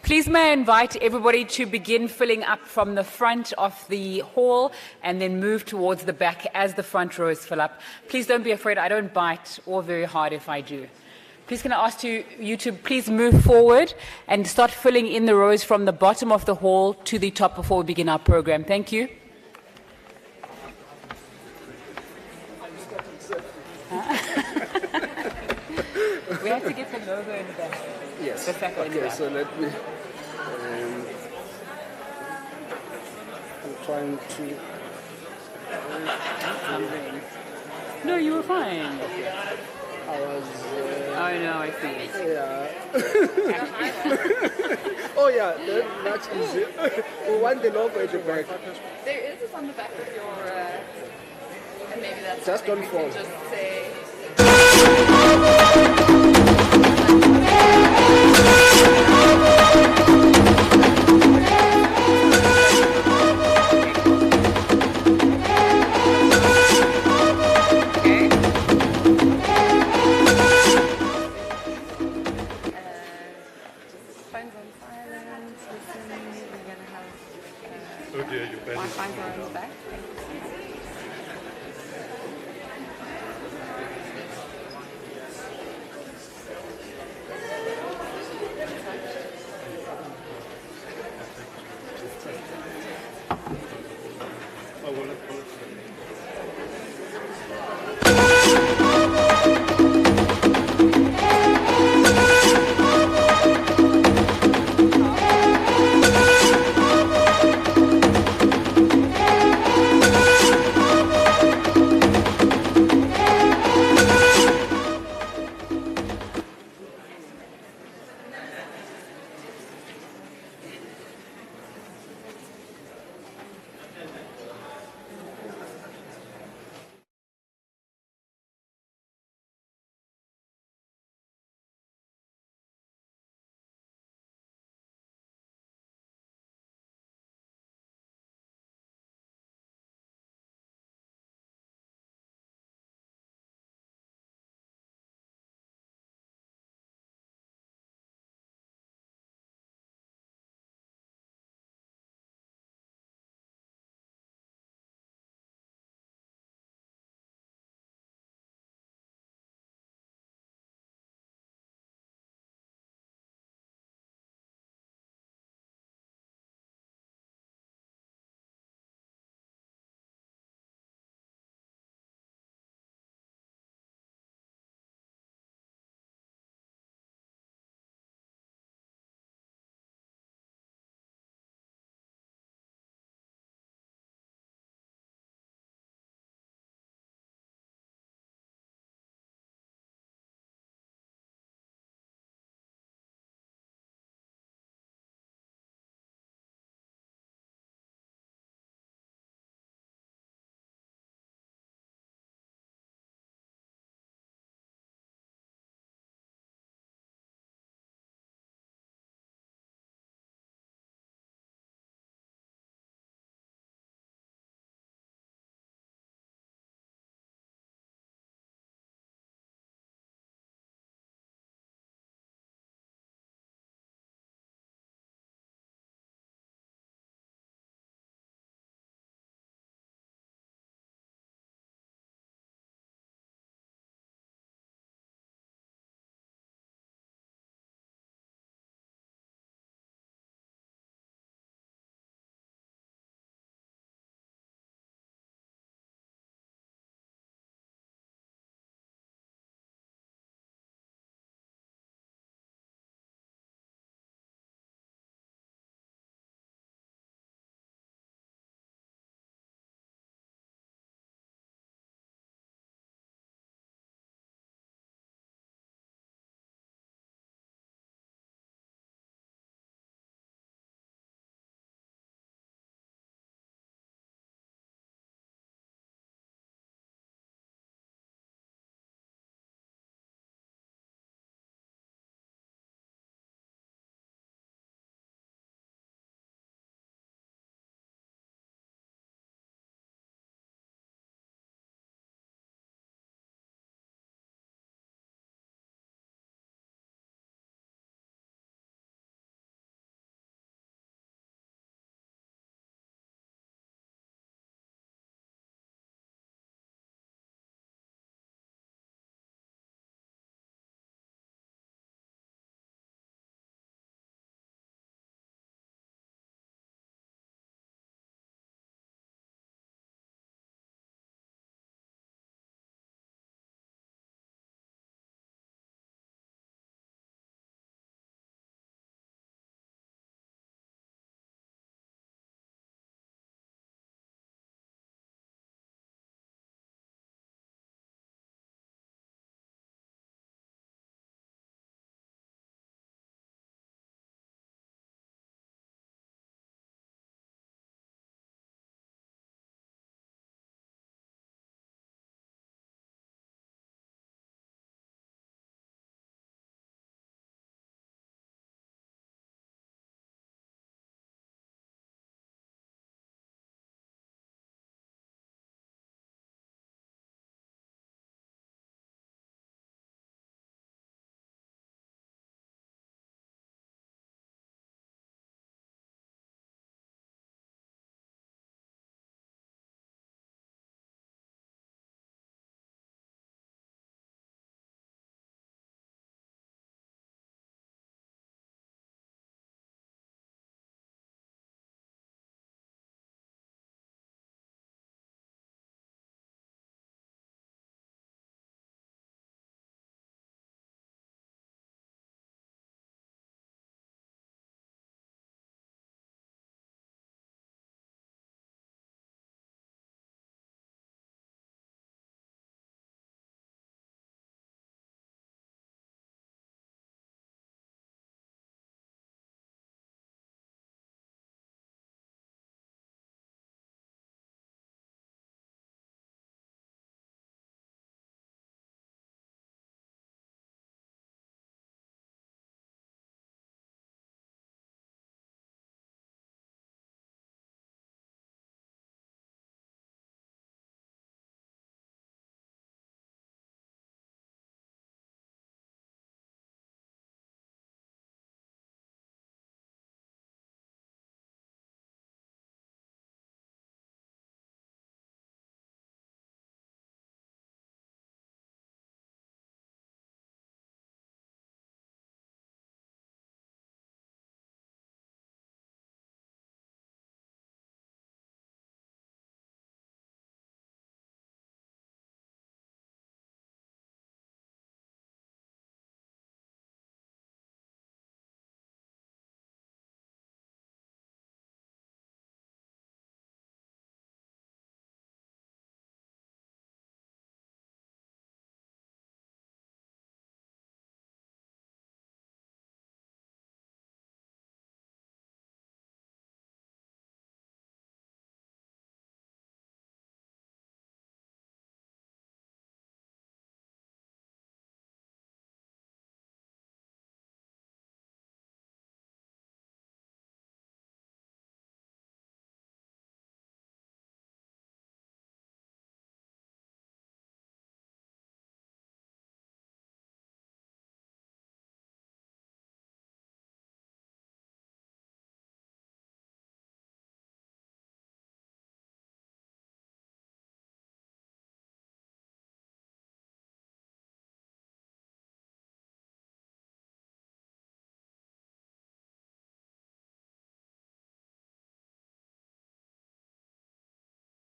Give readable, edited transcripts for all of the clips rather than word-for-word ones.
Please may I invite everybody to begin filling up from the front of the hall and then move towards the back as the front rows fill up. Please don't be afraid, I don't bite or very hard if I do. Please can I ask you to please move forward and start filling in the rows from the bottom of the hall to the top before we begin our program. Thank you. We have to get the logo in the back. Yes. The Saco in the Okay, back. so let me. I'm trying to. No, you were fine. I was. Oh no, I see. Yeah. Oh yeah, that's easy. We want the logo at the back. There is this on the back of your, and maybe that's Just don't something we fall. can just say. Phones on silent, listen, we're going to have Wi-Fi on the back.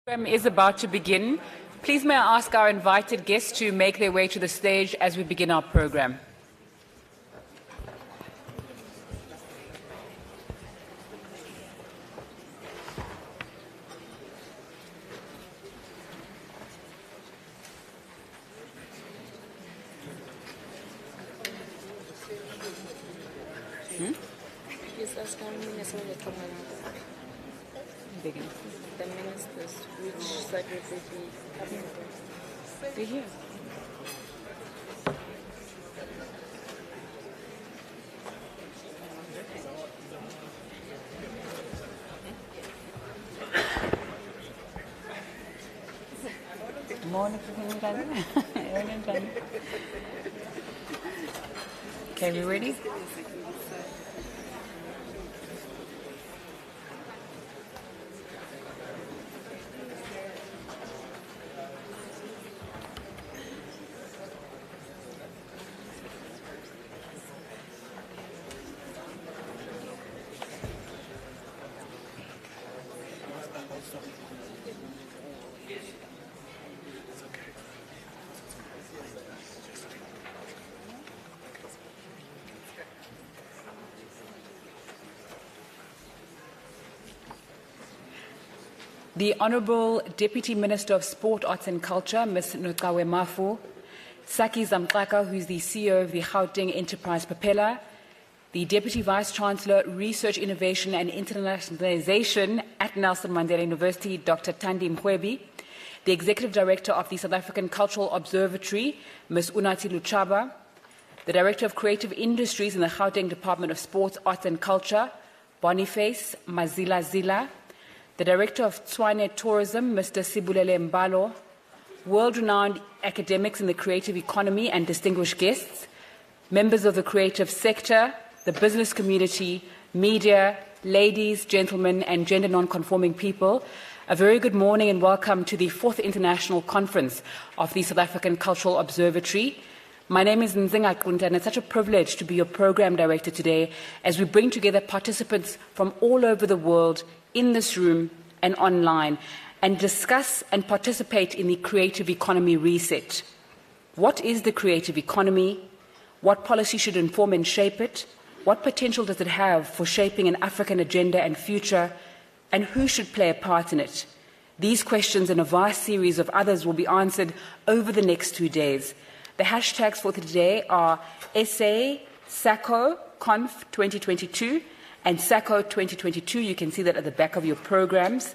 Program is about to begin. Please may I ask our invited guests to make their way to the stage as we begin our program. The ministers, which side would they be coming from? They're here. Morning. Okay, we ready? The Honourable Deputy Minister of Sport, Arts and Culture, Ms. Nokawe Mafu, Saki Zamkaka, who is the CEO of the Gauteng Enterprise Propeller, the Deputy Vice-Chancellor, Research, Innovation and Internationalization at Nelson Mandela University, Dr. Thandi Mkhwebi, the Executive Director of the South African Cultural Observatory, Ms. Unathi Luchaba, the Director of Creative Industries in the Gauteng Department of Sports, Arts and Culture, Boniface Mazila Zila, the Director of Tshwane Tourism, Mr. Sibulele Mbalo, world-renowned academics in the creative economy and distinguished guests, members of the creative sector, the business community, media, ladies, gentlemen, and gender non-conforming people, a very good morning and welcome to the 4th International Conference of the South African Cultural Observatory. My name is Nzinga Kunta, and it's such a privilege to be your program director today as we bring together participants from all over the world in this room and online and discuss and participate in the creative economy reset. What is the creative economy? What policy should inform and shape it? What potential does it have for shaping an African agenda and future? And who should play a part in it? These questions and a vast series of others will be answered over the next 2 days. The hashtags for today are SA, Saco, Conf 2022, and Saco 2022. You can see that at the back of your programs.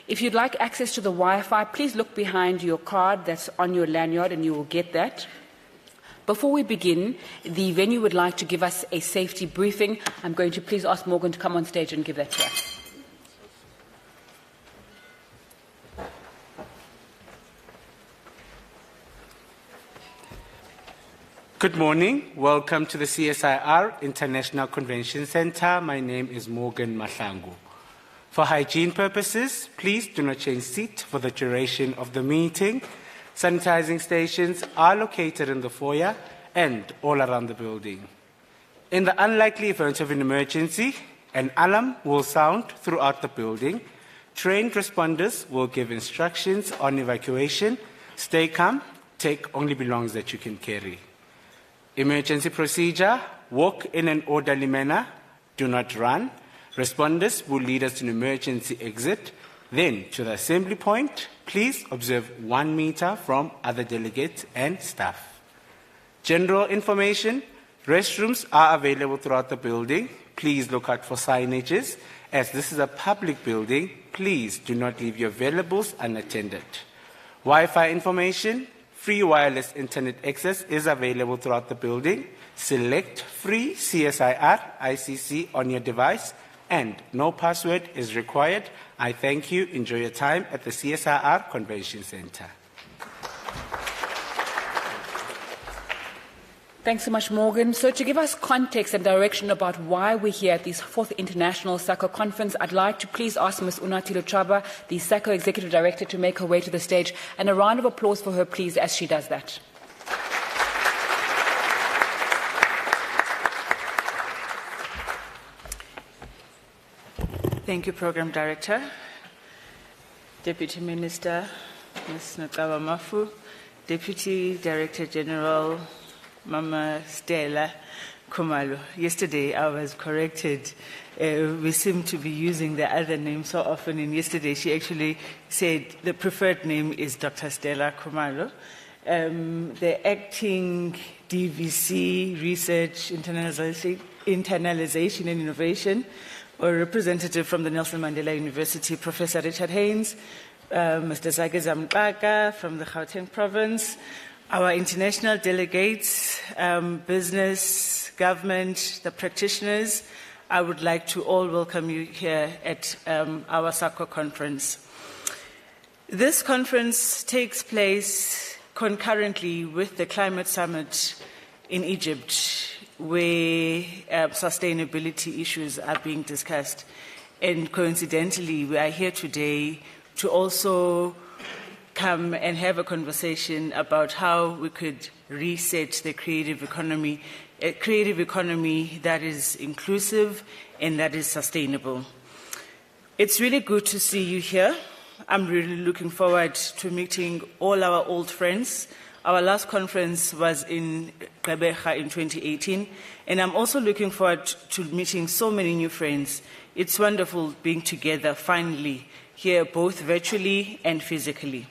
If you'd like access to the Wi-Fi, please look behind your card that's on your lanyard and you will get that. Before we begin, the venue would like to give us a safety briefing. I'm going to please ask Morgan to come on stage and give that to us. Good morning. Welcome to the CSIR International Convention Center. My name is Morgan Mahlangu. For hygiene purposes, please do not change seat for the duration of the meeting. Sanitizing stations are located in the foyer and all around the building. In the unlikely event of an emergency, an alarm will sound throughout the building. Trained responders will give instructions on evacuation. Stay calm, take only belongings that you can carry. Emergency procedure: walk in an orderly manner, do not run. Responders will lead us to an emergency exit, then to the assembly point. Please observe 1 meter from other delegates and staff. General information: restrooms are available throughout the building. Please look out for signages. As this is a public building, please do not leave your valuables unattended. Wi-Fi information: free wireless internet access is available throughout the building. Select free CSIR ICC on your device and no password is required. I thank you. Enjoy your time at the CSIR Convention Center. Thanks so much, Morgan. So to give us context and direction about why we're here at this 4th International Saco Conference, I'd like to please ask Ms. Unathi Luchaba, the Saco Executive Director, to make her way to the stage. And a round of applause for her, please, as she does that. Thank you, Program Director. Deputy Minister, Ms. Notaba Mafu, Deputy Director General, Mama Stella Khumalo. Yesterday I was corrected. We seem to be using the other name so often, and yesterday she actually said the preferred name is Dr. Stella Khumalo. The acting DVC, Research, Internalization and Innovation, or representative from the Nelson Mandela University, Professor Richard Haynes, Mr. Zageza Mkaka from the Gauteng province, our international delegates, business, government, the practitioners. I would like to all welcome you here at our Saco conference. This conference takes place concurrently with the climate summit in Egypt, where sustainability issues are being discussed. And coincidentally, we are here today to also come and have a conversation about how we could reset the creative economy, a creative economy that is inclusive and that is sustainable. It's really good to see you here. I'm really looking forward to meeting all our old friends. Our last conference was in Gqeberha in 2018, and I'm also looking forward to meeting so many new friends. It's wonderful being together finally here, both virtually and physically.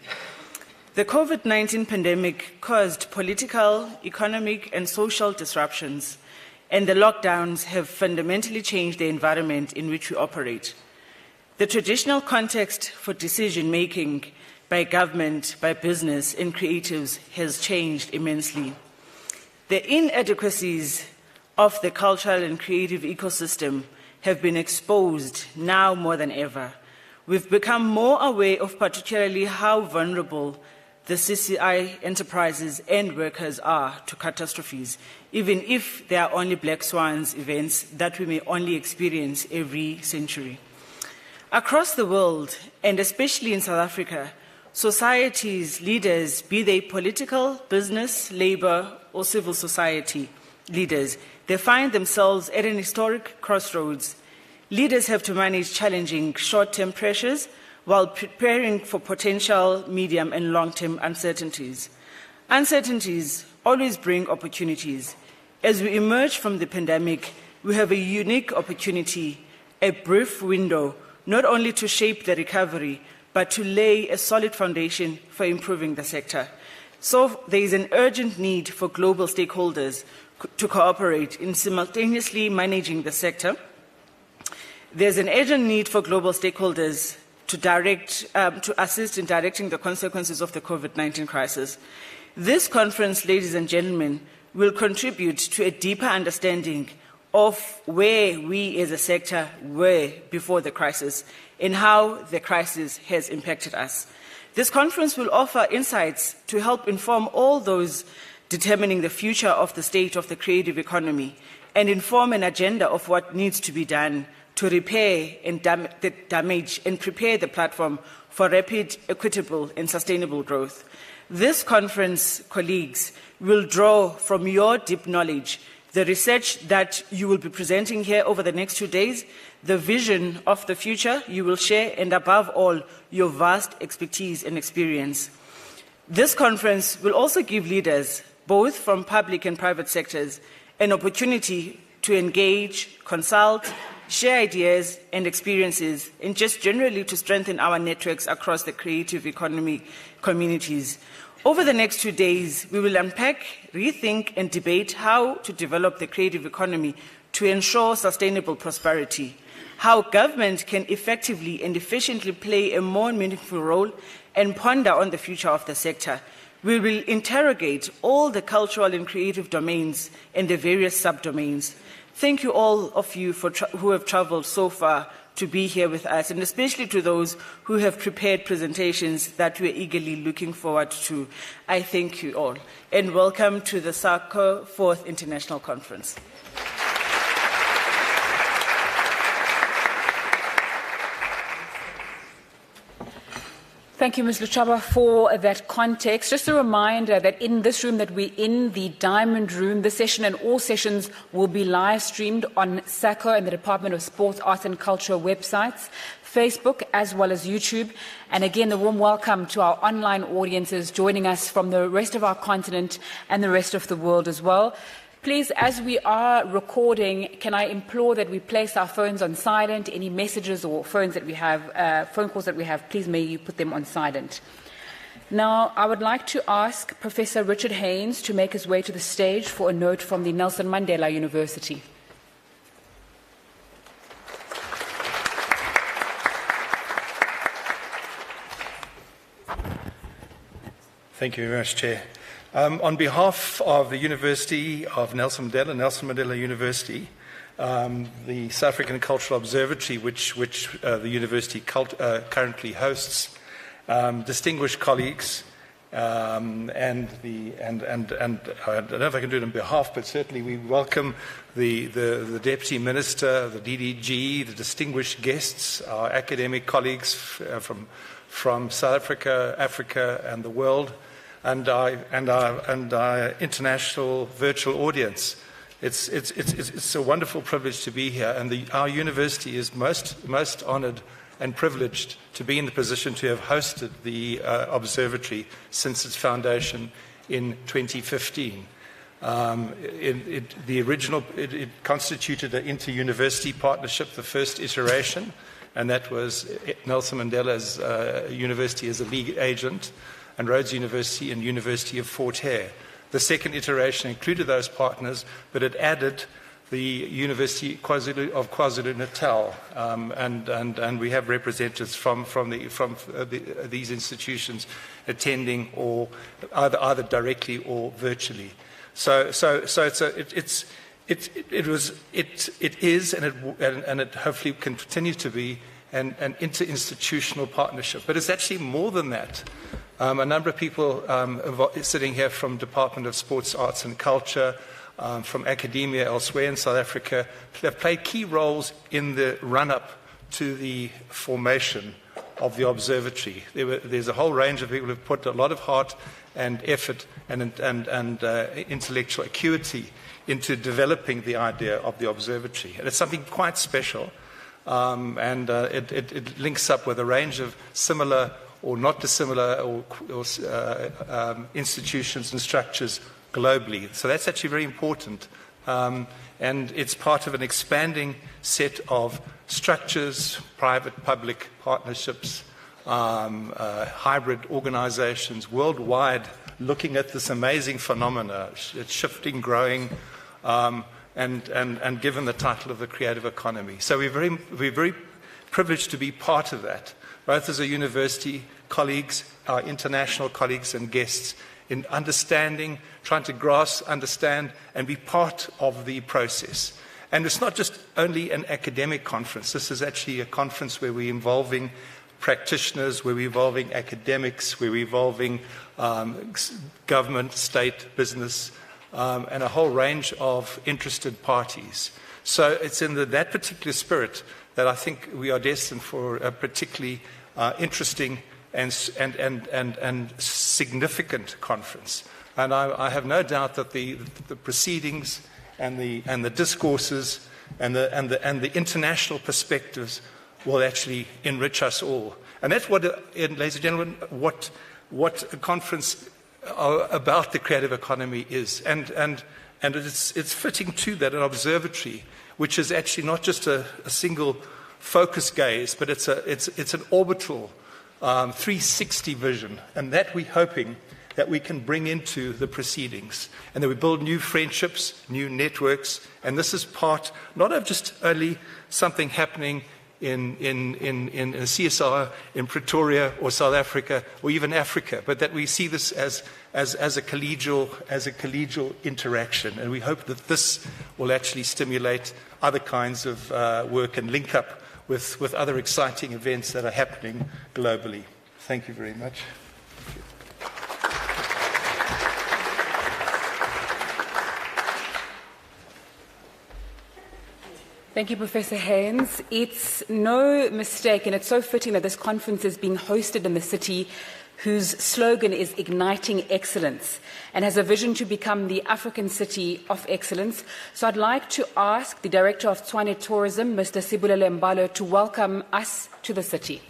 The COVID-19 pandemic caused political, economic, and social disruptions, and the lockdowns have fundamentally changed the environment in which we operate. The traditional context for decision-making by government, by business, and creatives has changed immensely. The inadequacies of the cultural and creative ecosystem have been exposed now more than ever. We've become more aware of particularly how vulnerable the CCI enterprises and workers are to catastrophes, even if they are only black swans events that we may only experience every century. Across the world, and especially in South Africa, societies, leaders, be they political, business, labor, or civil society leaders, they find themselves at an historic crossroads. Leaders have to manage challenging short-term pressures while preparing for potential medium and long-term uncertainties. Uncertainties always bring opportunities. As we emerge from the pandemic, we have a unique opportunity, a brief window, not only to shape the recovery, but to lay a solid foundation for improving the sector. So there is an urgent need for global stakeholders to cooperate in simultaneously managing the sector. There's an urgent need for global stakeholders to assist in directing the consequences of the COVID-19 crisis. This conference, ladies and gentlemen, will contribute to a deeper understanding of where we as a sector were before the crisis and how the crisis has impacted us. This conference will offer insights to help inform all those determining the future of the state of the creative economy and inform an agenda of what needs to be done to repair and the damage and prepare the platform for rapid, equitable and sustainable growth. This conference, colleagues, will draw from your deep knowledge, the research that you will be presenting here over the next 2 days, the vision of the future you will share, and above all, your vast expertise and experience. This conference will also give leaders, both from public and private sectors, an opportunity to engage, consult, share ideas and experiences, and just generally to strengthen our networks across the creative economy communities. Over the next 2 days, we will unpack, rethink, and debate how to develop the creative economy to ensure sustainable prosperity, how government can effectively and efficiently play a more meaningful role, and ponder on the future of the sector. We will interrogate all the cultural and creative domains and the various subdomains. Thank you all of you who have traveled so far to be here with us, and especially to those who have prepared presentations that we are eagerly looking forward to. I thank you all, and welcome to the Saco 4th International Conference. Thank you, Ms. Luchaba, for that context. Just a reminder that in this room that we're in, the Diamond Room, this session and all sessions will be live streamed on Saco and the Department of Sports, Arts and Culture websites. Facebook, as well as YouTube. And again, a warm welcome to our online audiences joining us from the rest of our continent and the rest of the world as well. Please, as we are recording, can I implore that we place our phones on silent? Any messages or phone calls that we have, please may you put them on silent. Now, I would like to ask Professor Richard Haynes to make his way to the stage for a note from the Nelson Mandela University. Thank you very much, Chair. On behalf of the University of Nelson Mandela University, the South African Cultural Observatory, which the university currently hosts, distinguished colleagues, and I don't know if I can do it on behalf, but certainly we welcome the Deputy Minister, the DDG, the distinguished guests, our academic colleagues from South Africa, Africa, and the world, and our international virtual audience. It's a wonderful privilege to be here, and our university is most honoured and privileged to be in the position to have hosted the observatory since its foundation in 2015. It constituted an inter-university partnership, the first iteration, and that was Nelson Mandela's university as a lead agent, and Rhodes University and University of Fort Hare. The second iteration included those partners, but it added the University of KwaZulu-Natal, and we have representatives from these institutions attending, or either directly or virtually. So it is, and it hopefully can continue to be an interinstitutional partnership. But it's actually more than that. A number of people sitting here from Department of Sports, Arts and Culture, from academia elsewhere in South Africa, have played key roles in the run-up to the formation of the observatory. There's a whole range of people who have put a lot of heart and effort and intellectual acuity into developing the idea of the observatory. And it's something quite special, and it links up with a range of similar or not dissimilar institutions and structures globally. So that's actually very important. And it's part of an expanding set of structures, private-public partnerships, hybrid organizations worldwide looking at this amazing phenomena. It's shifting, growing, and given the title of the creative economy. So we're very privileged to be part of that, both as a university, colleagues, our international colleagues and guests, in understanding, trying to grasp, understand, and be part of the process. And it's not just only an academic conference. This is actually a conference where we're involving practitioners, where we're involving academics, where we're involving government, state, business, and a whole range of interested parties. So it's in that particular spirit that I think we are destined for a particularly interesting and significant conference. And I have no doubt that the proceedings and the discourses and the international perspectives will actually enrich us all. And that's what, ladies and gentlemen, what a conference about the creative economy is. And it's fitting too that an observatory, which is actually not just a single focus gaze, but it's an orbital 360 vision, and that we're hoping that we can bring into the proceedings, and that we build new friendships, new networks, and this is part not of just only something happening in a CSIR in Pretoria or South Africa or even Africa, but that we see this as a collegial interaction, and we hope that this will actually stimulate other kinds of work and link up with other exciting events that are happening globally. Thank you very much. Thank you, Professor Haynes. It's no mistake, and it's so fitting that this conference is being hosted in the city whose slogan is Igniting Excellence and has a vision to become the African City of Excellence. So I'd like to ask the Director of Tshwane Tourism, Mr. Sibulele Mbalo, to welcome us to the city.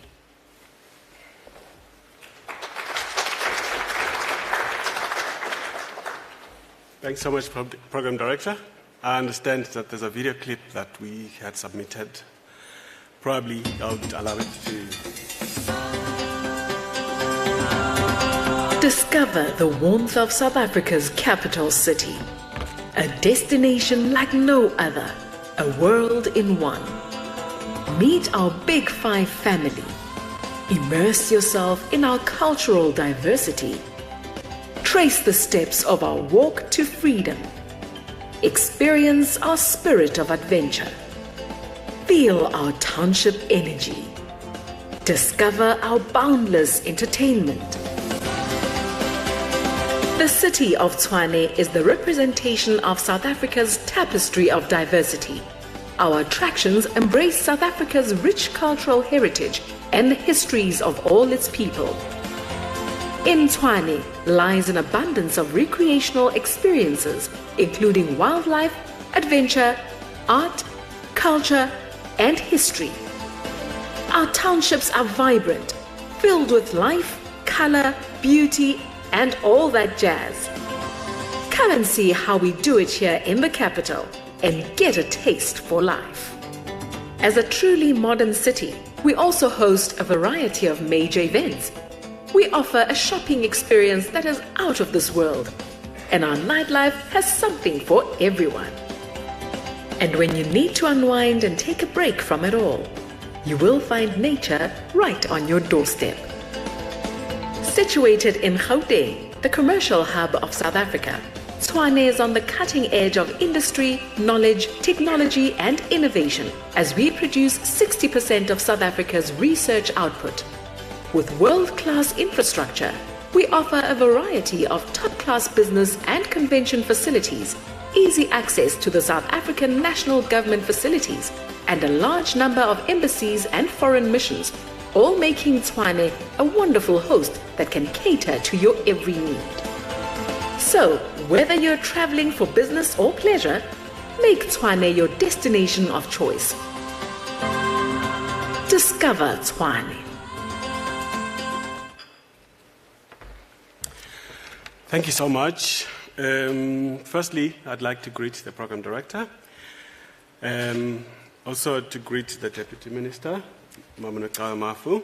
Thanks so much, Program Director. I understand that there's a video clip that we had submitted. Probably I would allow it to. Discover the warmth of South Africa's capital city. A destination like no other. A world in one. Meet our Big Five family. Immerse yourself in our cultural diversity. Trace the steps of our walk to freedom. Experience our spirit of adventure. Feel our township energy. Discover our boundless entertainment. The city of Tshwane is the representation of South Africa's tapestry of diversity. Our attractions embrace South Africa's rich cultural heritage and the histories of all its people. In Tshwane lies an abundance of recreational experiences, including wildlife, adventure, art, culture, and history. Our townships are vibrant, filled with life, color, beauty, and all that jazz. Come and see how we do it here in the capital and get a taste for life. As a truly modern city, we also host a variety of major events. We offer a shopping experience that is out of this world, and our nightlife has something for everyone. And when you need to unwind and take a break from it all, you will find nature right on your doorstep. Situated in Gauteng, the commercial hub of South Africa, Tshwane is on the cutting edge of industry, knowledge, technology, and innovation, as we produce 60% of South Africa's research output. With world-class infrastructure, we offer a variety of top-class business and convention facilities, easy access to the South African national government facilities, and a large number of embassies and foreign missions, all making Tshwane a wonderful host that can cater to your every need. So, whether you're traveling for business or pleasure, make Tshwane your destination of choice. Discover Tshwane. Thank you so much. Firstly, I'd like to greet the Program Director. Also to greet the Deputy Minister, Mamunakawa Mafu.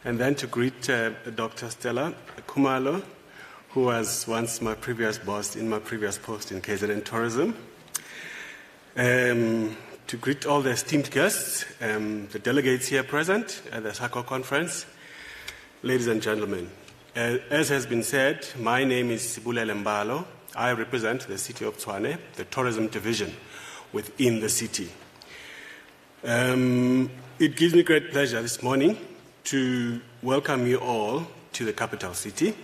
And then to greet Dr. Stella Kumalo, who was once my previous boss in my previous post in KZN Tourism. To greet all the esteemed guests, the delegates here present at the Saco conference, ladies and gentlemen. As has been said, my name is Sibulele Mbalo. I represent the city of Tshwane, the tourism division within the city. It gives me great pleasure this morning to welcome you all to the capital city.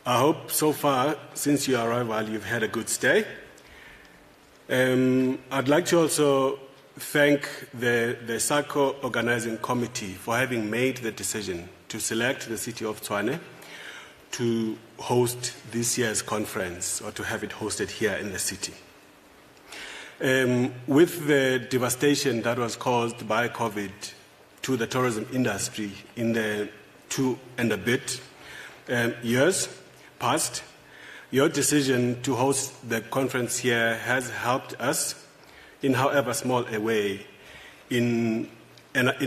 I hope so far, since your arrival, you've had a good stay. I'd like to also thank the Saco organizing committee for having made the decision to select the city of Tshwane to host this year's conference, or to have it hosted here in the city. With the devastation that was caused by COVID to the tourism industry in the 2 and a bit years past, your decision to host the conference here has helped us, in however small a way, in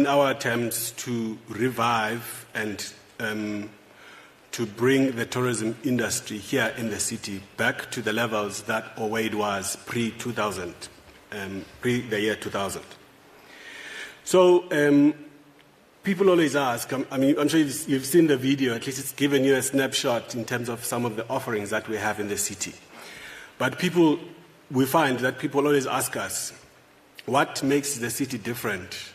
our attempts to revive and to bring the tourism industry here in the city back to the levels that where it was pre-2000, pre the year 2000. So people always ask, I'm sure you've seen the video, at least it's given you a snapshot in terms of some of the offerings that we have in the city. But we find that people always ask us, what makes the city different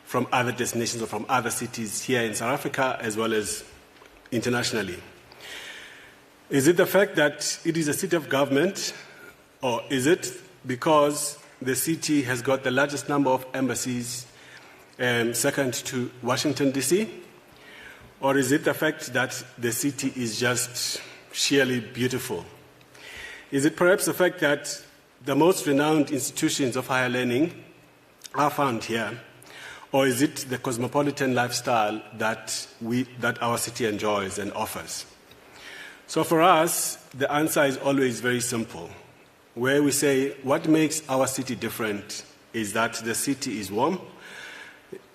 from other destinations or from other cities here in South Africa as well as internationally? Is it the fact that it is a city of government, or is it because the city has got the largest number of embassies, second to Washington, D.C.? Or is it the fact that the city is just sheerly beautiful? Is it perhaps the fact that the most renowned institutions of higher learning are found here? Or is it the cosmopolitan lifestyle that our city enjoys and offers? So for us, the answer is always very simple, where we say what makes our city different is that the city is warm.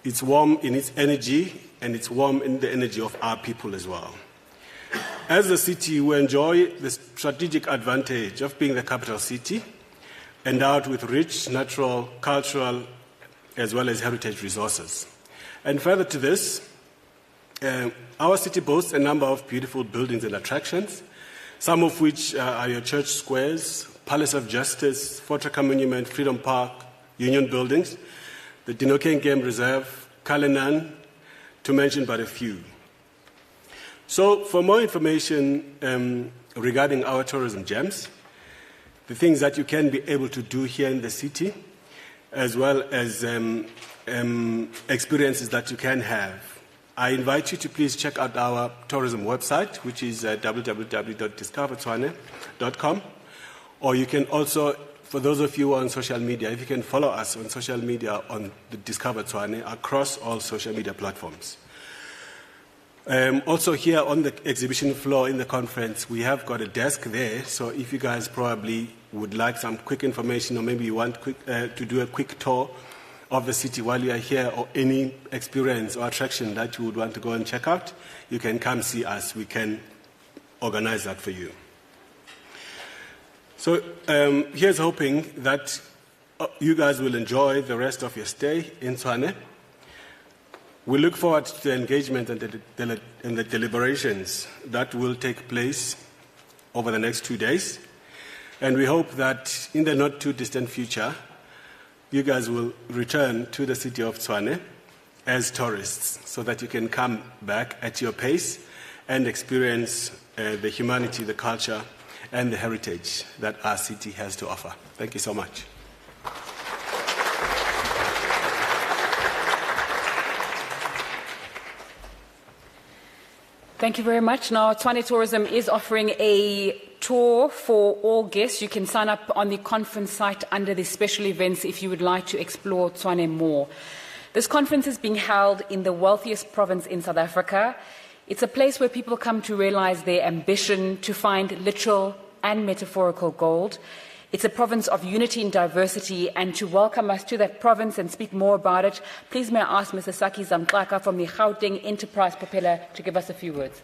It's warm in its energy, and it's warm in the energy of our people as well. As a city, we enjoy the strategic advantage of being the capital city, endowed with rich natural, cultural, as well as heritage resources. And further to this, our city boasts a number of beautiful buildings and attractions, some of which are your church squares, Palace of Justice, Fort Raka Monument, Freedom Park, Union Buildings, the Dinokeng Game Reserve, Kalenan, to mention but a few. So for more information regarding our tourism gems, the things that you can be able to do here in the city, as well as experiences that you can have, I invite you to please check out our tourism website, which is www.discovertshwane.com. Or you can also, for those of you on social media, if you can follow us on social media on the Discover Tshwane across all social media platforms. Also here on the exhibition floor in the conference, we have got a desk there, so if you guys probably would like some quick information, or maybe you want to do a quick tour of the city while you are here, or any experience or attraction that you would want to go and check out, you can come see us. We can organize that for you. So here's hoping that you guys will enjoy the rest of your stay in Tshwane. We look forward to the engagement and the deliberations that will take place over the next 2 days. And we hope that in the not too distant future, you guys will return to the city of Tshwane as tourists, so that you can come back at your pace and experience the humanity, the culture, and the heritage that our city has to offer. Thank you so much. Thank you very much. Now, Tshwane Tourism is offering a tour for all guests. You can sign up on the conference site under the special events if you would like to explore Tshwane more. This conference is being held in the wealthiest province in South Africa. It's a place where people come to realize their ambition to find literal and metaphorical gold. It's a province of unity and diversity, and to welcome us to that province and speak more about it, please may I ask Mr. Saki Zamtlaka from the Gauteng Enterprise Propeller to give us a few words.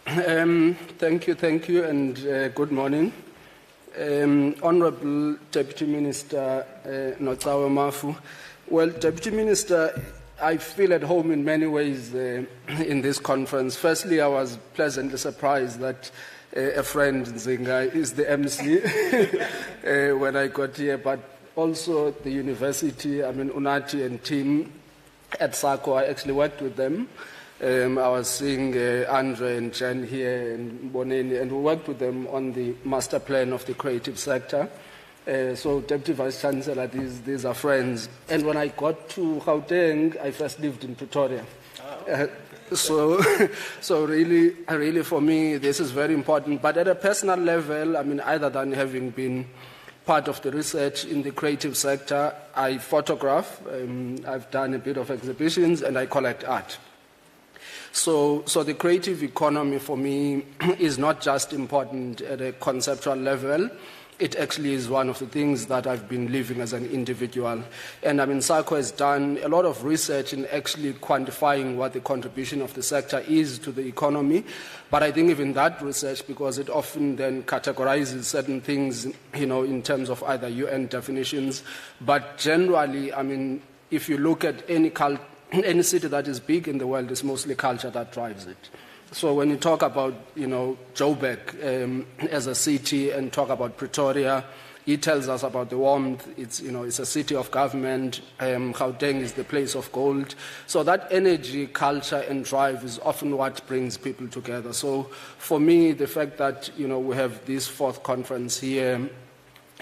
Thank you, and good morning. Honorable Deputy Minister Notsawe Mafu. Well, Deputy Minister, I feel at home in many ways in this conference. Firstly, I was pleasantly surprised that a friend, Nzinga, is the MC when I got here, but also the university, Unati and team at Saco, I actually worked with them. I was seeing Andre and Jen here and Boneni, and we worked with them on the master plan of the creative sector. So, Deputy Vice Chancellor, these are friends. And when I got to Gauteng, I first lived in Pretoria. So really for me, this is very important. But at a personal level, other than having been part of the research in the creative sector, I photograph, I've done a bit of exhibitions, and I collect art. So the creative economy for me is not just important at a conceptual level. It actually is one of the things that I've been living as an individual. And Saco has done a lot of research in actually quantifying what the contribution of the sector is to the economy. But I think even that research, because it often then categorizes certain things, in terms of either UN definitions. But generally, if you look at any city that is big in the world, it's mostly culture that drives it. So when you talk about, Joburg as a city and talk about Pretoria, he tells us about the warmth. It's a city of government. Gauteng is the place of gold. So that energy, culture, and drive is often what brings people together. So for me, the fact that we have this fourth conference here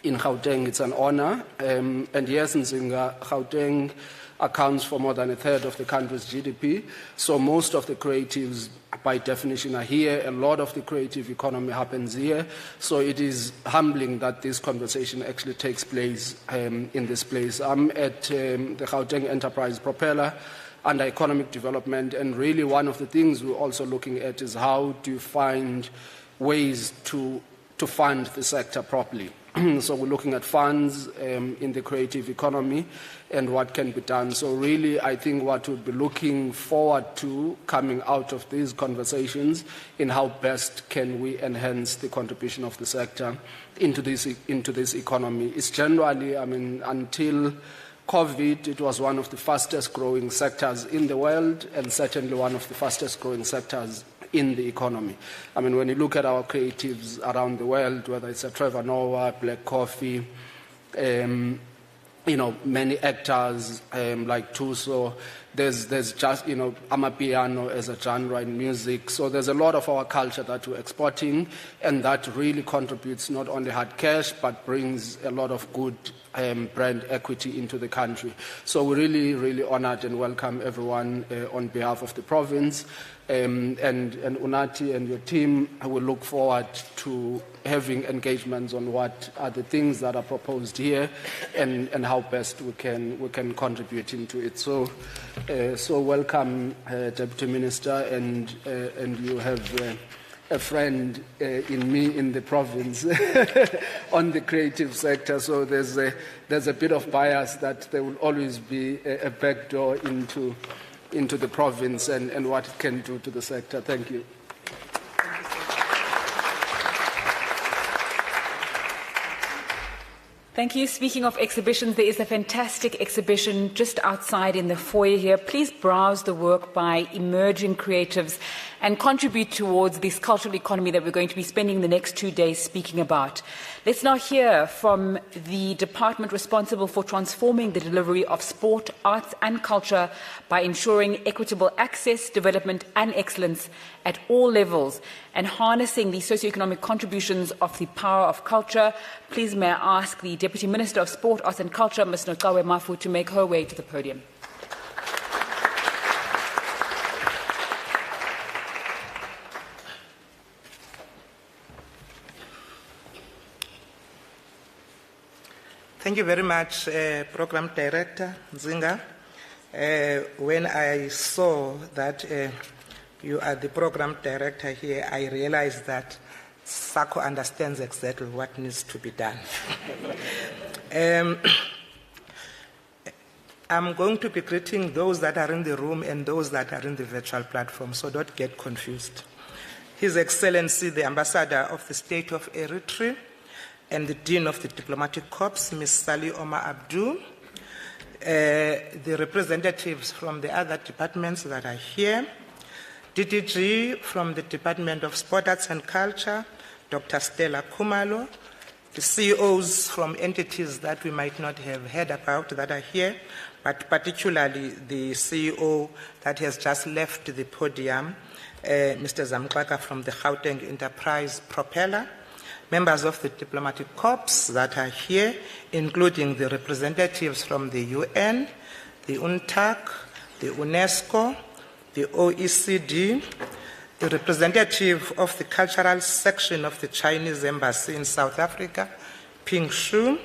in Gauteng. It's an honor. And yes, Nzinga, Gauteng accounts for more than a third of the country's GDP. So most of the creatives, by definition, are here. A lot of the creative economy happens here. So it is humbling that this conversation actually takes place in this place. I'm at the Gauteng Enterprise Propeller under economic development, and really one of the things we're also looking at is how do you find ways to fund the sector properly. So we're looking at funds in the creative economy and what can be done. So really, I think what we'll be looking forward to coming out of these conversations in how best can we enhance the contribution of the sector into this economy. It's generally, I mean, until COVID, it was one of the fastest growing sectors in the world and certainly one of the fastest growing sectors in the economy. I mean, when you look at our creatives around the world, whether it's a Trevor Noah, Black Coffee, many actors like Tuso, there's just, Amapiano as a genre in music. So there's a lot of our culture that we're exporting, and that really contributes not only hard cash, but brings a lot of good brand equity into the country. So we're really, really honored and welcome everyone on behalf of the province. And Unati and your team, I will look forward to having engagements on what are the things that are proposed here and how best we can contribute into it. So welcome, Deputy Minister, and you have a friend in me in the province on the creative sector. So there's a bit of bias that there will always be a backdoor into the province and what it can do to the sector. Thank you. Thank you. Speaking of exhibitions, there is a fantastic exhibition just outside in the foyer here. Please browse the work by emerging creatives and contribute towards this cultural economy that we're going to be spending the next 2 days speaking about. Let's now hear from the department responsible for transforming the delivery of sport, arts and culture by ensuring equitable access, development and excellence at all levels and harnessing the socioeconomic contributions of the power of culture. Please may I ask the Deputy Minister of Sport, Arts and Culture, Ms. Nokawe Mafu, to make her way to the podium. Thank you very much, Program Director Nzinga. When I saw that you are the Program Director here, I realized that Saco understands exactly what needs to be done. I'm going to be greeting those that are in the room and those that are in the virtual platform, so don't get confused. His Excellency, the Ambassador of the State of Eritrea, and the Dean of the Diplomatic Corps, Ms. Sally Omar Abdu, the representatives from the other departments that are here, DDG from the Department of Sport, Arts and Culture, Dr. Stella Kumalo, the CEOs from entities that we might not have heard about that are here, but particularly the CEO that has just left the podium, Mr. Zamklaka from the Gauteng Enterprise Propeller, members of the diplomatic corps that are here, including the representatives from the UN, the UNTAC, the UNESCO, the OECD, the representative of the cultural section of the Chinese Embassy in South Africa, Ping Shu,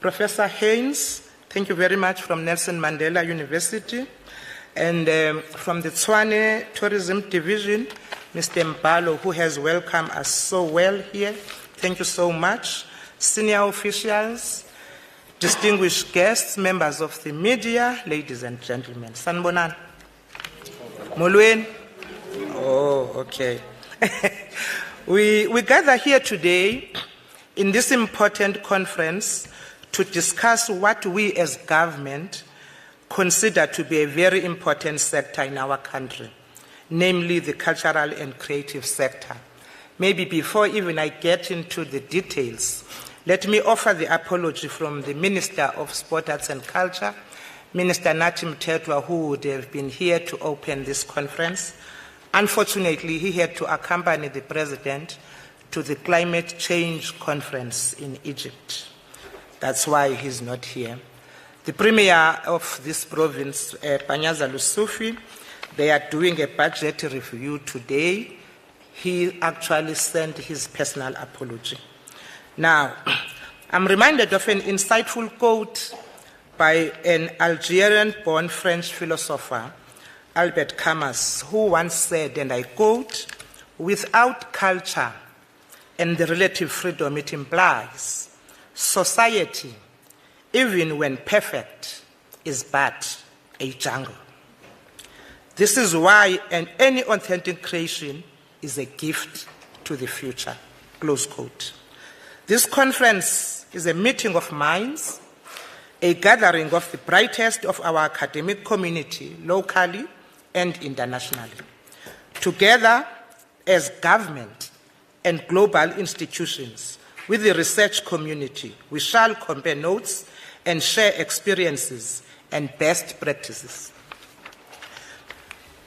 Professor Haynes, thank you very much, from Nelson Mandela University, and from the Tshwane Tourism Division, Mr. Mbalo, who has welcomed us so well here. Thank you so much. Senior officials, distinguished guests, members of the media, ladies and gentlemen. Sanbonan. Molweni? Oh, okay. We gather here today in this important conference to discuss what we as government consider to be a very important sector in our country, namely the cultural and creative sector. Maybe before even I get into the details, let me offer the apology from the Minister of Sport, Arts and Culture, Minister Nathi Mthethwa, who would have been here to open this conference. Unfortunately, he had to accompany the President to the climate change conference in Egypt. That's why he's not here. The Premier of this province, Panyaza Lusufi, they are doing a budget review today. He actually sent his personal apology. Now, I'm reminded of an insightful quote by an Algerian-born French philosopher, Albert Camus, who once said, and I quote, "Without culture and the relative freedom it implies, society, even when perfect, is but a jungle. This is why any authentic creation is a gift to the future." Close quote. This conference is a meeting of minds, a gathering of the brightest of our academic community, locally and internationally. Together as government and global institutions, with the research community, we shall compare notes and share experiences and best practices.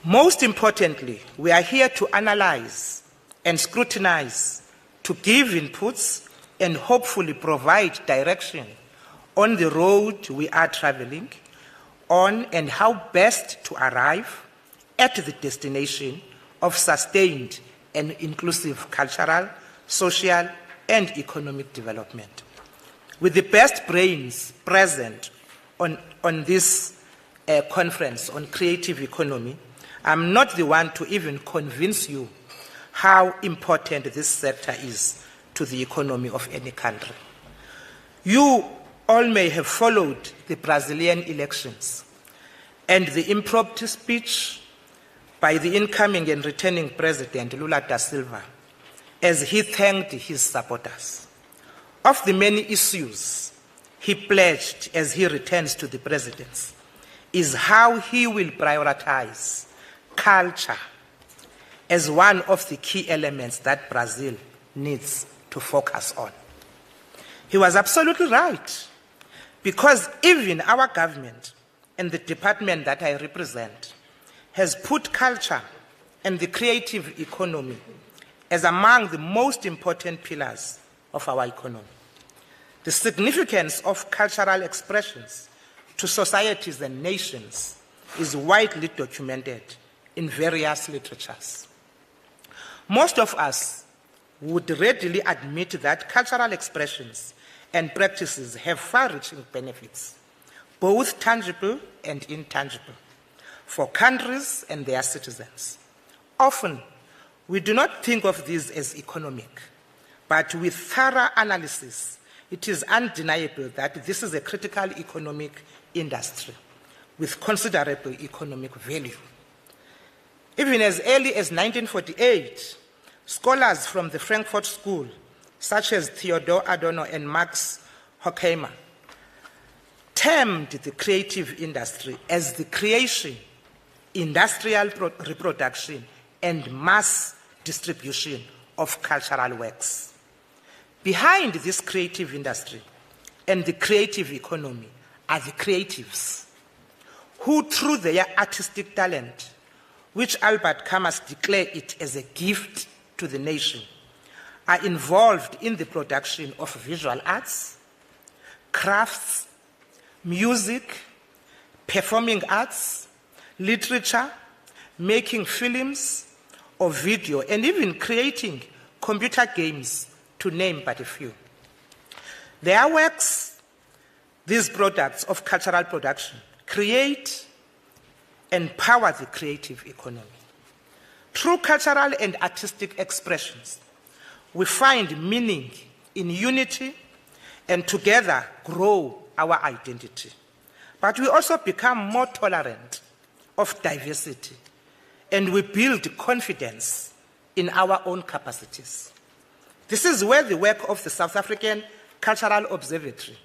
Most importantly, we are here to analyze and scrutinize, to give inputs and hopefully provide direction on the road we are traveling on and how best to arrive at the destination of sustained and inclusive cultural, social, and economic development. With the best brains present on this conference on creative economy, I'm not the one to even convince you how important this sector is to the economy of any country. You all may have followed the Brazilian elections and the impromptu speech by the incoming and returning President Lula da Silva as he thanked his supporters. Of the many issues he pledged as he returns to the presidency is how he will prioritize culture as one of the key elements that Brazil needs to focus on. He was absolutely right, because even our government and the department that I represent has put culture and the creative economy as among the most important pillars of our economy. The significance of cultural expressions to societies and nations is widely documented in various literatures. Most of us would readily admit that cultural expressions and practices have far-reaching benefits, both tangible and intangible, for countries and their citizens. Often, we do not think of these as economic, but with thorough analysis, it is undeniable that this is a critical economic industry with considerable economic value. Even as early as 1948, scholars from the Frankfurt School, such as Theodor Adorno and Max Horkheimer, termed the creative industry as the creation, industrial reproduction, and mass distribution of cultural works. Behind this creative industry and the creative economy are the creatives, who through their artistic talent, which Albert Camus declared it as a gift to the nation, are involved in the production of visual arts, crafts, music, performing arts, literature, making films or video, and even creating computer games, to name but a few. Their works, these products of cultural production, create and power the creative economy. Through cultural and artistic expressions, we find meaning in unity and together grow our identity. But we also become more tolerant of diversity, and we build confidence in our own capacities. This is where the work of the South African Cultural Observatory,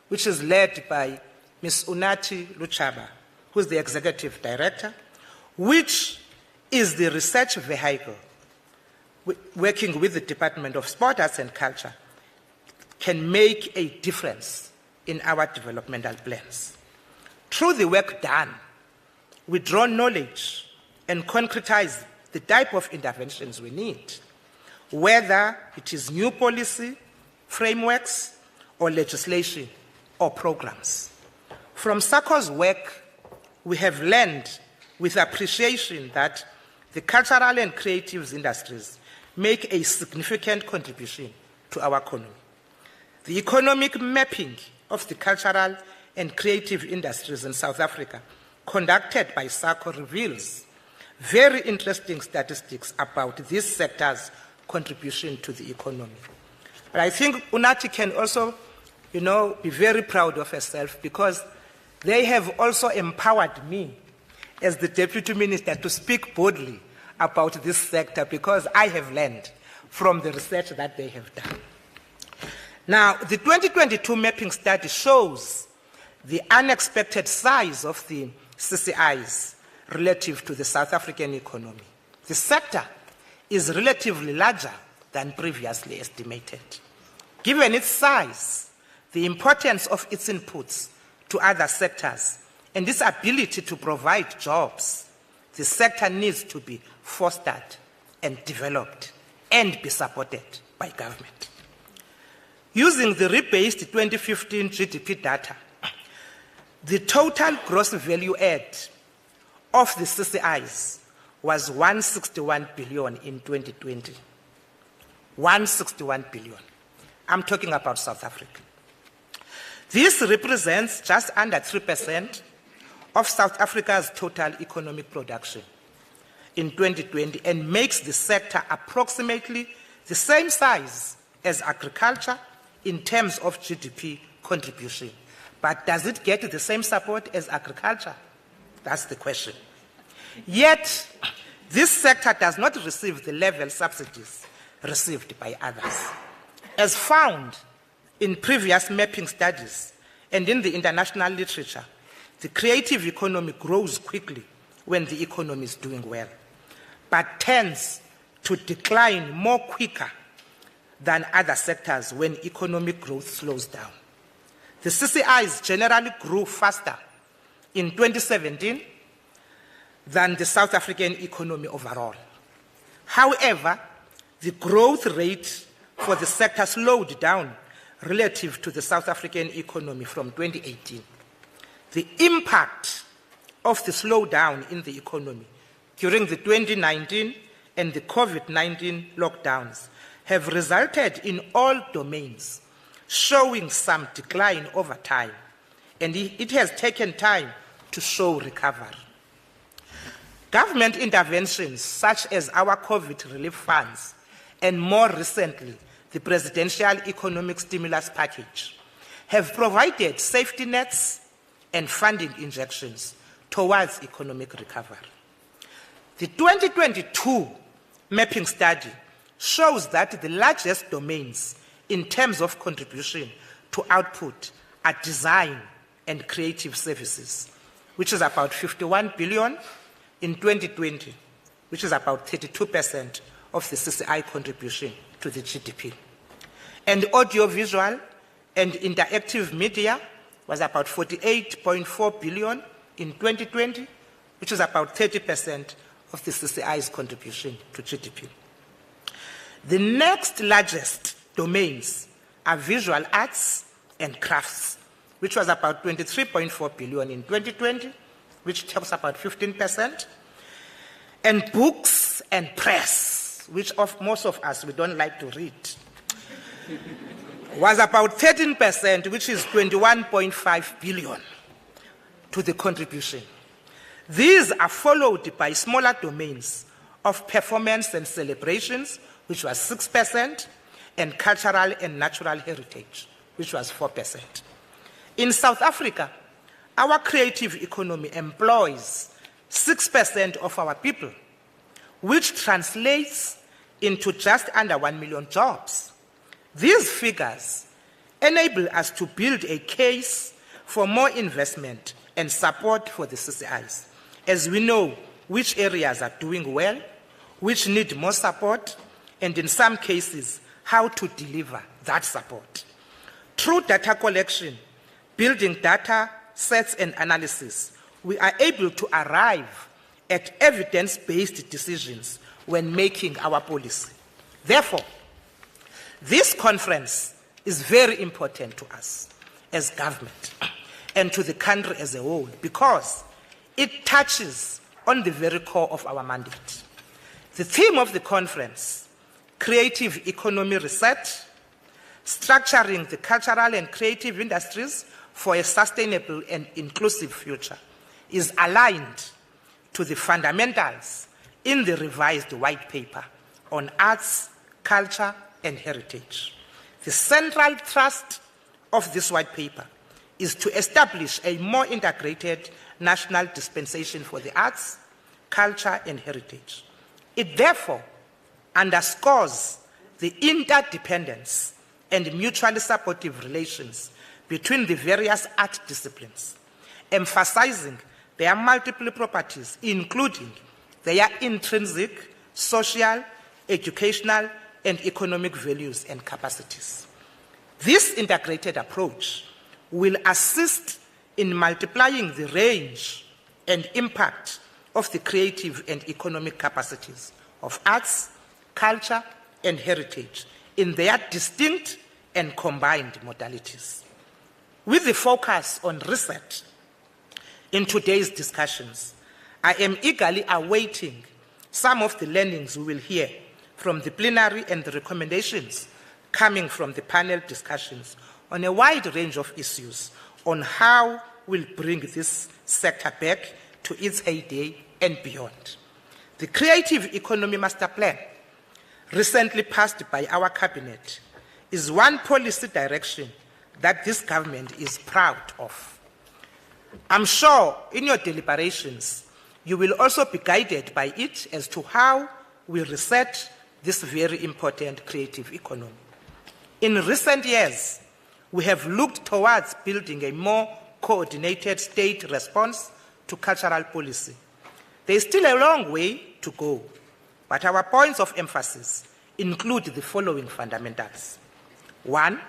which is led by Ms. Unathi Luchaba, who is the executive director, which is the research vehicle working with the Department of Sport, Arts and Culture, can make a difference in our developmental plans. Through the work done, we draw knowledge and concretize the type of interventions we need, whether it is new policy, frameworks, or legislation or programs. From Saco's work, we have learned with appreciation that the cultural and creative industries make a significant contribution to our economy. The economic mapping of the cultural and creative industries in South Africa, conducted by Saco, reveals very interesting statistics about this sector's contribution to the economy. But I think UNATI can also, be very proud of herself, because they have also empowered me as the Deputy Minister to speak boldly about this sector, because I have learned from the research that they have done. Now, the 2022 mapping study shows the unexpected size of the CCIs relative to the South African economy. The sector is relatively larger than previously estimated. Given its size, the importance of its inputs to other sectors, and its ability to provide jobs, the sector needs to be fostered and developed and be supported by government. Using the rebased 2015 GDP data, the total gross value add of the CCIs was 161 billion in 2020. 161 billion. I'm talking about South Africa. This represents just under 3% of South Africa's total economic production in 2020 and makes the sector approximately the same size as agriculture in terms of GDP contribution. But does it get the same support as agriculture? That's the question. Yet, this sector does not receive the level subsidies received by others. As found in previous mapping studies and in the international literature, the creative economy grows quickly when the economy is doing well, but tends to decline more quicker than other sectors when economic growth slows down. The CCIs generally grew faster in 2017 than the South African economy overall. However, the growth rate for the sector slowed down relative to the South African economy from 2018. The impact of the slowdown in the economy during the 2019 and the COVID-19 lockdowns have resulted in all domains showing some decline over time, and it has taken time to show recovery. Government interventions such as our COVID relief funds and more recently the Presidential Economic Stimulus Package have provided safety nets and funding injections towards economic recovery. The 2022 mapping study shows that the largest domains in terms of contribution to output are design and creative services, which is about 51 billion in 2020, which is about 32% of the CCI contribution to the GDP. And audiovisual and interactive media was about 48.4 billion in 2020, which is about 30% of the CCI's contribution to GDP. The next largest domains are visual arts and crafts, which was about 23.4 billion in 2020, which talks about 15%, and books and press, which most of us, we don't like to read, was about 13%, which is 21.5 billion to the contribution. These are followed by smaller domains of performance and celebrations, which was 6%, and cultural and natural heritage, which was 4%. In South Africa, our creative economy employs 6% of our people, which translates into just under 1 million jobs. These figures enable us to build a case for more investment and support for the CCIs, as we know which areas are doing well, which need more support, and in some cases, how to deliver that support. Through data collection, building data sets and analysis, we are able to arrive at evidence-based decisions when making our policy. Therefore, this conference is very important to us as government and to the country as a whole because it touches on the very core of our mandate. The theme of the conference, Creative Economy Research, Structuring the Cultural and Creative Industries for a Sustainable and Inclusive Future, is aligned to the fundamentals in the revised white paper on arts, culture, and heritage. The central thrust of this white paper is to establish a more integrated national dispensation for the arts, culture, and heritage. It therefore underscores the interdependence and mutually supportive relations between the various art disciplines, emphasizing their multiple properties, including their intrinsic, social, educational, and economic values and capacities. This integrated approach will assist in multiplying the range and impact of the creative and economic capacities of arts, culture, and heritage in their distinct and combined modalities. With the focus on research in today's discussions, I am eagerly awaiting some of the learnings we will hear from the plenary and the recommendations coming from the panel discussions on a wide range of issues on how we'll bring this sector back to its heyday and beyond. The Creative Economy Master Plan, recently passed by our cabinet, is one policy direction that this government is proud of. I'm sure in your deliberations, you will also be guided by it as to how we reset this very important creative economy. In recent years, we have looked towards building a more coordinated state response to cultural policy. There is still a long way to go, but our points of emphasis include the following fundamentals. 1,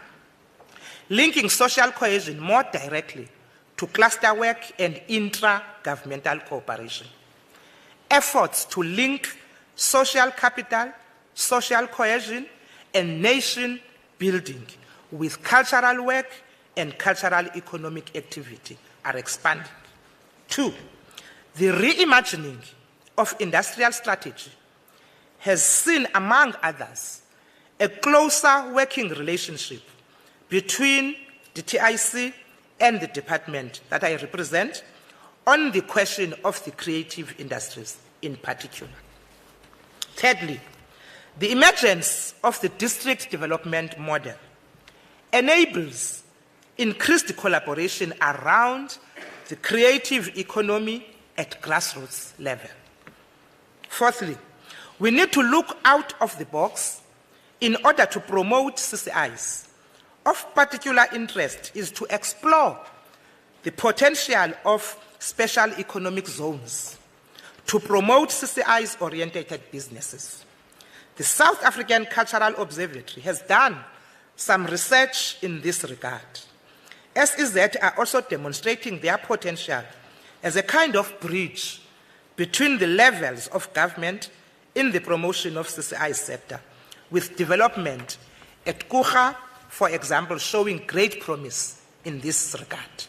linking social cohesion more directly to cluster work and intra-governmental cooperation. Efforts to link social capital, social cohesion, and nation building with cultural work and cultural economic activity are expanding. 2, the reimagining of industrial strategy has seen, among others, a closer working relationship between the TIC and the department that I represent on the question of the creative industries in particular. Thirdly, the emergence of the district development model enables increased collaboration around the creative economy at grassroots level. Fourthly, we need to look out of the box in order to promote CCIs. Of particular interest is to explore the potential of special economic zones to promote CCIs-oriented businesses. The South African Cultural Observatory has done some research in this regard. SEZ are also demonstrating their potential as a kind of bridge between the levels of government in the promotion of CCI sector, with development at Kucha, for example, showing great promise in this regard.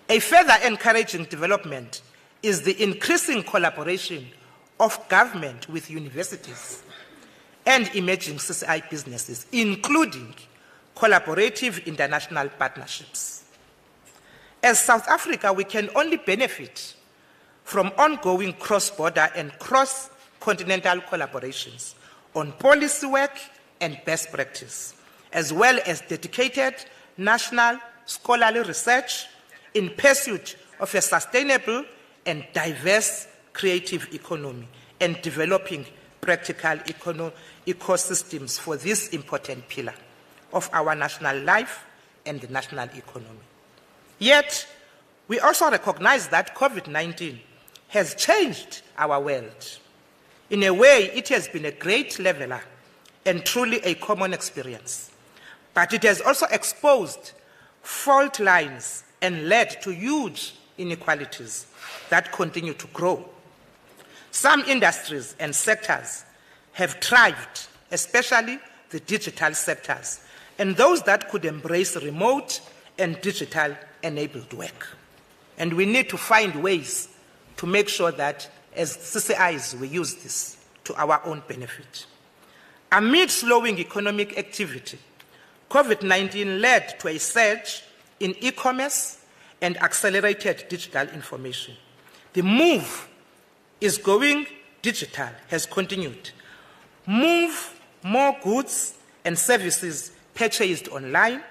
A further encouraging development is the increasing collaboration of government with universities and emerging CCI businesses, including collaborative international partnerships. As South Africa, we can only benefit from ongoing cross-border and cross-continental collaborations on policy work and best practice, as well as dedicated national scholarly research in pursuit of a sustainable and diverse creative economy and developing practical ecosystems for this important pillar of our national life and the national economy. Yet, we also recognize that COVID-19 has changed our world. In a way, it has been a great leveler and truly a common experience. But it has also exposed fault lines and led to huge inequalities that continue to grow. Some industries and sectors have thrived, especially the digital sectors, and those that could embrace remote and digital-enabled work. And we need to find ways to make sure that, as CCIs, we use this to our own benefit. Amid slowing economic activity, COVID-19 led to a surge in e-commerce and accelerated digital information. The move is going digital has continued. Move more goods and services purchased online,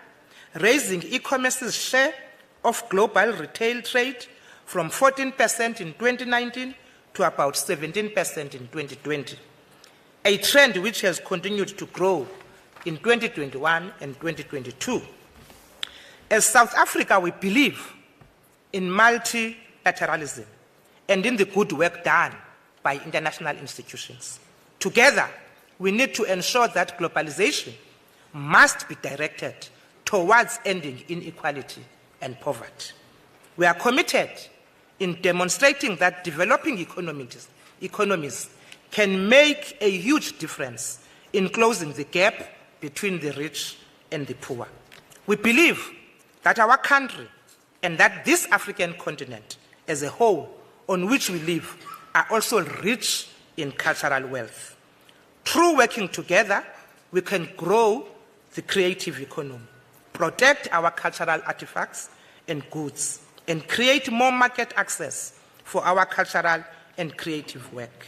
raising e-commerce's share of global retail trade from 14% in 2019 to about 17% in 2020, a trend which has continued to grow in 2021 and 2022. As South Africa, we believe in multilateralism and in the good work done by international institutions. Together, we need to ensure that globalization must be directed towards ending inequality and poverty. We are committed in demonstrating that developing economies can make a huge difference in closing the gap between the rich and the poor. We believe that our country and that this African continent as a whole on which we live are also rich in cultural wealth. Through working together, we can grow the creative economy, protect our cultural artifacts and goods, and create more market access for our cultural and creative work.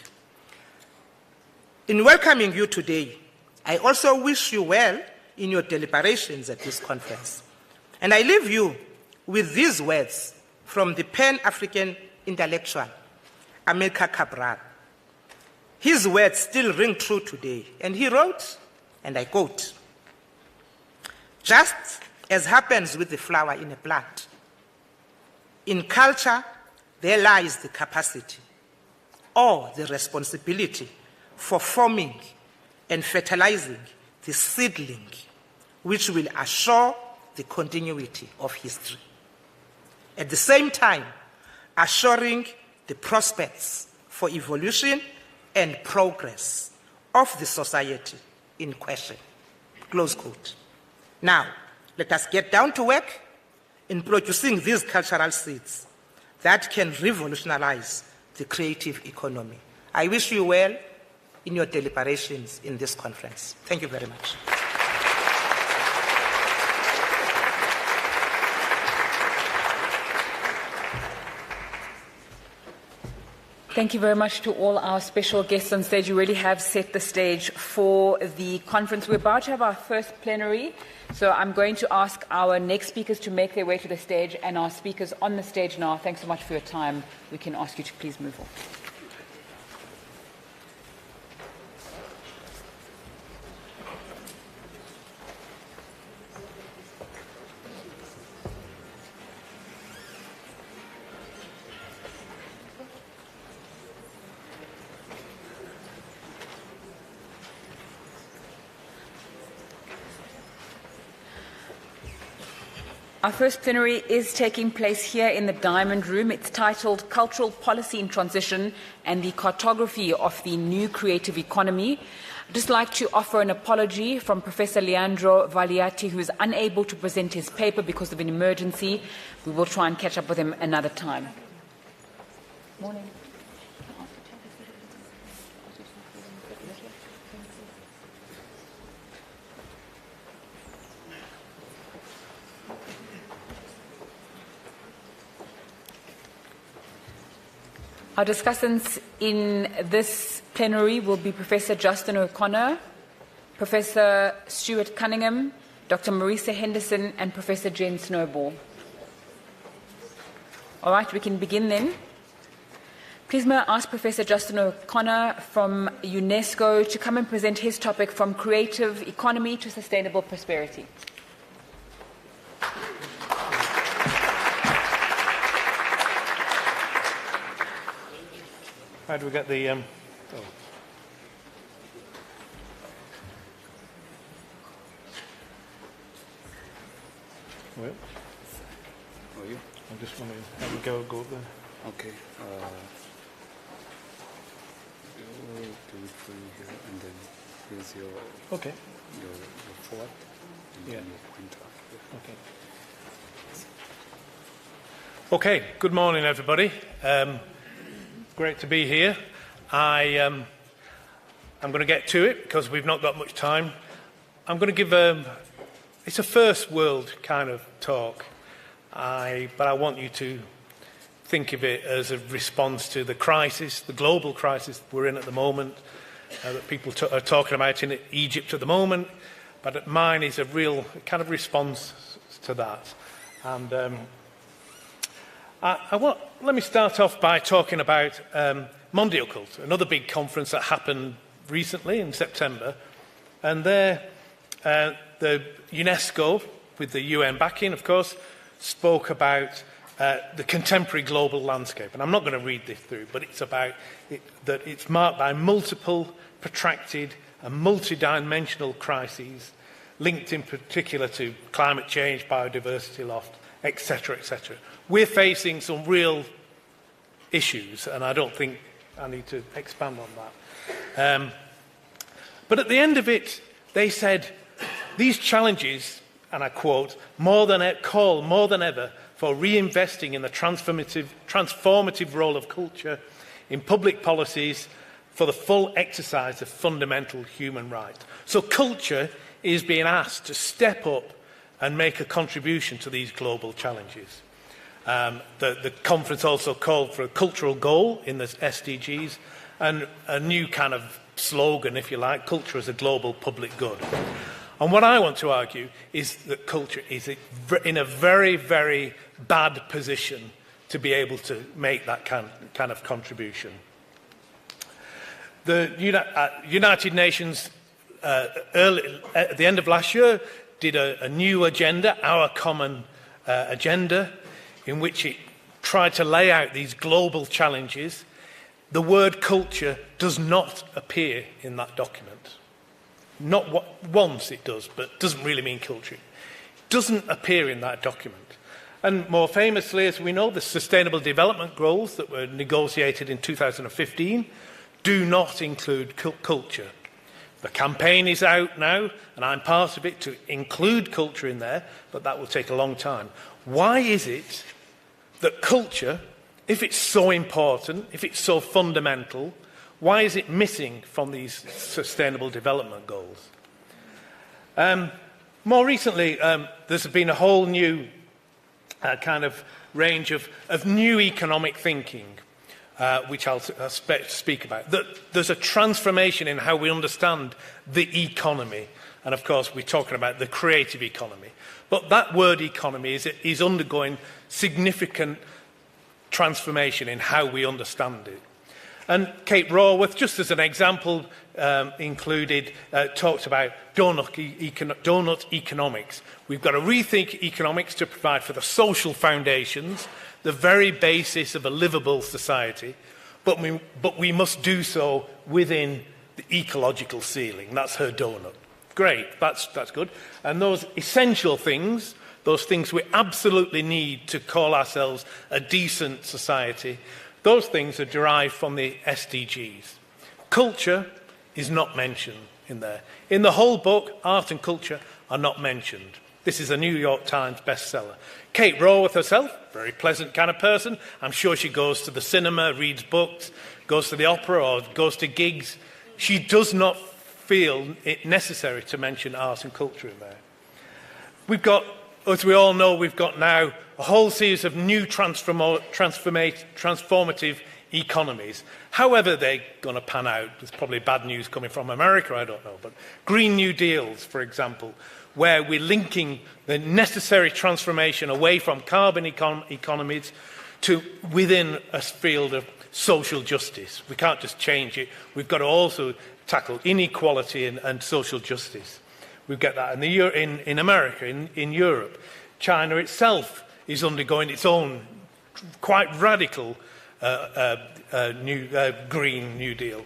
In welcoming you today, I also wish you well in your deliberations at this conference. And I leave you with these words from the Pan-African intellectual, Amilcar Cabral. His words still ring true today. And he wrote, and I quote, "Just as happens with the flower in a plant, in culture there lies the capacity or the responsibility for forming and fertilizing the seedling which will assure the continuity of history. At the same time, assuring the prospects for evolution and progress of the society in question." Close quote. Now, let us get down to work in producing these cultural seeds that can revolutionize the creative economy. I wish you well in your deliberations in this conference. Thank you very much. Thank you very much to all our special guests on stage. You really have set the stage for the conference. We're about to have our first plenary, so I'm going to ask our next speakers to make their way to the stage, and our speakers on the stage now, thanks so much for your time. We can ask you to please move on. Our first plenary is taking place here in the Diamond Room. It's titled Cultural Policy in Transition and the Cartography of the New Creative Economy. I'd just like to offer an apology from Professor Leandro Valiati, who is unable to present his paper because of an emergency. We will try and catch up with him another time. Morning. Our discussants in this plenary will be Professor Justin O'Connor, Professor Stuart Cunningham, Dr. Marisa Henderson, and Professor Jen Snowball. All right, we can begin then. Please may I ask Professor Justin O'Connor from UNESCO to come and present his topic, From Creative Economy to Sustainable Prosperity. How do we get the... Well, Are you? I just want to have a go up there. Okay. We'll do it for you here, and then here's your Okay. your forward. Yeah. Okay, good morning, everybody. Great to be here. I'm going to get to it because we've not got much time. I'm going to give it's a first world kind of talk, but I want you to think of it as a response to the crisis, the global crisis we're in at the moment, that people are talking about in Egypt at the moment, but mine is a real kind of response to that. And let me start off by talking about Mondial Cult, another big conference that happened recently in September. And there, the UNESCO, with the UN backing, of course, spoke about the contemporary global landscape. And I'm not going to read this through, but it's about that it's marked by multiple, protracted and multidimensional crises linked in particular to climate change, biodiversity loss, etc., etc. We're facing some real issues, and I don't think I need to expand on that. But at the end of it, they said, these challenges, and I quote, call more than ever for reinvesting in the transformative role of culture in public policies for the full exercise of fundamental human rights. So culture is being asked to step up and make a contribution to these global challenges. The conference also called for a cultural goal in the SDGs and a new kind of slogan, if you like, culture as a global public good. And what I want to argue is that culture is in a very, very bad position to be able to make that kind of contribution. The United Nations, at the end of last year, did a new agenda, our common agenda, in which it tried to lay out these global challenges. The word culture does not appear in that document. Not once it does, but doesn't really mean culture. It doesn't appear in that document. And more famously, as we know, the Sustainable Development Goals that were negotiated in 2015 do not include culture. The campaign is out now, and I'm part of it, to include culture in there, but that will take a long time. Why is it that culture, if it's so important, if it's so fundamental, why is it missing from these Sustainable Development Goals? More recently, there's been a whole new kind of range of new economic thinking, which I'll speak about. There's a transformation in how we understand the economy. And of course, we're talking about the creative economy. But that word economy is undergoing significant transformation in how we understand it. And Kate Raworth, just as an example, talked about donut economics. We've got to rethink economics to provide for the social foundations, the very basis of a livable society, but we must do so within the ecological ceiling. That's her donut. Great, that's good. And those essential things, those things we absolutely need to call ourselves a decent society, those things are derived from the SDGs. Culture is not mentioned in there. In the whole book, art and culture are not mentioned. This is a New York Times bestseller. Kate Raworth herself, very pleasant kind of person. I'm sure she goes to the cinema, reads books, goes to the opera or goes to gigs. She does not feel it necessary to mention art and culture in there. We've got, as we all know, we've got now a whole series of new transformative economies. However they're going to pan out, there's probably bad news coming from America, I don't know, but Green New Deals, for example, where we're linking the necessary transformation away from carbon economies to within a field of social justice. We can't just change it. We've got to also tackle inequality and social justice. We get that in America, in Europe. China itself is undergoing its own quite radical Green New Deal.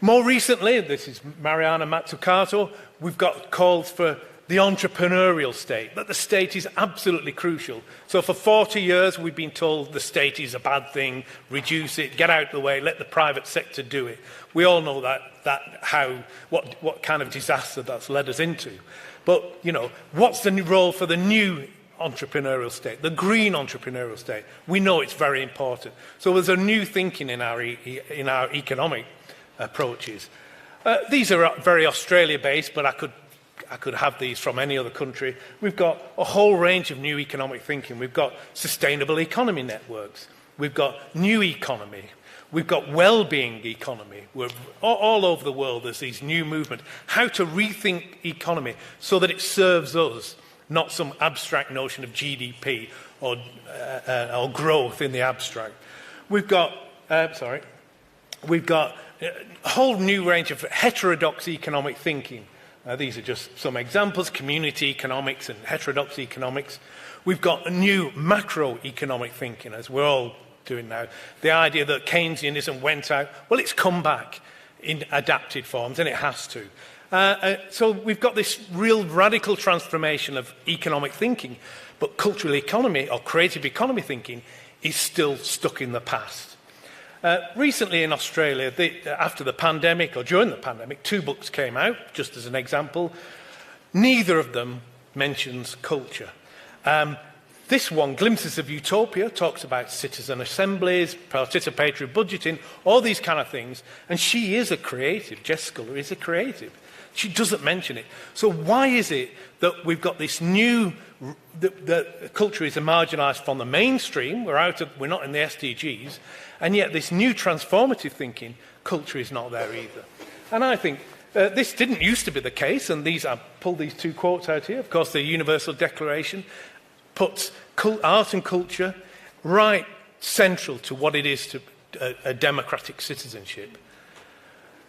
More recently, this is Mariana Mazzucato, we've got calls for the entrepreneurial state, that the state is absolutely crucial. So for 40 years, we've been told the state is a bad thing, reduce it, get out of the way, let the private sector do it. We all know what kind of disaster that's led us into. But, you know, what's the new role for the new entrepreneurial state, the green entrepreneurial state? We know it's very important. So there's a new thinking in our economic approaches. These are very Australia-based, but I could have these from any other country. We've got a whole range of new economic thinking. We've got sustainable economy networks. We've got new economy. We've got well-being economy. We're all over the world, there's these new movements. How to rethink economy so that it serves us, not some abstract notion of GDP or growth in the abstract. We've got a whole new range of heterodox economic thinking. These are just some examples: community economics and heterodox economics. We've got a new macroeconomic thinking, as we're all doing now. The idea that Keynesianism went out, well, it's come back in adapted forms, and it has to. So we've got this real radical transformation of economic thinking, but cultural economy or creative economy thinking is still stuck in the past. Recently in Australia, after the pandemic or during the pandemic, 2 books came out, just as an example. Neither of them mentions culture. This one, Glimpses of Utopia, talks about citizen assemblies, participatory budgeting, all these kind of things. And she is a creative. Jess Sculler is a creative. She doesn't mention it. So why is it that we've got this new, that culture is marginalised from the mainstream, we're not in the SDGs, and yet this new transformative thinking, culture is not there either. And I think this didn't used to be the case, and I pulled these 2 quotes out here. Of course, the Universal Declaration puts art and culture right central to what it is to a democratic citizenship.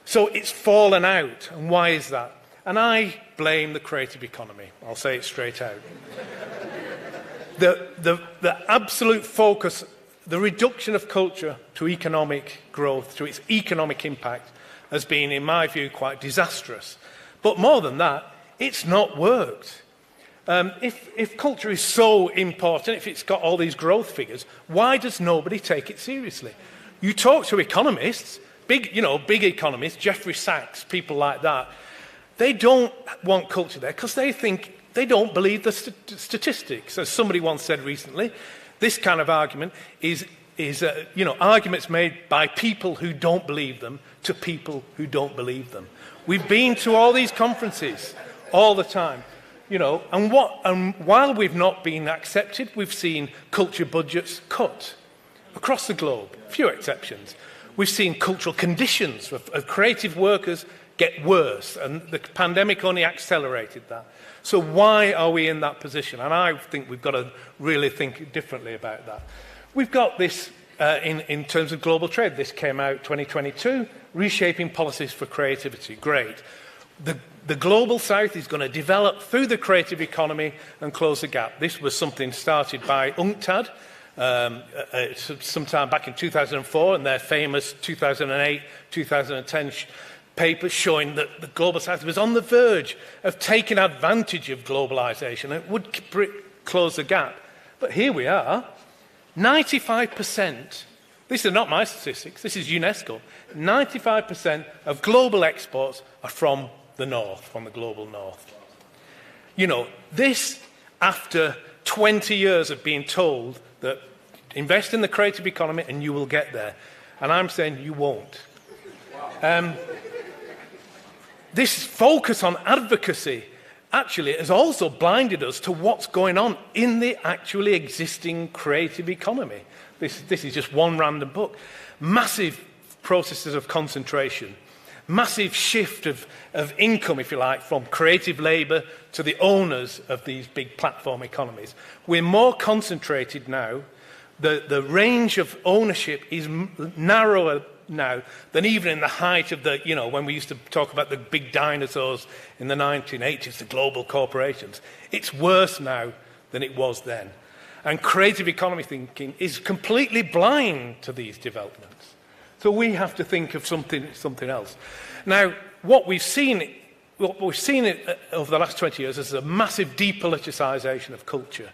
So it's fallen out. And why is that? And I blame the creative economy. I'll say it straight out. The absolute focus, the reduction of culture to economic growth, to its economic impact, has been, in my view, quite disastrous. But more than that, it's not worked. If culture is so important, if it's got all these growth figures, why does nobody take it seriously? You talk to economists, big economists, Jeffrey Sachs, people like that, they don't want culture there because they don't believe the statistics. As somebody once said recently, this kind of argument is arguments made by people who don't believe them to people who don't believe them. We've been to all these conferences all the time. And while we've not been accepted, we've seen culture budgets cut across the globe, few exceptions. We've seen cultural conditions of creative workers get worse, and the pandemic only accelerated that. So why are we in that position? And I think we've got to really think differently about that. We've got this in terms of global trade. This came out 2022, Reshaping Policies for Creativity. Great. The Global South is going to develop through the creative economy and close the gap. This was something started by UNCTAD sometime back in 2004, and their famous 2008-2010 paper showing that the Global South was on the verge of taking advantage of globalisation. It would close the gap. But here we are, 95%, these are not my statistics, this is UNESCO, 95% of global exports are from the north, from the global north. This after 20 years of being told that invest in the creative economy and you will get there. And I'm saying you won't. This focus on advocacy actually has also blinded us to what's going on in the actually existing creative economy. This is just one random book. Massive processes of concentration. Massive shift of income, if you like, from creative labour to the owners of these big platform economies. We're more concentrated now. The range of ownership is narrower now than even in the height of when we used to talk about the big dinosaurs in the 1980s, the global corporations. It's worse now than it was then. And creative economy thinking is completely blind to these developments. So we have to think of something else. Now, what we've seen over the last 20 years is a massive depoliticisation of culture.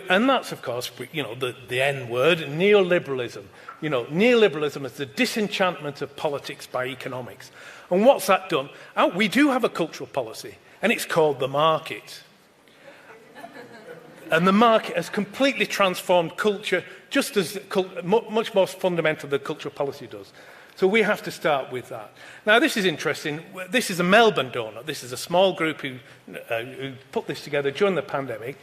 And that's, of course, the N word, neoliberalism. Neoliberalism is the disenchantment of politics by economics. And what's that done? We do have a cultural policy, and it's called the market. And the market has completely transformed culture, just as much more fundamental than cultural policy does. So we have to start with that. Now, this is interesting. This is a Melbourne donor. This is a small group who put this together during the pandemic.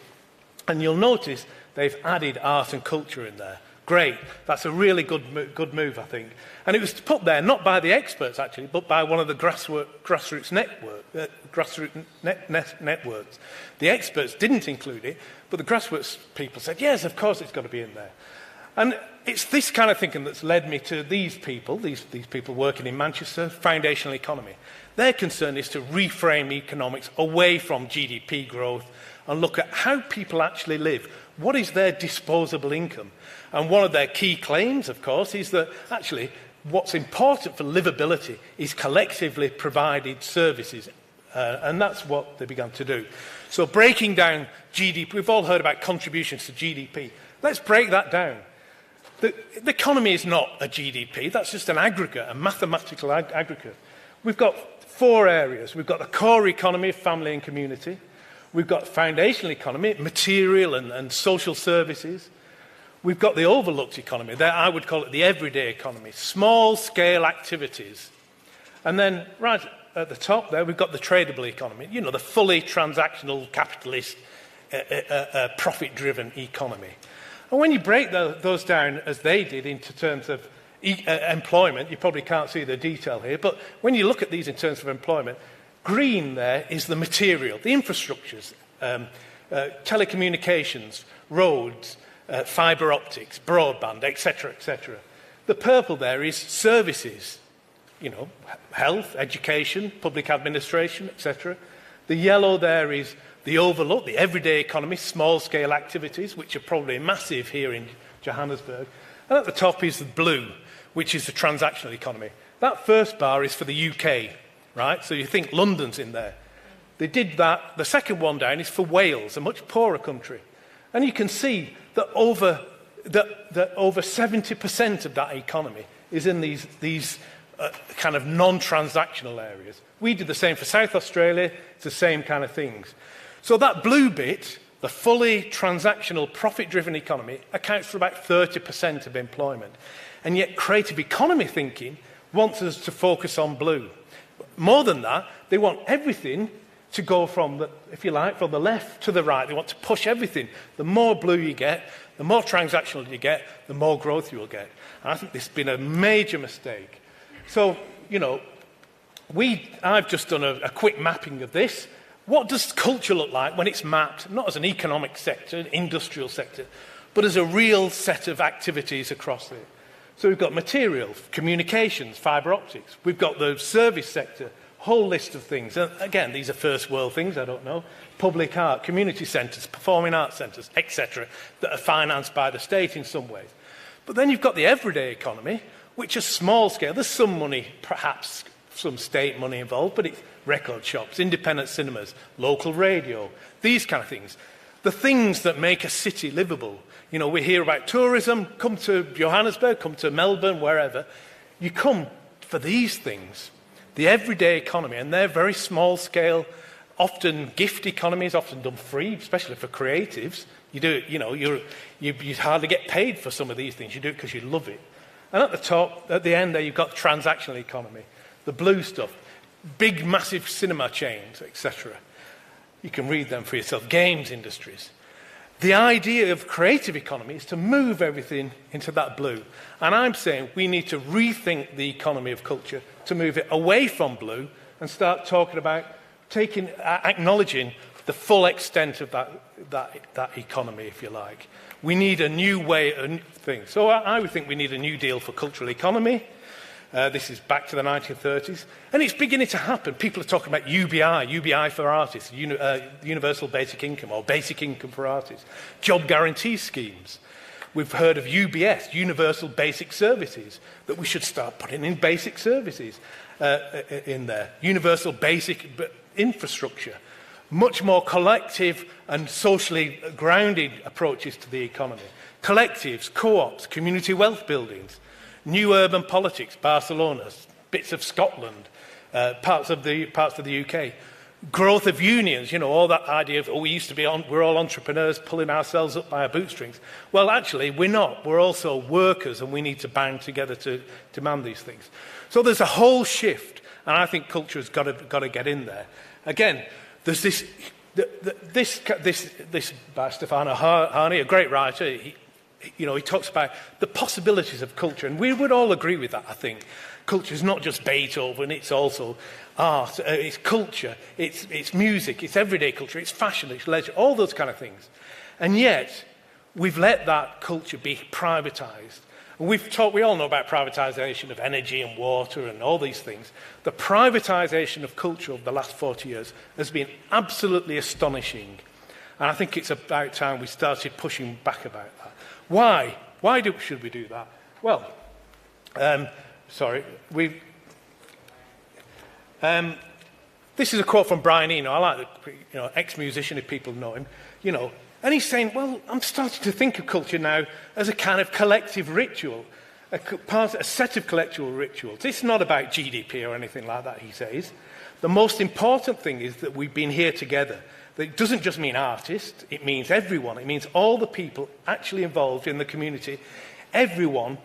And you'll notice they've added art and culture in there. Great. That's a really good move, I think. And it was put there not by the experts, actually, but by one of the grassroots networks. The experts didn't include it, but the grassroots people said, yes, of course it's got to be in there. And it's this kind of thinking that's led me to these people working in Manchester, foundational economy. Their concern is to reframe economics away from GDP growth and look at how people actually live. What is their disposable income? And one of their key claims, of course, is that actually what's important for livability is collectively provided services. And that's what they began to do. So breaking down GDP, we've all heard about contributions to GDP. Let's break that down. The economy is not a GDP, that's just an aggregate, a mathematical aggregate. We've got 4 areas. We've got the core economy of family and community. We've got foundational economy, material and social services. We've got the overlooked economy. I would call it the everyday economy, small-scale activities. And then right at the top there, we've got the tradable economy, the fully transactional, capitalist, profit-driven economy. And when you break those down, as they did, into terms of employment, you probably can't see the detail here, but when you look at these in terms of employment, green there is the material, the infrastructures, telecommunications, roads, fibre optics, broadband, etc., etc. The purple there is services, health, education, public administration, etc. The yellow there is the overlook, the everyday economy, small-scale activities, which are probably massive here in Johannesburg. And at the top is the blue, which is the transactional economy. That first bar is for the UK, right? So you think London's in there. They did that. The second one down is for Wales, a much poorer country. And you can see that over 70% of that economy is in these kind of non-transactional areas. We did the same for South Australia. It's the same kind of things. So that blue bit, the fully transactional, profit-driven economy, accounts for about 30% of employment. And yet creative economy thinking wants us to focus on blue. More than that, they want everything to go from the left to the right. They want to push everything. The more blue you get, the more transactional you get, the more growth you will get. And I think this has been a major mistake. So, I've just done a quick mapping of this. What does culture look like when it's mapped, not as an economic sector, an industrial sector, but as a real set of activities across it? So we've got material, communications, fibre optics. We've got the service sector, whole list of things. And again, these are first world things, I don't know. Public art, community centres, performing arts centres, etc., that are financed by the state in some ways. But then you've got the everyday economy, which is small scale. There's some money, perhaps some state money involved, but it's record shops, independent cinemas, local radio, these kind of things. The things that make a city livable. We hear about tourism, come to Johannesburg, come to Melbourne, wherever. You come for these things, the everyday economy, and they're very small scale, often gift economies, often done free, especially for creatives. You do it, you hardly get paid for some of these things. You do it because you love it. And at the top, at the end there, you've got the transactional economy, the blue stuff. Big, massive cinema chains, etc. You can read them for yourself. Games industries. The idea of creative economy is to move everything into that blue. And I'm saying we need to rethink the economy of culture to move it away from blue and start talking about acknowledging the full extent of that economy, if you like. We need a new way of things. So I would think we need a new deal for cultural economy. This is back to the 1930s. And it's beginning to happen. People are talking about UBI for artists, universal basic income, or basic income for artists. Job guarantee schemes. We've heard of UBS, universal basic services, that we should start putting in basic services in there. Universal basic infrastructure. much more collective and socially grounded approaches to the economy. Collectives, co-ops, community wealth buildings, new urban politics, Barcelona, bits of Scotland, parts of the UK. Growth of unions, you know, all that idea of, we're all entrepreneurs pulling ourselves up by our bootstrings. Well, actually, we're not. We're also workers, and we need to band together to demand these things. So there's a whole shift, and I think culture has got to get in there. Again, there's this by Stefano Harney, a great writer. He talks about the possibilities of culture, and we would all agree with that, I think. Culture is not just Beethoven, it's also art, it's culture, it's music, it's everyday culture, it's fashion, it's leisure, all those kind of things. And yet, we've let that culture be privatised. We all know about privatisation of energy and water and all these things. The privatisation of culture over the last 40 years has been absolutely astonishing. And I think it's about time we started pushing back about that. Why? Should we do that? Well, this is a quote from Brian Eno. I like the ex-musician, if people know him. And he's saying, well, I'm starting to think of culture now as a kind of collective ritual, a set of collective rituals. It's not about GDP or anything like that, he says. The most important thing is that we've been here together. It doesn't just mean artists, it means everyone. It means all the people actually involved in the community. Everyone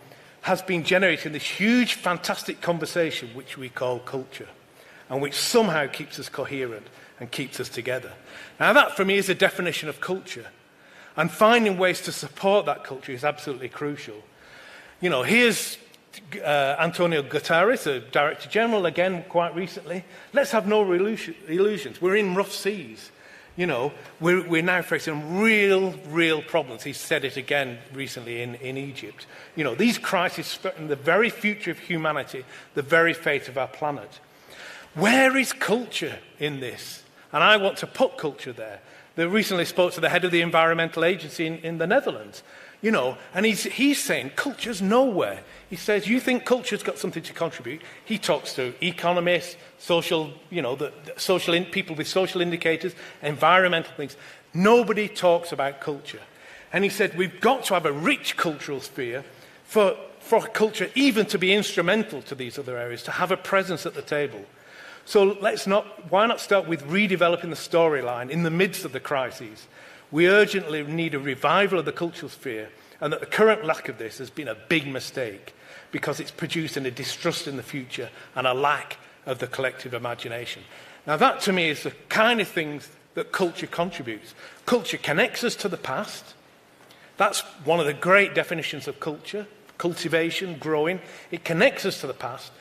has been generating this huge, fantastic conversation which we call culture, and which somehow keeps us coherent and keeps us together. Now that, for me, is a definition of culture. And finding ways to support that culture is absolutely crucial. Here's Antonio Guterres, the Director General, again, quite recently. Let's have no illusions. We're in rough seas. We're now facing real problems. He said it again recently in Egypt. These crises threaten the very future of humanity, the very fate of our planet. Where is culture in this? And I want to put culture there. They recently spoke to the head of the environmental agency in the Netherlands, and he's saying culture's nowhere. He says, you think culture's got something to contribute? He talks to economists, people with social indicators, environmental things. Nobody talks about culture. And he said, we've got to have a rich cultural sphere for culture even to be instrumental to these other areas, to have a presence at the table. So why not start with redeveloping the storyline in the midst of the crises? We urgently need a revival of the cultural sphere, and that the current lack of this has been a big mistake because it's producing a distrust in the future and a lack of the collective imagination. Now that, to me, is the kind of things that culture contributes. Culture connects us to the past. That's one of the great definitions of culture, cultivation, growing. It connects us to the past.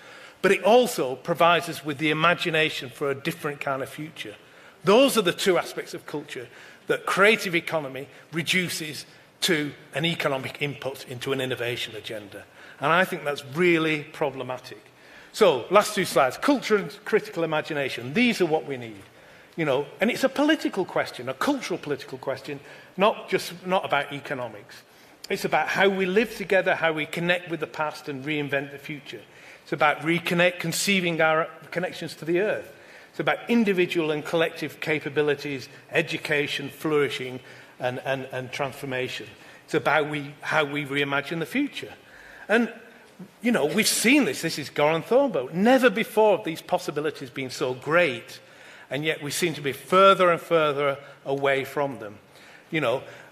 But it also provides us with the imagination for a different kind of future. Those are the two aspects of culture that creative economy reduces to an economic input into an innovation agenda. And I think that's really problematic. So, last two slides. Culture and critical imagination. These are what we need. And it's a political question, a cultural political question, not about economics. It's about how we live together, how we connect with the past and reinvent the future. It's about conceiving our connections to the earth. It's about individual and collective capabilities, education, flourishing, and transformation. It's about how we reimagine the future. And, we've seen this. This is Goran Thornbow. Never before have these possibilities been so great, and yet we seem to be further and further away from them.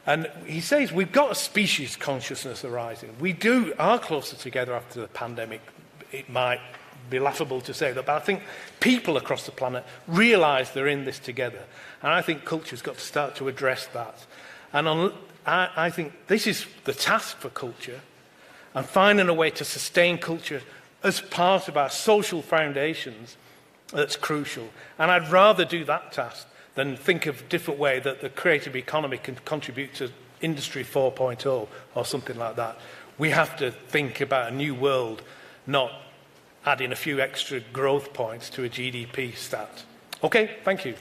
And he says we've got a species consciousness arising. We are closer together after the pandemic. It might be laughable to say that, but I think people across the planet realise they're in this together. And I think culture's got to start to address that. And I think this is the task for culture, and finding a way to sustain culture as part of our social foundations that's crucial. And I'd rather do that task than think of a different way that the creative economy can contribute to Industry 4.0 or something like that. We have to think about a new world, not adding a few extra growth points to a GDP stat. Okay, thank you.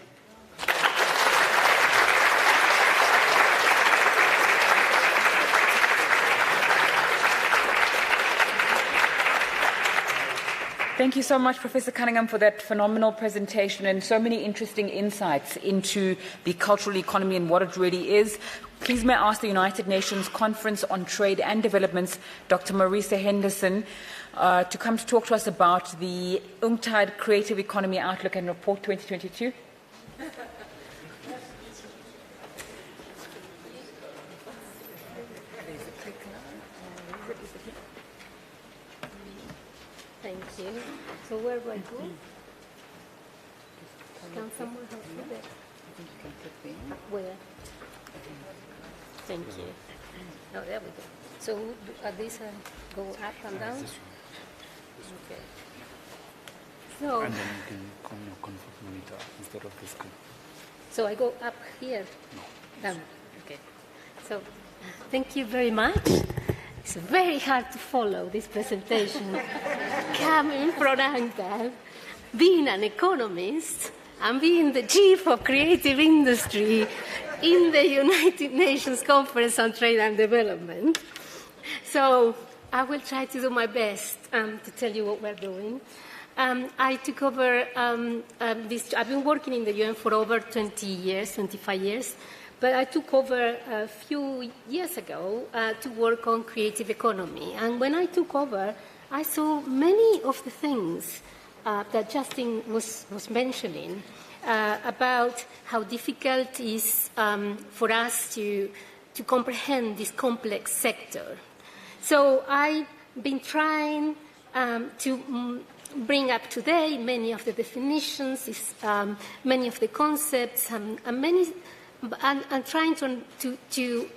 Thank you so much, Professor Cunningham, for that phenomenal presentation and so many interesting insights into the cultural economy and what it really is. Please may I ask the United Nations Conference on Trade and Developments, Dr. Marisa Henderson, to come to talk to us about the UNCTAD Creative Economy Outlook and Report 2022. Thank you. So where do I go? Can someone help me there? Where? Thank you. Oh, there we go. So these go up and down? Okay. So, And then you can come your comfort monitor instead of the screen. so I go up here? No. Down. Okay. So thank you very much. It's very hard to follow this presentation. Coming from UNCTAD, being an economist, and being the chief of creative industry in the United Nations Conference on Trade and Development. So I will try to do my best to tell you what we're doing. I took over this. I've been working in the UN for over 20 years, 25 years. But I took over a few years ago to work on creative economy. And when I took over, I saw many of the things that Justin was mentioning about how difficult it is for us to comprehend this complex sector. So I've been trying to bring up today many of the definitions, many of the concepts, and trying to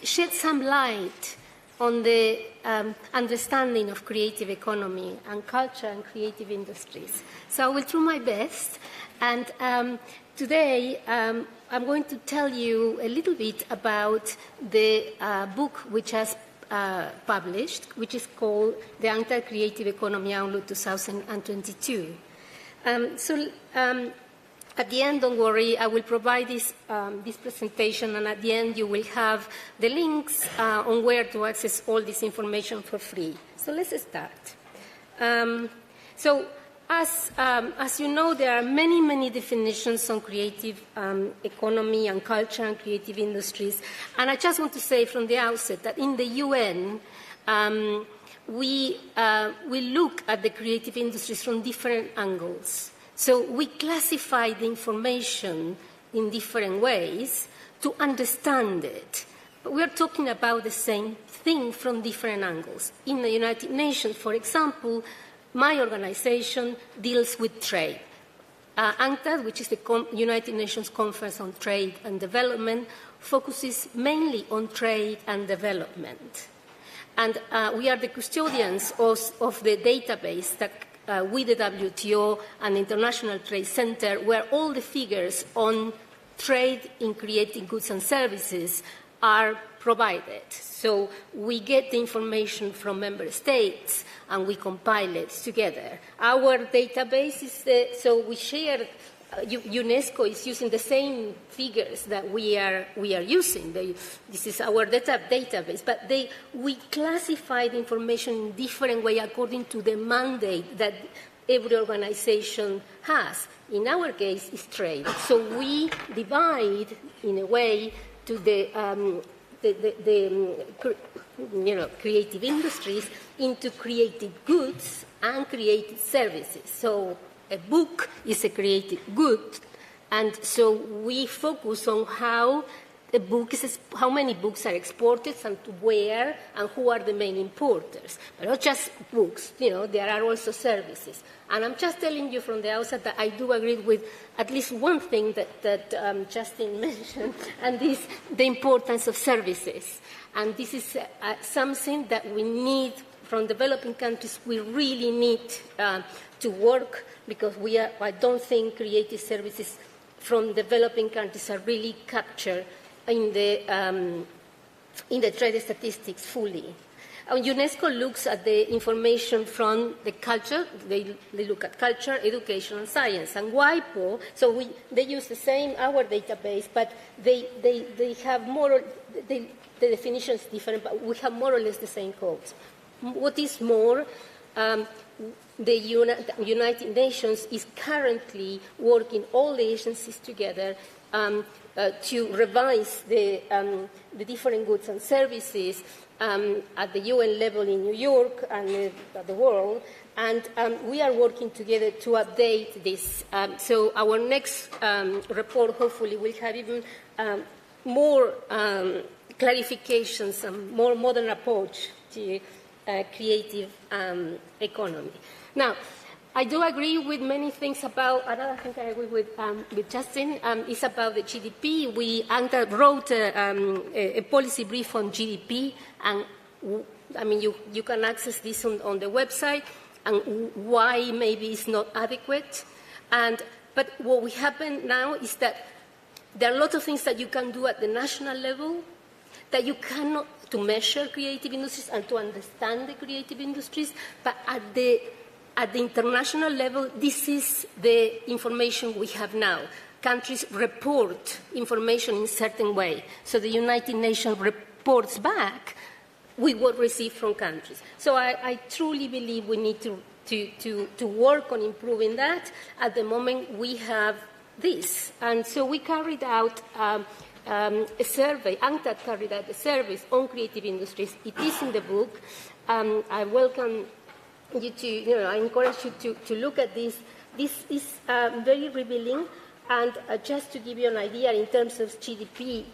shed some light on the understanding of creative economy and culture and creative industries. So I will do my best. And today I'm going to tell you a little bit about the book which has published, which is called The UNCTAD Creative Economy Outlook 2022. At the end, don't worry, I will provide this presentation, and at the end you will have the links on where to access all this information for free. So let's start. As you know, there are many, many definitions on creative economy and culture and creative industries. And I just want to say from the outset that in the UN, we look at the creative industries from different angles. So we classify the information in different ways to understand it. But we're talking about the same thing from different angles. In the United Nations, for example, my organization deals with trade. UNCTAD, which is the United Nations Conference on Trade and Development, focuses mainly on trade and development. And we are the custodians of the database that with the WTO and International Trade Center, where all the figures on trade in creating goods and services are provided. So we get the information from member states and we compile it together. Our database is so we share. UNESCO is using the same figures that we are using. This is our database, but we classify the information in different way according to the mandate that every organization has. In our case, it's trade. So we divide in a way to the creative industries into creative goods and creative services. So a book is a creative good, and so we focus on how a book is, how many books are exported and to where and who are the main importers. But not just books, there are also services. And I'm just telling you from the outset that I do agree with at least one thing that Justin mentioned, and this the importance of services. And this is something that we need from developing countries. We really need to work, because I don't think creative services from developing countries are really captured in the trade statistics fully. UNESCO looks at the information from the culture. They look at culture, education, and science. And WIPO, so they use the same, our database, but they have the definition is different, but we have more or less the same codes. What is more, the United Nations is currently working, all the agencies together, to revise the different goods and services at the UN level in New York and the world. And we are working together to update this. So our next report hopefully will have even more clarifications and more modern approach to creative economy. Now, I do agree with many things about, another thing I agree with Justin, is about the GDP. We wrote a policy brief on GDP, and I mean, you can access this on the website, and why maybe it's not adequate. But what we happen now is that there are a lot of things that you can do at the national level that you cannot, to measure creative industries and to understand the creative industries, but at the international level, this is the information we have now. Countries report information in a certain way. So the United Nations reports back with what received from countries. So I truly believe we need to work on improving that. At the moment, we have this. And so we carried out a survey. UNCTAD carried out a survey on creative industries. It is in the book. I welcome you to, I encourage you to look at this. This is very revealing. And just to give you an idea in terms of GDP,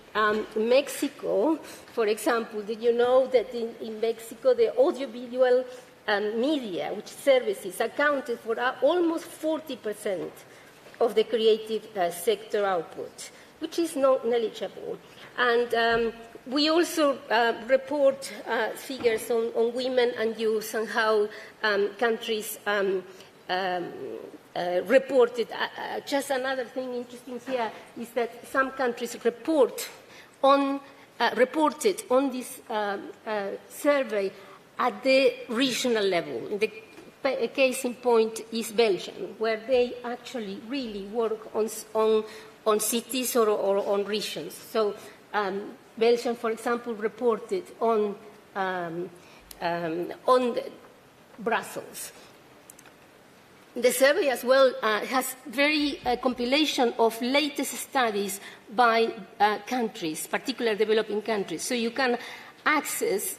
Mexico, for example, did you know that in Mexico the audiovisual media, which services, accounted for almost 40% of the creative sector output, which is not negligible. And we also report figures on women and youth and how countries reported. Just another thing interesting here is that some countries reported on this survey at the regional level. The case in point is Belgium, where they actually really work on cities or on regions. So Belgium, for example, reported on Brussels. The survey as well has very compilation of latest studies by countries, particularly developing countries. So you can access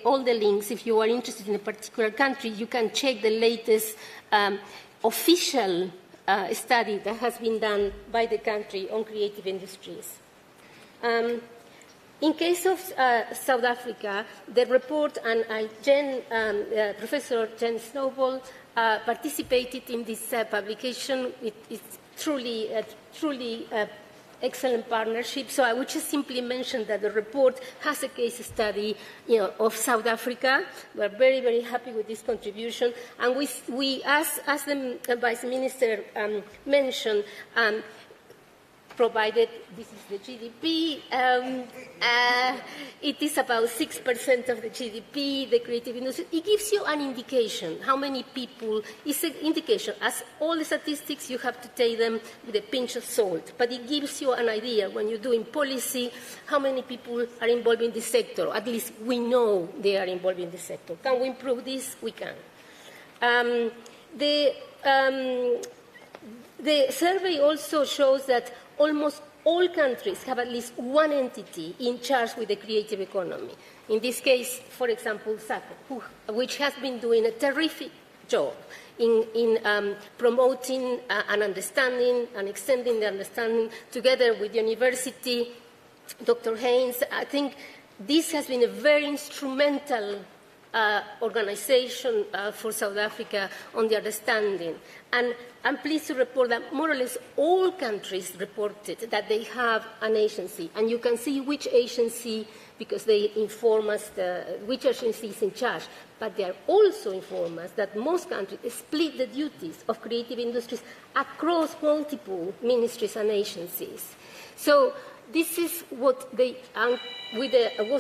all the links. If you are interested in a particular country, you can check the latest official study that has been done by the country on creative industries. In case of South Africa, the report, and Professor Jen Snowball participated in this publication. It's truly excellent partnership. So I would just simply mention that the report has a case study, of South Africa. We're very, very happy with this contribution. And we as the Vice Minister mentioned, provided this is the GDP, it is about 6% of the GDP, the creative industry. It gives you an indication how many people, it's an indication. As all the statistics, you have to take them with a pinch of salt, but it gives you an idea when you're doing policy, how many people are involved in this sector. At least we know they are involved in this sector. Can we improve this? We can. The survey also shows that almost all countries have at least one entity in charge with the creative economy. In this case, for example, Saco, which has been doing a terrific job in promoting an understanding and extending the understanding together with the university, Dr. Haynes. I think this has been a very instrumental organization for South Africa on the understanding. And I'm pleased to report that more or less all countries reported that they have an agency. And you can see which agency, because they inform us which agency is in charge. But they are also inform us that most countries split the duties of creative industries across multiple ministries and agencies. So this is what what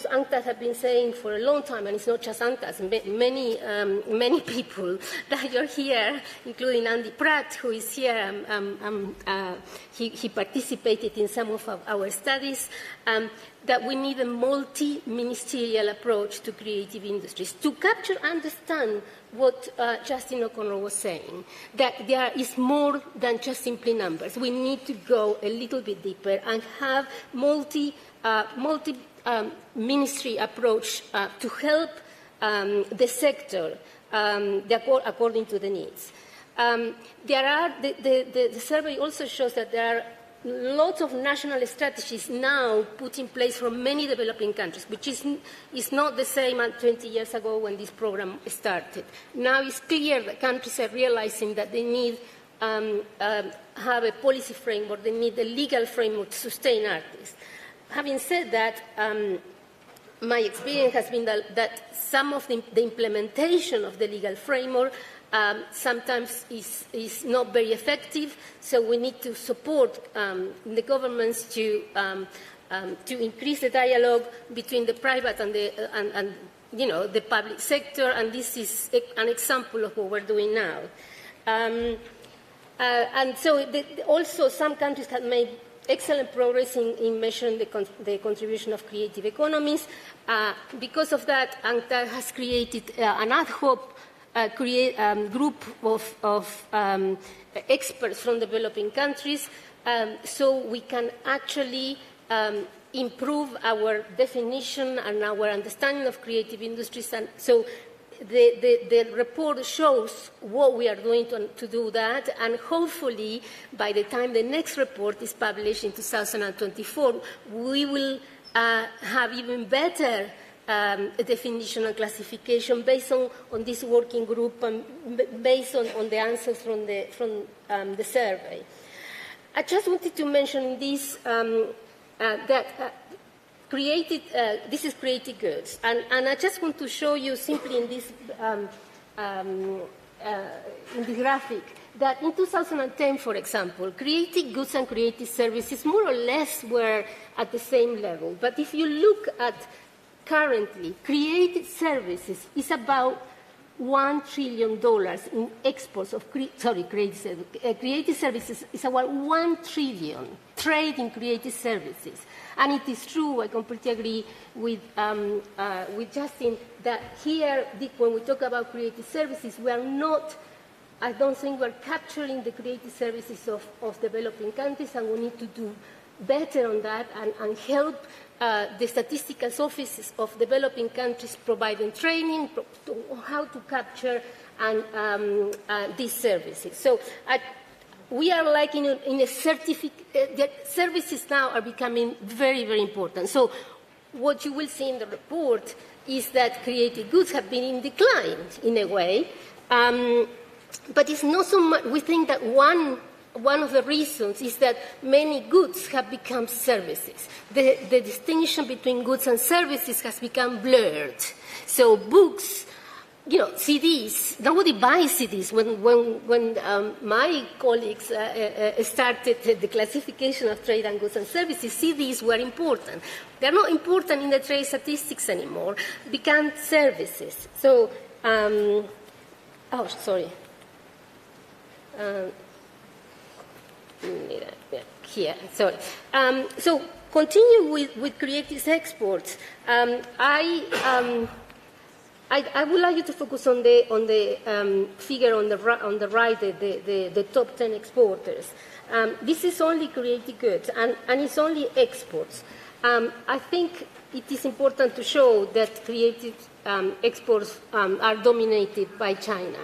UNCTAD have been saying for a long time, and it's not just UNCTAD. Many people that are here, including Andy Pratt, who is here. He participated in some of our studies. That we need a multi-ministerial approach to creative industries to capture, understand what Justin O'Connor was saying, that there is more than just simply numbers. We need to go a little bit deeper and have multi-ministry approach to help the sector according to the needs. The survey also shows that there are lots of national strategies now put in place from many developing countries, which is not the same as 20 years ago when this program started. Now it's clear that countries are realizing that they need have a policy framework, they need a legal framework to sustain artists. Having said that, my experience has been that some of the implementation of the legal framework sometimes is not very effective, so we need to support the governments to increase the dialogue between the private and the public sector, and this is an example of what we're doing now. And so also some countries have made excellent progress in measuring the contribution of creative economies. Because of that, UNCTAD has created an ad hoc group of experts from developing countries, so we can actually improve our definition and our understanding of creative industries. And so the report shows what we are doing to do that, and hopefully by the time the next report is published in 2024, we will have even better definition and classification based on this working group and based on the answers from the survey. I just wanted to mention this that this is creative goods, and I just want to show you simply in this graphic that in 2010, for example, creative goods and creative services more or less were at the same level. But if you look at currently, creative services is about $1 trillion in exports of creative services is about $1 trillion trade in creative services. And it is true, I completely agree with Justin, that here, when we talk about creative services, we are not, I don't think we're capturing the creative services of developing countries, and we need to do better on that and help the statistical offices of developing countries providing training on how to capture these services. So we are like in a certificate, services now are becoming very, very important. So what you will see in the report is that creative goods have been in decline in a way, but it's not so much, we think that one of the reasons is that many goods have become services. The distinction between goods and services has become blurred. So books, CDs, nobody buys CDs. When my colleagues started the classification of trade and goods and services, CDs were important. They're not important in the trade statistics anymore, become services. So, here, sorry. So continue with creative exports. I would like you to focus on the figure on the right, the top 10 exporters. This is only creative goods, and it's only exports. I think it is important to show that creative exports are dominated by China.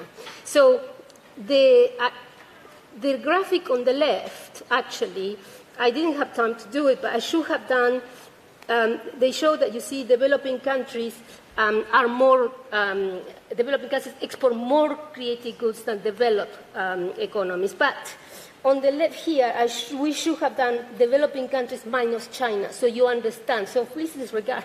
So the graphic on the left, actually, I didn't have time to do it, but I should have done. They show that you see developing countries are more, developing countries export more creative goods than developed economies. But on the left here, we should have done developing countries minus China, so you understand. So please disregard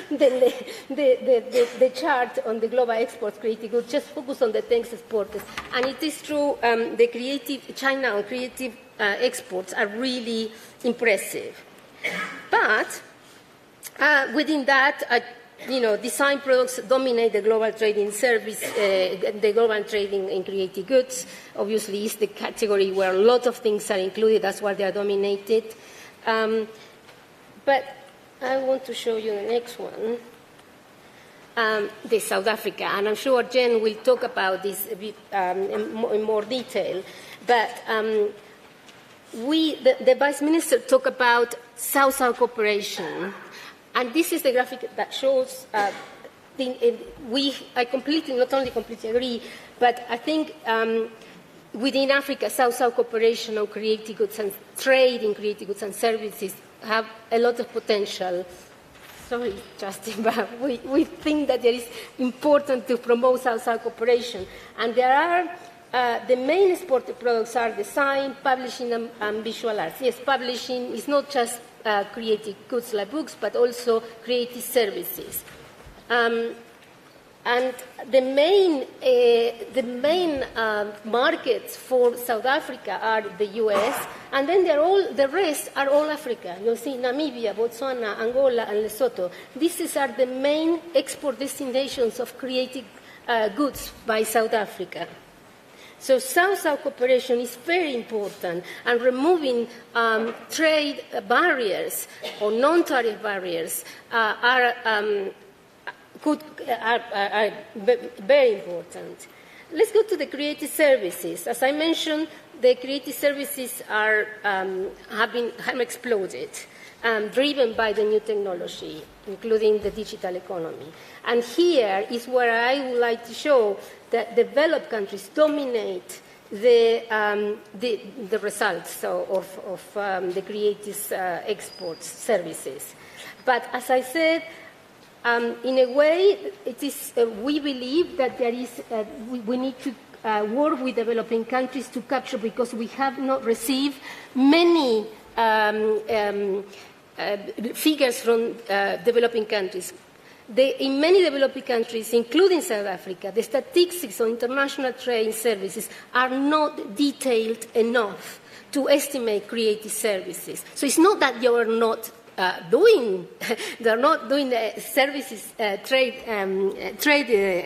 the chart on the global exports creative goods. Just focus on the 10 exporters. And it is true, the creative China and creative exports are really impressive. But within that, design products dominate the global trading service, the global trading in creative goods. Obviously, is the category where a lot of things are included. That's why they are dominated. But I want to show you the next one. the South Africa, and I'm sure Jen will talk about this a bit in more detail. But the Vice Minister talked about South-South cooperation, and this is the graphic that shows. I not only completely agree, but I think within Africa, South-South cooperation on creative goods and trade in creative goods and services have a lot of potential. Sorry, Justin, but we think that it is important to promote South-South cooperation. And there are, the main exported products are design, publishing, and visual arts. Yes, publishing is not just creative goods like books, but also creative services. And the main markets for South Africa are the US, and then the rest are all Africa. You'll see Namibia, Botswana, Angola, and Lesotho. These are the main export destinations of creative goods by South Africa. So South-South cooperation is very important, and removing trade barriers or non-tariff barriers are very important. Let's go to the creative services. As I mentioned, the creative services have exploded, driven by the new technology, including the digital economy. And here is where I would like to show that developed countries dominate the results of the creative exports services. But as I said, in a way, it is, we believe that there is, we need to work with developing countries to capture, because we have not received many figures from developing countries. In many developing countries, including South Africa, the statistics on international trade services are not detailed enough to estimate creative services. So it's not that you're not they're not doing services, trade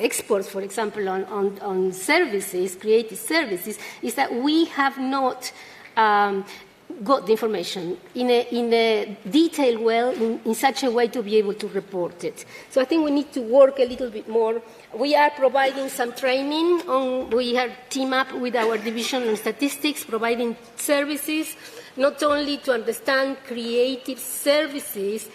exports, for example, on services, creative services, is that we have not got the information in a detailed way, in such a way to be able to report it. So I think we need to work a little bit more. We are providing some training. We have teamed up with our division on statistics, providing services, not only to understand creative services,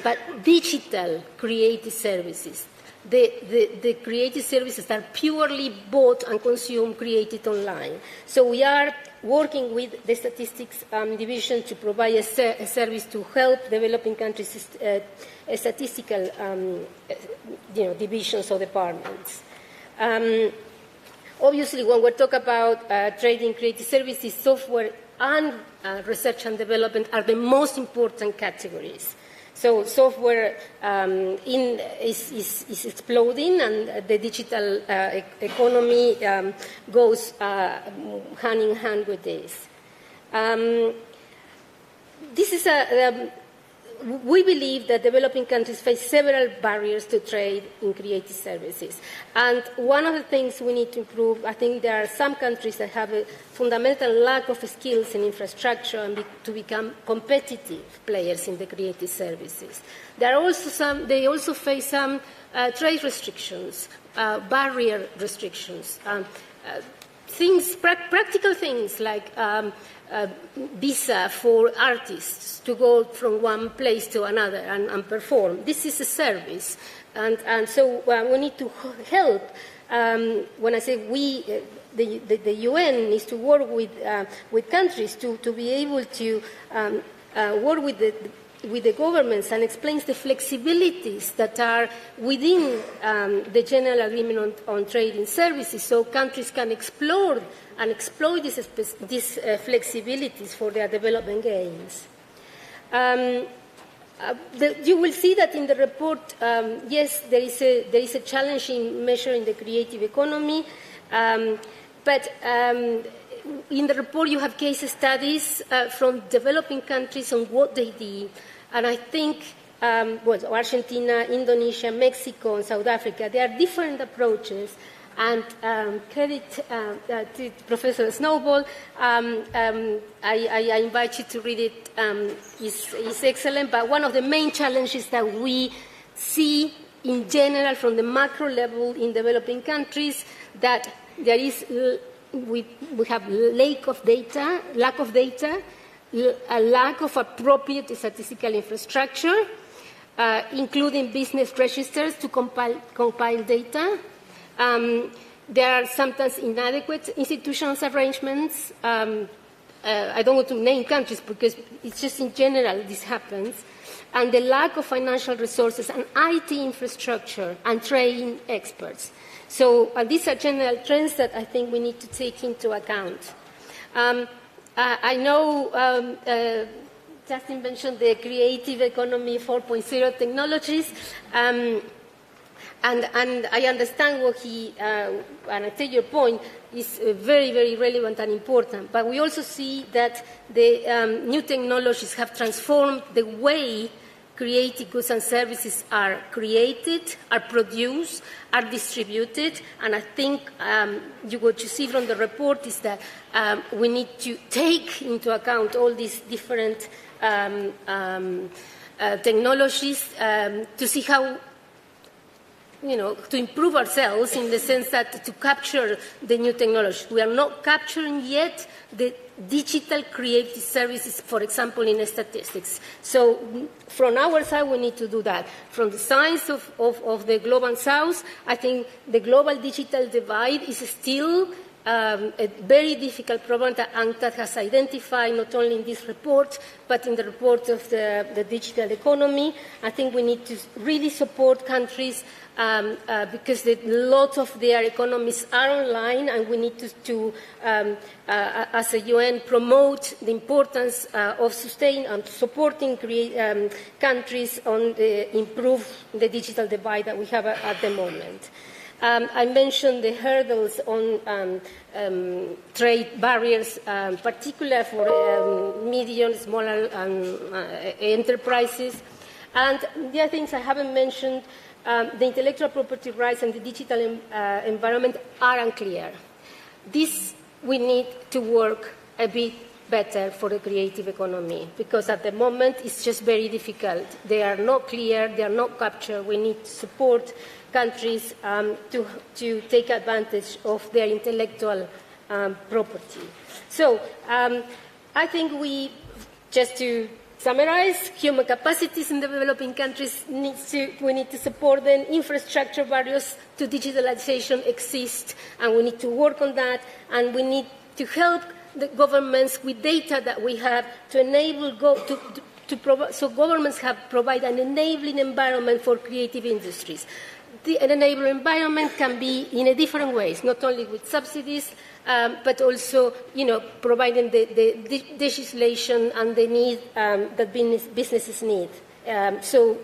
but digital creative services. The creative services that are purely bought and consumed, created online. So we are working with the statistics division to provide a service to help developing countries, statistical divisions or departments. Obviously, when we talk about trading creative services, software and research and development are the most important categories. So software is exploding, and the digital economy goes hand in hand with this. We believe that developing countries face several barriers to trade in creative services. And one of the things we need to improve, I think there are some countries that have a fundamental lack of skills and infrastructure and to become competitive players in the creative services. There are also they also face some trade restrictions, barrier restrictions, practical things like visa for artists to go from one place to another and perform. This is a service, and so we need to help. When I say we, the UN needs to work with countries to be able to work with the governments and explains the flexibilities that are within the general agreement on trade in services, so countries can explore and exploit these flexibilities for their development gains. You will see that in the report, yes, there is a challenge in measuring the creative economy, but in the report you have case studies from developing countries on what they did, and I think Argentina, Indonesia, Mexico, and South Africa, there are different approaches. And credit to Professor Snowball. I invite you to read it. It's excellent, but one of the main challenges that we see in general, from the macro level in developing countries, that there is, we have lack of data, a lack of appropriate statistical infrastructure, including business registers to compile data. There are sometimes inadequate institutional arrangements. I don't want to name countries because it's just in general this happens. And the lack of financial resources and IT infrastructure and trained experts. So these are general trends that I think we need to take into account. I know Justin mentioned the creative economy 4.0 technologies. And I understand what he, and I take your point, is very, very relevant and important. But we also see that the new technologies have transformed the way creative goods and services are created, are produced, are distributed. And I think what you see from the report is that we need to take into account all these different technologies to see how, to improve ourselves in the sense that to capture the new technology. We are not capturing yet the digital creative services, for example, in statistics. So from our side, we need to do that. From the science of the Global South, I think the global digital divide is still a very difficult problem that UNCTAD has identified, not only in this report, but in the report of the digital economy. I think we need to really support countries because a lot of their economies are online, and we need to as a UN, promote the importance of sustaining and supporting countries on improve the digital divide that we have at the moment. I mentioned the hurdles on trade barriers, particularly for medium, smaller enterprises. And the other things I haven't mentioned, the intellectual property rights and the digital environment are unclear. This we need to work a bit better for the creative economy, because at the moment it's just very difficult. They are not clear, they are not captured. We need to support countries to take advantage of their intellectual property. So I think just to summarize, human capacities in developing countries, we need to support them. Infrastructure barriers to digitalization exist, and we need to work on that, and we need to help the governments with data that we have to enable so governments provide an enabling environment for creative industries. An enabling environment can be in different ways, not only with subsidies, but also, providing the legislation and the need that businesses need. So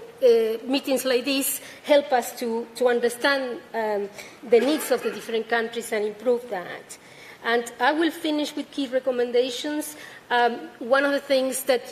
meetings like this help us to understand the needs of the different countries and improve that. And I will finish with key recommendations. One of the things that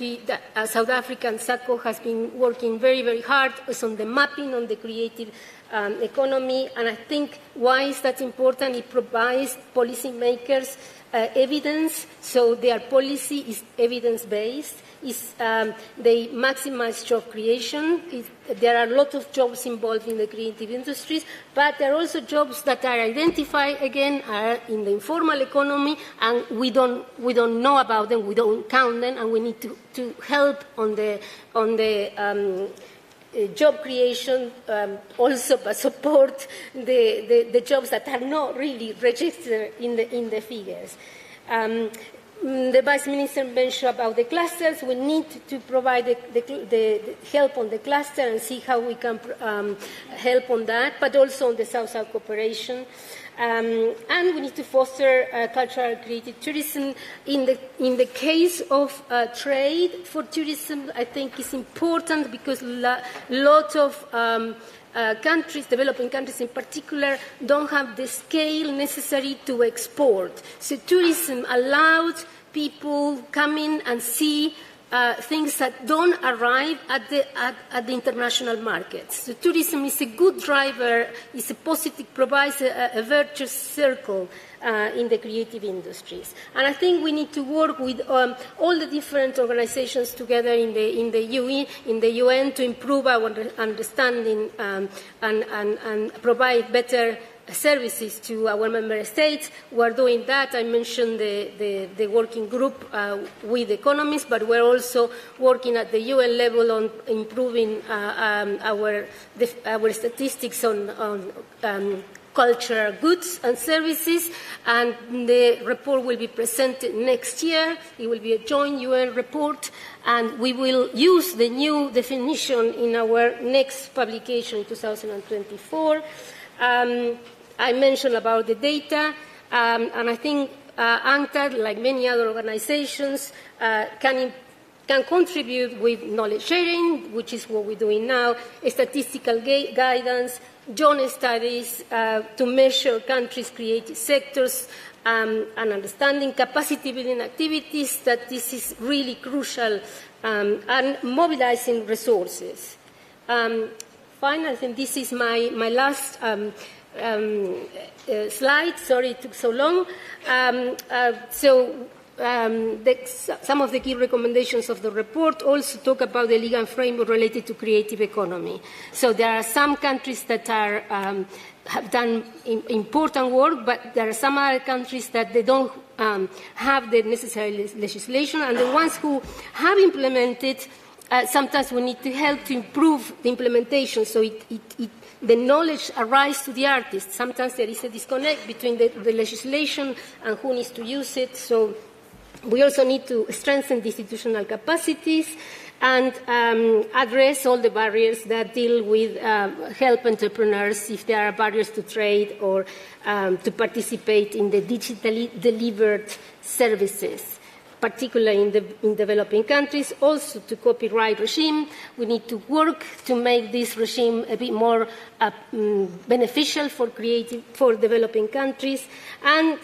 South Africa and Saco has been working very, very hard is on the mapping on the creative economy. And I think why is that important? It provides policymakers evidence, so their policy is evidence-based. They maximize job creation. There are a lot of jobs involved in the creative industries, but there are also jobs that are identified, again, are in the informal economy, and we don't know about them, we don't count them, and we need to help on the job creation, also but support the jobs that are not really registered in the figures. The Vice Minister mentioned about the clusters. We need to provide the help on the cluster and see how we can help on that, but also on the South-South cooperation. And we need to foster cultural creative tourism. In the case of trade for tourism, I think it's important because a lot of countries, developing countries in particular, don't have the scale necessary to export. So tourism allows people come in and see things that don't arrive at the international markets. So tourism is a good driver, is a positive, provides a virtuous circle in the creative industries. And I think we need to work with all the different organizations together in the UN to improve our understanding and provide better services to our member states. We're doing that. I mentioned the working group with economists, but we're also working at the UN level on improving our statistics on cultural goods and services, and the report will be presented next year. It will be a joint UN report, and we will use the new definition in our next publication in 2024. I mentioned about the data, and I think UNCTAD, like many other organizations, can contribute with knowledge sharing, which is what we're doing now, statistical guidance, joint studies to measure countries' creative sectors, and understanding capacity building activities, that this is really crucial, and mobilizing resources. Finally, I think this is my last slide. Sorry it took so long. Some of the key recommendations of the report also talk about the legal framework related to creative economy. So there are some countries that have done important work, but there are some other countries that they don't have the necessary legislation, and the ones who have implemented, sometimes we need to help to improve the implementation so the knowledge arrives to the artists. Sometimes there is a disconnect between the legislation and who needs to use it. So we also need to strengthen the institutional capacities and address all the barriers that deal with help entrepreneurs if there are barriers to trade or to participate in the digitally delivered services, particularly in developing countries. Also, to copyright regime, we need to work to make this regime a bit more beneficial for developing countries, and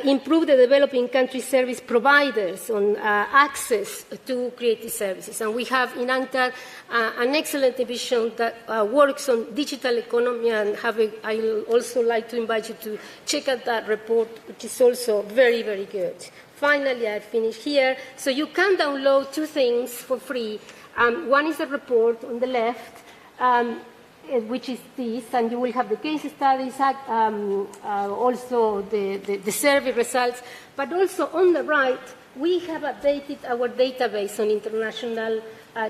improve the developing country service providers on access to creative services. And we have in UNCTAD an excellent division that works on digital economy, and I will also like to invite you to check out that report, which is also very, very good. Finally, I finish here. So you can download two things for free. One is a report on the left, which is this, and you will have the case studies, also the survey results, but also on the right, we have updated our database on international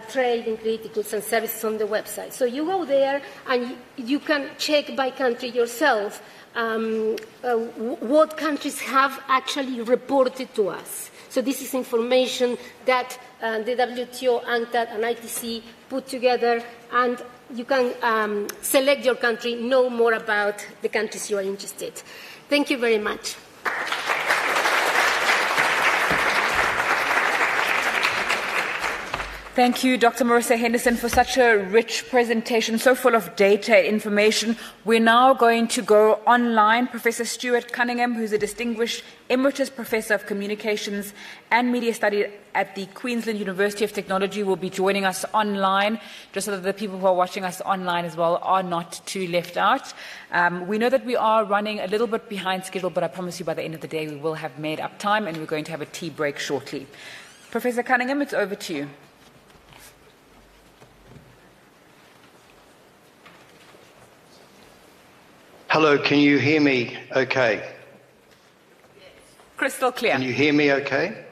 trade in creative goods and services on the website. So you go there and you can check by country yourself what countries have actually reported to us. So this is information that the WTO, UNCTAD, and ITC put together, and you can select your country, know more about the countries you are interested. Thank you very much. Thank you, Dr. Marissa Henderson, for such a rich presentation, so full of data and information. We're now going to go online. Professor Stuart Cunningham, who's a distinguished Emeritus Professor of Communications and Media Studies at the Queensland University of Technology, will be joining us online, just so that the people who are watching us online as well are not too left out. We know that we are running a little bit behind schedule, but I promise you by the end of the day we will have made up time, and we're going to have a tea break shortly. Professor Cunningham, it's over to you. Hello, can you hear me okay? Crystal clear. Can you hear me okay?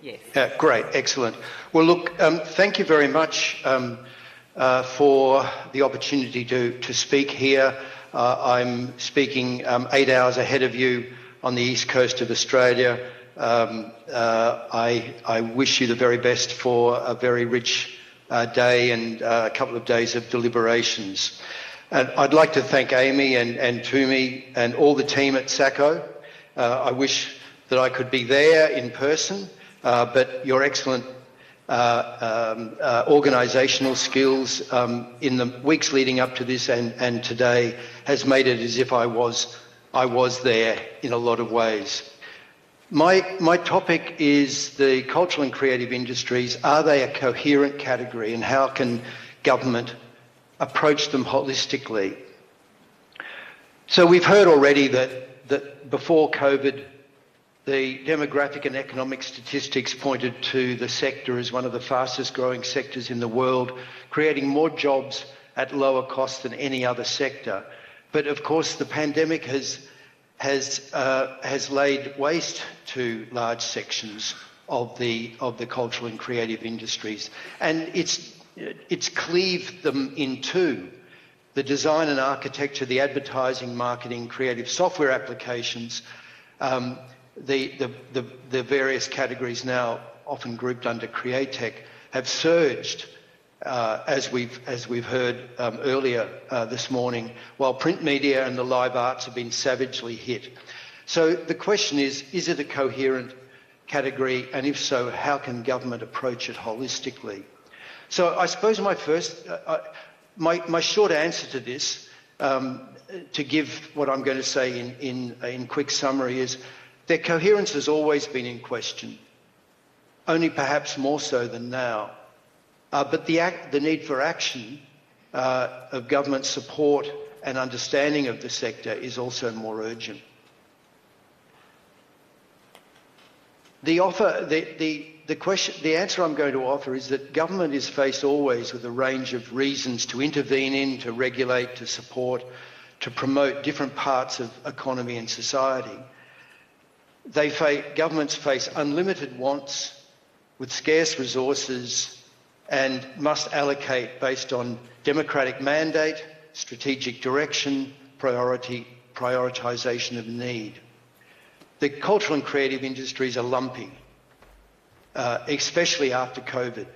Yes. Great, excellent. Well, look, thank you very much for the opportunity to speak here. I'm speaking 8 hours ahead of you on the east coast of Australia. I wish you the very best for a very rich day and a couple of days of deliberations. And I'd like to thank Amy and Tumi and all the team at Saco. I wish that I could be there in person, but your excellent organisational skills in the weeks leading up to this and today has made it as if I was there in a lot of ways. My topic is the cultural and creative industries. Are they a coherent category, and how can government approach them holistically? So we've heard already that before COVID, the demographic and economic statistics pointed to the sector as one of the fastest growing sectors in the world, creating more jobs at lower cost than any other sector. But of course, the pandemic has laid waste to large sections of the cultural and creative industries, and it's cleaved them in two: the design and architecture, the advertising, marketing, creative software applications, the various categories now often grouped under Createch have surged, as we've heard earlier this morning, while print media and the live arts have been savagely hit. So the question is it a coherent category, and if so, how can government approach it holistically? So I suppose my short answer to this, to give what I'm going to say in quick summary, is their coherence has always been in question, only perhaps more so than now. But the need for action of government support and understanding of the sector is also more urgent. The answer I'm going to offer is that government is faced always with a range of reasons to intervene in, to regulate, to support, to promote different parts of economy and society. Governments face unlimited wants with scarce resources and must allocate based on democratic mandate, strategic direction, prioritisation of need. The cultural and creative industries are lumpy, especially after COVID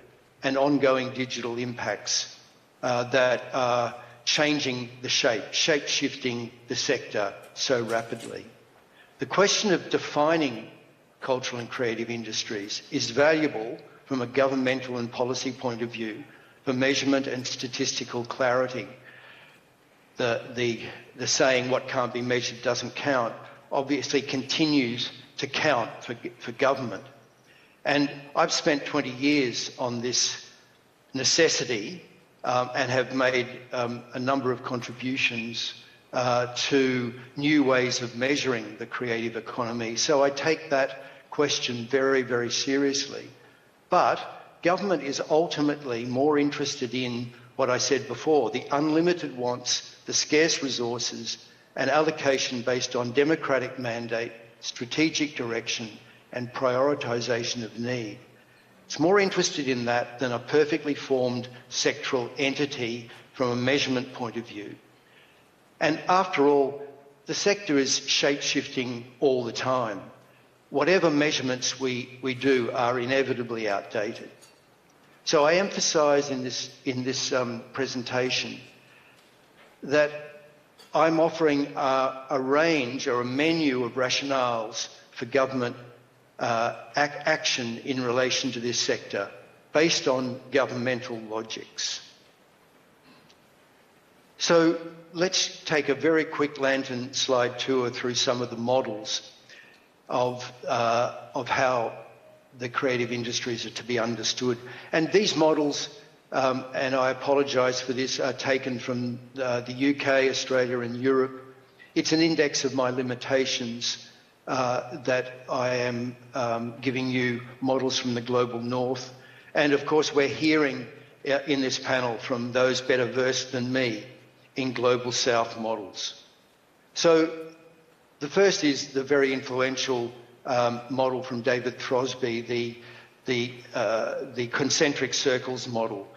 and ongoing digital impacts that are changing the shape-shifting the sector so rapidly. The question of defining cultural and creative industries is valuable from a governmental and policy point of view for measurement and statistical clarity. The saying, what can't be measured doesn't count, obviously continues to count for government. And I've spent 20 years on this necessity and have made a number of contributions to new ways of measuring the creative economy. So I take that question very, very seriously. But government is ultimately more interested in what I said before, the unlimited wants, the scarce resources, and allocation based on democratic mandate, strategic direction, and prioritisation of need. It's more interested in that than a perfectly formed sectoral entity from a measurement point of view. And after all, the sector is shape-shifting all the time. Whatever measurements we do are inevitably outdated. So I emphasise in this presentation that I'm offering a range or a menu of rationales for government action in relation to this sector based on governmental logics. So let's take a very quick lantern slide tour through some of the models of how the creative industries are to be understood. And these models, and I apologise for this, are taken from the UK, Australia and Europe. It's an index of my limitations that I am giving you models from the global north. And of course we're hearing in this panel from those better versed than me in global south models. So the first is the very influential model from David Throsby, the concentric circles model.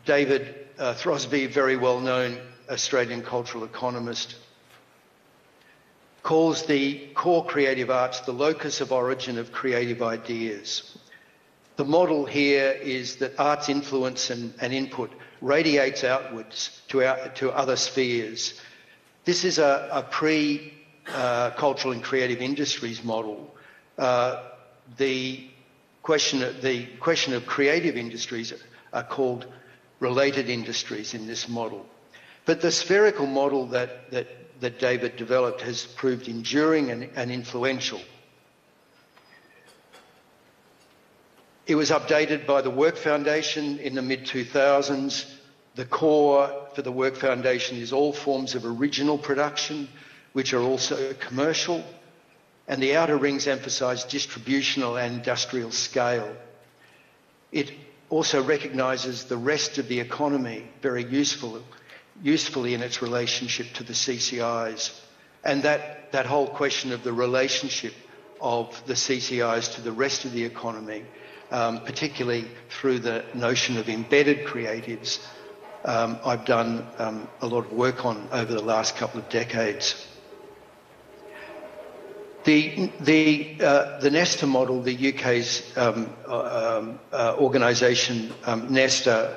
David Throsby, very well-known Australian cultural economist, calls the core creative arts the locus of origin of creative ideas. The model here is that arts influence and input radiates outwards to other spheres. This is a pre-cultural and creative industries model. The question of creative industries are called related industries in this model. But the spherical model that David developed has proved enduring and influential. It was updated by the Work Foundation in the mid-2000s. The core for the Work Foundation is all forms of original production, which are also commercial, and the outer rings emphasise distributional and industrial scale. It also recognises the rest of the economy very usefully in its relationship to the CCIs, and that whole question of the relationship of the CCIs to the rest of the economy, particularly through the notion of embedded creatives, I've done a lot of work on over the last couple of decades. The Nesta model, the UK's organisation Nesta,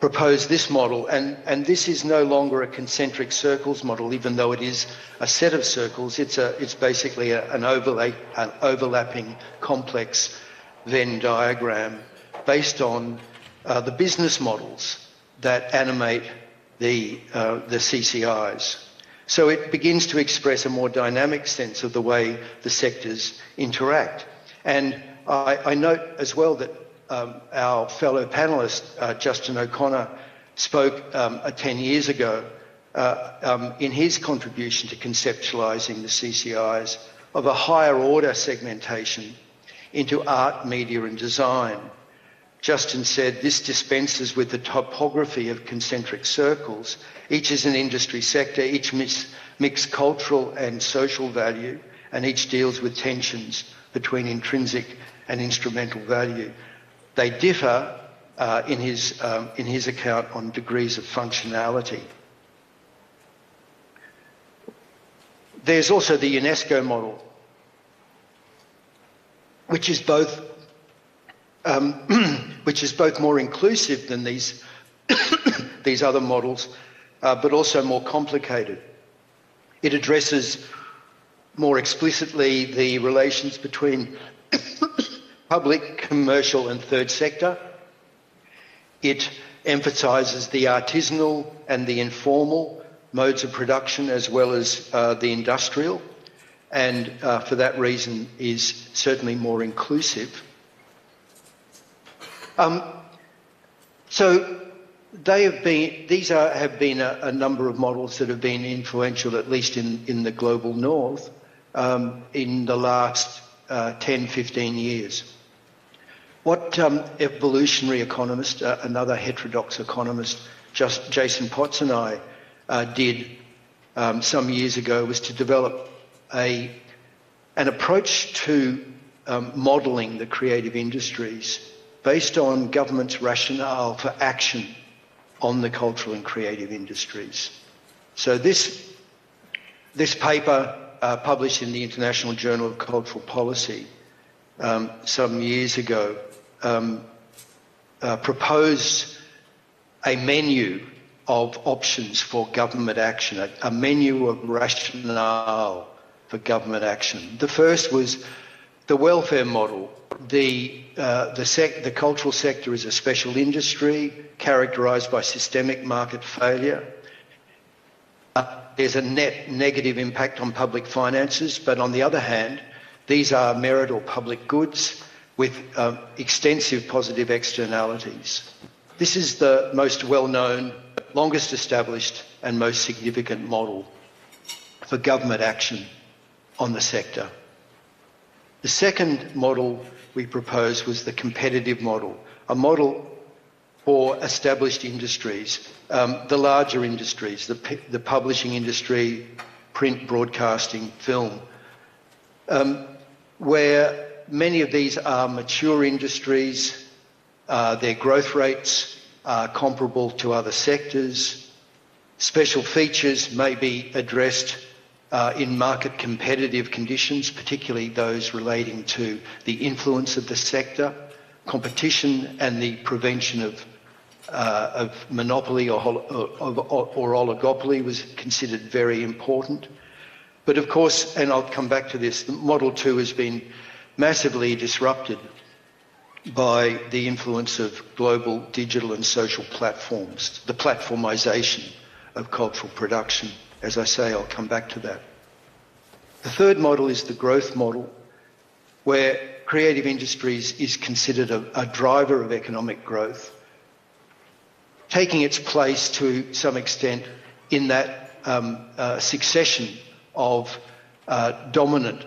proposed this model, and this is no longer a concentric circles model, even though it is a set of circles. It's basically an overlapping complex Venn diagram based on the business models that animate the CCIs. So it begins to express a more dynamic sense of the way the sectors interact. And I note as well that our fellow panellist, Justin O'Connor, spoke 10 years ago in his contribution to conceptualising the CCIs of a higher order segmentation into art, media and design. Justin said this dispenses with the topography of concentric circles. Each is an industry sector, each mix cultural and social value, and each deals with tensions between intrinsic and instrumental value. They differ in his account on degrees of functionality. There's also the UNESCO model, which is both more inclusive than these these other models, but also more complicated. It addresses more explicitly the relations between public, commercial and third sector. It emphasises the artisanal and the informal modes of production as well as the industrial, and for that reason is certainly more inclusive. So have been a number of models that have been influential, at least in the global north, in the last 10, 15 years. What evolutionary economist, another heterodox economist, Jason Potts and I did some years ago was to develop an approach to modelling the creative industries based on government's rationale for action on the cultural and creative industries. So this paper, published in the International Journal of Cultural Policy some years ago, proposed a menu of options for government action, a menu of rationale for government action. The first was the welfare model. The cultural sector is a special industry characterised by systemic market failure. There's a net negative impact on public finances, but on the other hand, these are merit or public goods with extensive positive externalities. This is the most well-known, longest established and most significant model for government action on the sector. The second model we proposed was the competitive model, a model for established industries, the larger industries, the publishing industry, print, broadcasting, film, where many of these are mature industries, their growth rates are comparable to other sectors. Special features may be addressed in market competitive conditions, particularly those relating to the influence of the sector, competition and the prevention of monopoly or oligopoly was considered very important. But of course, and I'll come back to this, Model 2 has been massively disrupted by the influence of global digital and social platforms, the platformisation of cultural production. As I say, I'll come back to that. The third model is the growth model, where creative industries is considered a driver of economic growth, taking its place to some extent in that succession of dominant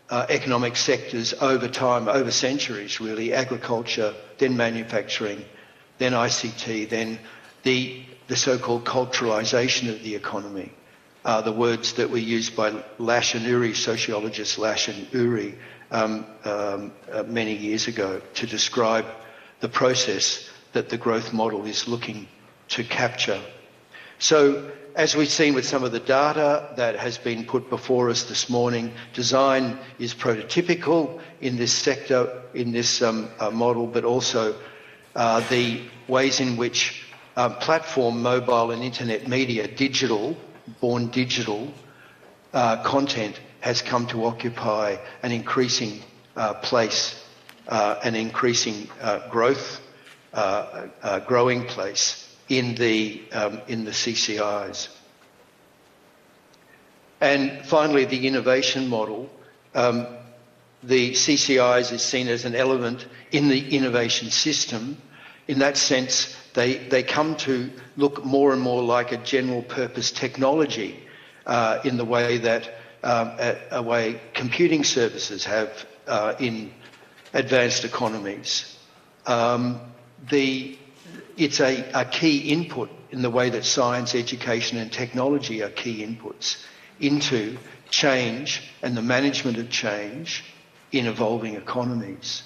economic sectors over time, over centuries really, agriculture, then manufacturing, then ICT, then the so-called culturalisation of the economy. The words that were used by Lash and Uri, sociologists Lash and Uri, many years ago to describe the process that the growth model is looking to capture. So, as we've seen with some of the data that has been put before us this morning, design is prototypical in this sector, in this model, but also the ways in which platform, mobile and internet media, born digital content has come to occupy an increasing place, an increasing growing place in the CCIs. And finally, the innovation model. The CCIs is seen as an element in the innovation system. In that sense, they come to look more and more like a general purpose technology in the way that a way computing services have in advanced economies. It's a key input in the way that science, education and technology are key inputs into change and the management of change in evolving economies.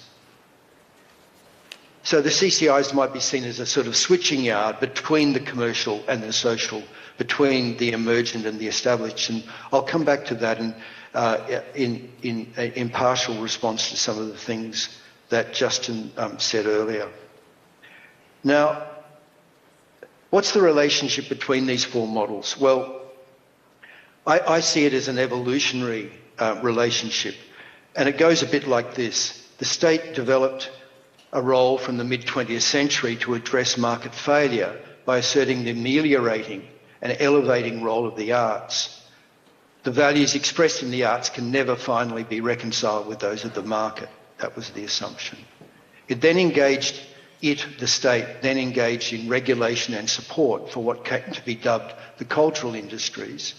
So the CCIs might be seen as a sort of switching yard between the commercial and the social, between the emergent and the established. And I'll come back to that in partial response to some of the things that Justin said earlier. Now, what's the relationship between these four models? Well, I see it as an evolutionary relationship, and it goes a bit like this. The state developed a role from the mid-20th century to address market failure by asserting the ameliorating and elevating role of the arts. The values expressed in the arts can never finally be reconciled with those of the market. That was the assumption. The state then engaged in regulation and support for what came to be dubbed the cultural industries,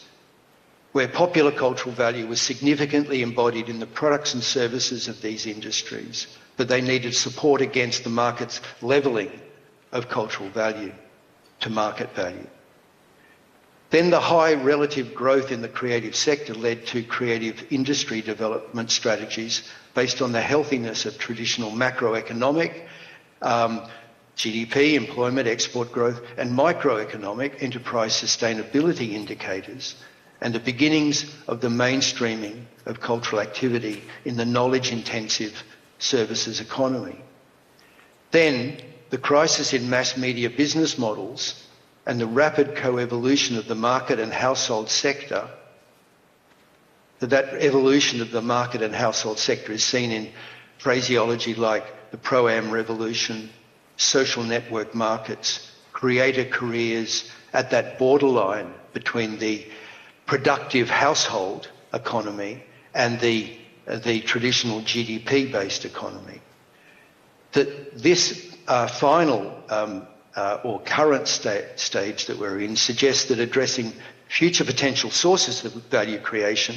where popular cultural value was significantly embodied in the products and services of these industries, but they needed support against the market's levelling of cultural value to market value. Then the high relative growth in the creative sector led to creative industry development strategies based on the healthiness of traditional macroeconomic, GDP, employment, export growth, and microeconomic enterprise sustainability indicators, and the beginnings of the mainstreaming of cultural activity in the knowledge-intensive services economy. Then the crisis in mass media business models and the rapid co-evolution of the market and household sector, that evolution of the market and household sector is seen in phraseology like the pro-am revolution, social network markets, creator careers at that borderline between the productive household economy and the traditional GDP-based economy. That this final or current stage that we're in suggests that addressing future potential sources of value creation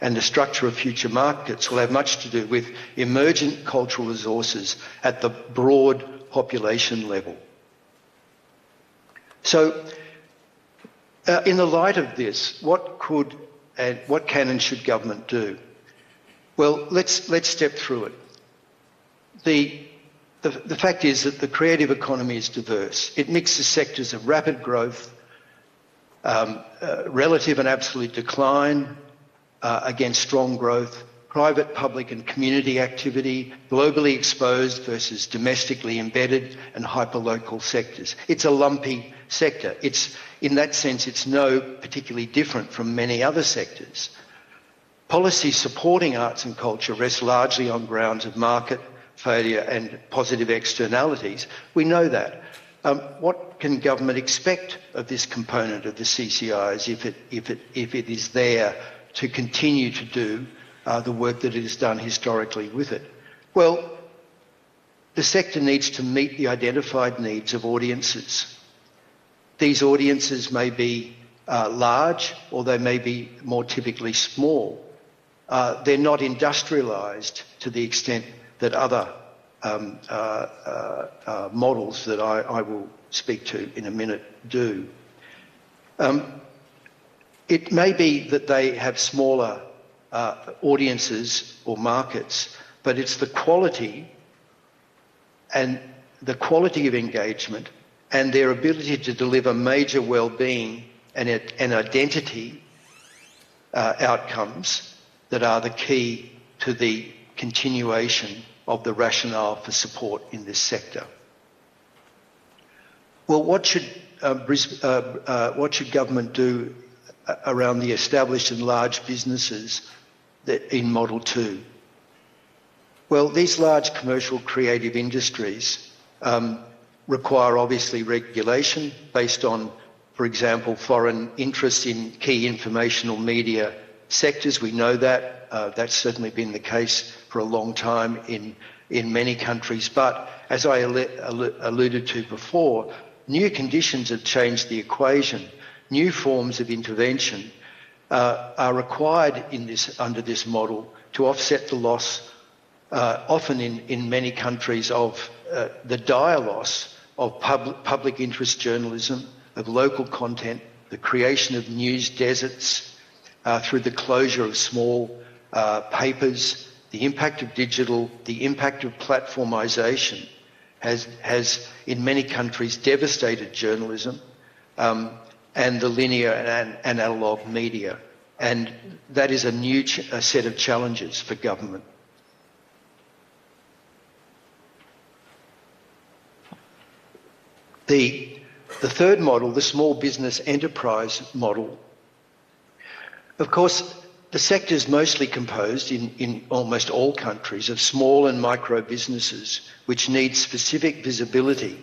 and the structure of future markets will have much to do with emergent cultural resources at the broad population level. So, in the light of this, what can and should government do? Well, let's step through it. The fact is that the creative economy is diverse. It mixes sectors of rapid growth, relative and absolute decline against strong growth, private, public and community activity, globally exposed versus domestically embedded and hyperlocal sectors. It's a lumpy sector. In that sense, it's no particularly different from many other sectors. Policies supporting arts and culture rest largely on grounds of market failure and positive externalities. We know that. What can government expect of this component of the CCIs if it is there to continue to do the work that it has done historically with it? Well, the sector needs to meet the identified needs of audiences. These audiences may be large or they may be more typically small. They're not industrialised to the extent that other models that I will speak to in a minute do. It may be that they have smaller audiences or markets, but it's the quality of engagement and their ability to deliver major well-being and identity outcomes that are the key to the continuation of the rationale for support in this sector. Well, what should government do around the established and large businesses in Model 2? Well, these large commercial creative industries require obviously regulation based on, for example, foreign interests in key informational media sectors. We know that. That's certainly been the case for a long time in many countries. But as I alluded to before, new conditions have changed the equation. New forms of intervention are required under this model to offset the loss, often in many countries, of the dire loss of public interest journalism, of local content, the creation of news deserts through the closure of small papers, the impact of digital, the impact of platformisation has in many countries devastated journalism and the linear and analogue media. And that is a new set of challenges for government. The third model, the small business enterprise model, of course, the sector is mostly composed in almost all countries of small and micro businesses which need specific visibility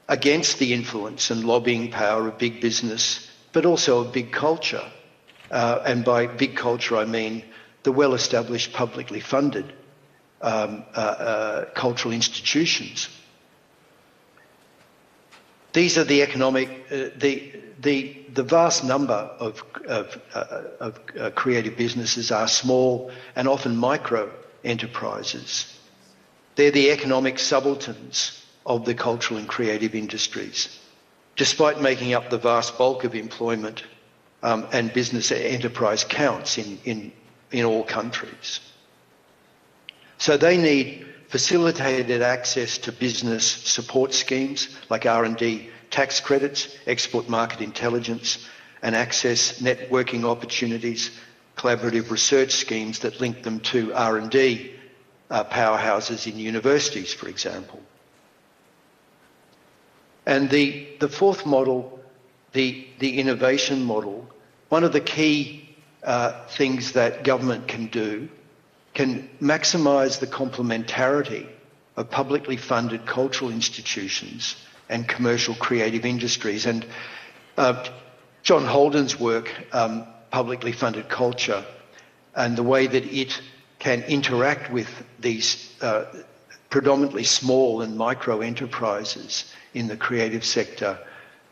against the influence and lobbying power of big business, but also of big culture. And by big culture, I mean the well-established, publicly funded cultural institutions. These are the economic, the vast number of creative businesses are small and often micro enterprises. They're the economic subalterns of the cultural and creative industries, despite making up the vast bulk of employment and business enterprise counts in all countries. So they need facilitated access to business support schemes like R&D tax credits, export market intelligence, and access networking opportunities, collaborative research schemes that link them to R&D powerhouses in universities, for example. And the fourth model, the innovation model, one of the key things that government can do can maximise the complementarity of publicly funded cultural institutions and commercial creative industries. And John Holden's work, Publicly Funded Culture, and the way that it can interact with these predominantly small and micro enterprises in the creative sector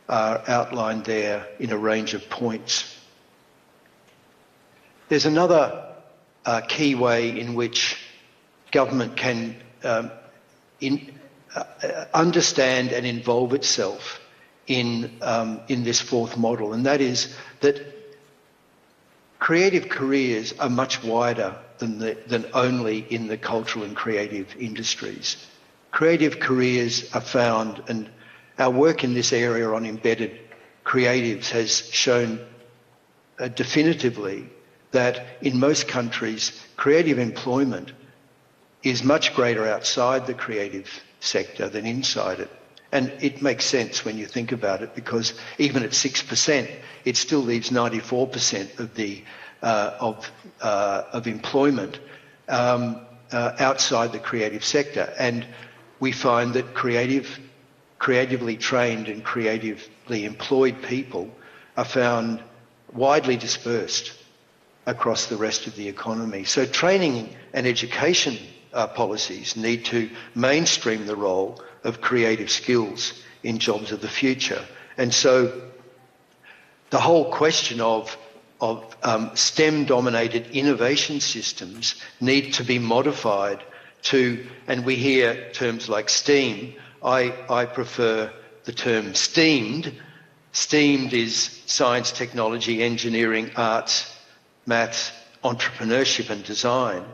are outlined there in a range of points. There's another key way in which government can understand and involve itself in this fourth model, and that is that creative careers are much wider than only in the cultural and creative industries. Creative careers are found, and our work in this area on embedded creatives has shown definitively that in most countries, creative employment is much greater outside the creative sector than inside it. And it makes sense when you think about it, because even at 6%, it still leaves 94% of employment outside the creative sector. And we find that creatively trained and creatively employed people are found widely dispersed across the rest of the economy. So training and education policies need to mainstream the role of creative skills in jobs of the future. And so the whole question of STEM-dominated innovation systems need to be modified to, and we hear terms like STEAM. I prefer the term STEAMed. STEAMed is science, technology, engineering, arts, maths, entrepreneurship and design.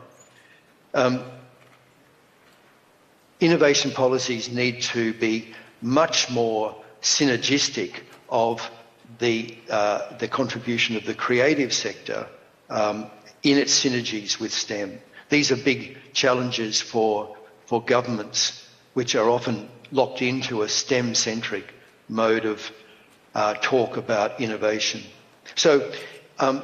Innovation policies need to be much more synergistic of the contribution of the creative sector in its synergies with STEM. These are big challenges for governments, which are often locked into a STEM-centric mode of talk about innovation. So,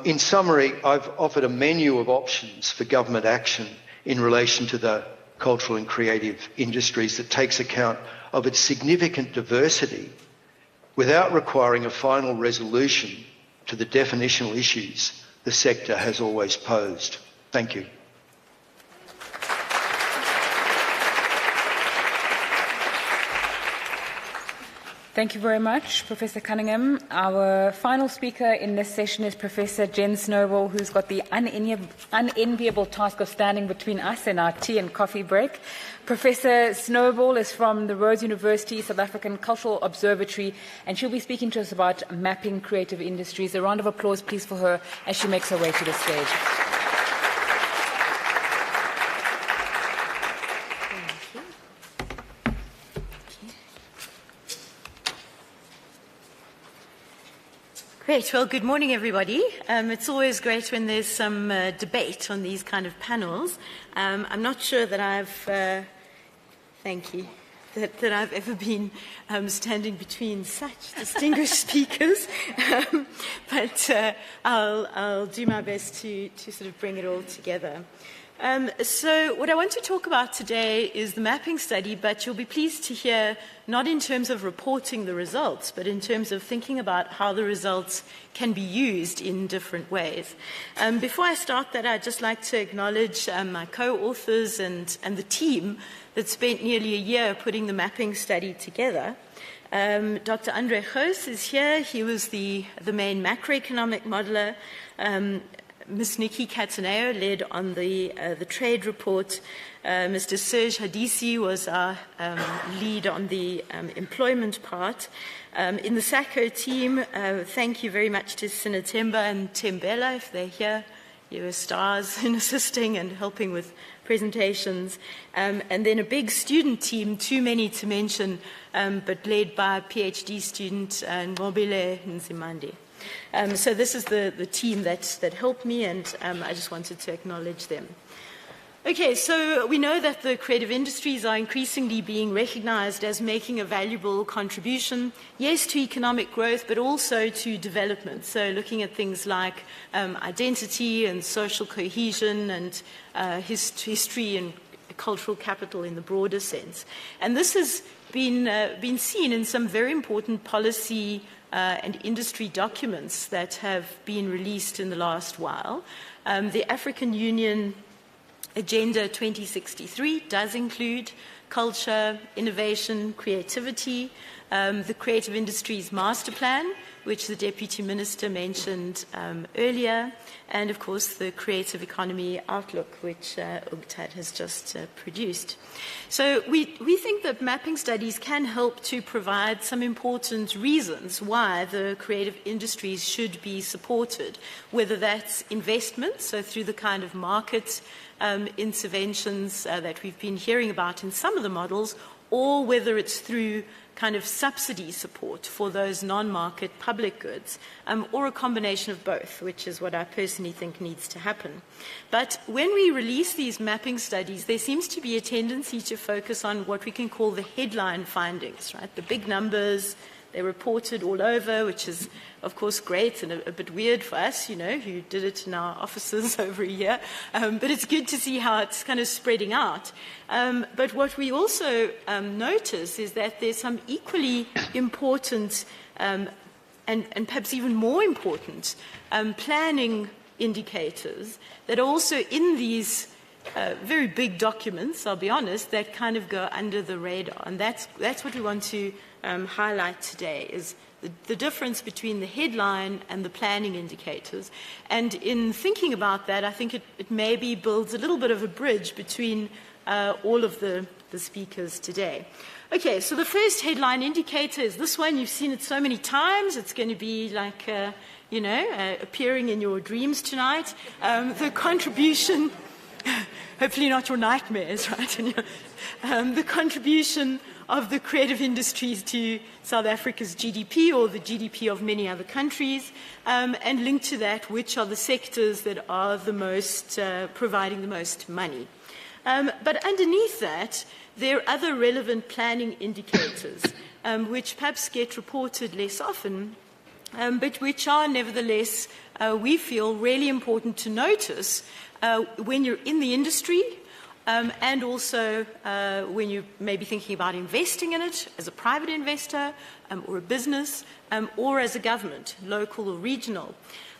in summary, I've offered a menu of options for government action in relation to the cultural and creative industries that takes account of its significant diversity without requiring a final resolution to the definitional issues the sector has always posed. Thank you. Thank you very much, Professor Cunningham. Our final speaker in this session is Professor Jen Snowball, who's got the unenviable task of standing between us and our tea and coffee break. Professor Snowball is from the Rhodes University South African Cultural Observatory, and she'll be speaking to us about mapping creative industries. A round of applause, please, for her as she makes her way to the stage. Great. Well, good morning, everybody. It's always great when there's some debate on these kind of panels. I'm not sure that thank you, that I've ever been standing between such distinguished speakers, but I'll do my best to sort of bring it all together. So what I want to talk about today is the mapping study, but you'll be pleased to hear not in terms of reporting the results, but in terms of thinking about how the results can be used in different ways. Before I start that, I'd just like to acknowledge my co-authors and the team that spent nearly a year putting the mapping study together. Dr. Andre Goos is here. He was the main macroeconomic modeler. Ms. Nikki Cataneo led on the trade report. Mr. Serge Hadisi was our lead on the employment part. In the Saco team, thank you very much to Sinatemba and Tembela, if they're here. You were stars in assisting and helping with presentations. And then a big student team, too many to mention, but led by a PhD student, Ngobile Nzimande. So this is the team that helped me, and I just wanted to acknowledge them. Okay, so we know that the creative industries are increasingly being recognized as making a valuable contribution, yes, to economic growth, but also to development. So looking at things like identity and social cohesion and history and cultural capital in the broader sense. And this has been seen in some very important policy and industry documents that have been released in the last while. The African Union Agenda 2063 does include culture, innovation, creativity, the Creative Industries Master Plan, which the Deputy Minister mentioned earlier, and of course the Creative Economy Outlook, which UNCTAD has just produced. So we think that mapping studies can help to provide some important reasons why the creative industries should be supported, whether that's investment, so through the kind of market interventions that we've been hearing about in some of the models, or whether it's through kind of subsidy support for those non-market public goods, or a combination of both, which is what I personally think needs to happen. But when we release these mapping studies, there seems to be a tendency to focus on what we can call the headline findings, right? The big numbers, they're reported all over, which is, of course, great and a bit weird for us, you know, who did it in our offices over a year. But it's good to see how it's kind of spreading out. But what we also notice is that there's some equally important and perhaps even more important planning indicators that are also in these very big documents, I'll be honest, that kind of go under the radar. And that's what we want to highlight today, is the difference between the headline and the planning indicators. And in thinking about that, I think it maybe builds a little bit of a bridge between all of the speakers today. Okay, so the first headline indicator is this one. You've seen it so many times. It's going to be like, appearing in your dreams tonight. The contribution, hopefully not your nightmares, right? The contribution of the creative industries to South Africa's GDP, or the GDP of many other countries, and linked to that, which are the sectors that are the most, providing the most money. But underneath that, there are other relevant planning indicators, which perhaps get reported less often, but which are nevertheless, we feel, really important to notice when you're in the industry, and also when you may be thinking about investing in it as a private investor, or a business, or as a government, local or regional.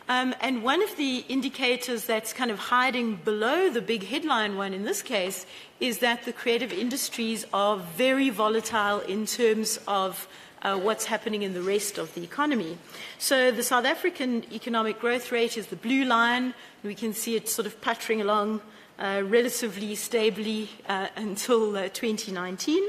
And one of the indicators that's kind of hiding below the big headline one in this case is that the creative industries are very volatile in terms of what's happening in the rest of the economy. So the South African economic growth rate is the blue line. We can see it sort of puttering along relatively stably until 2019.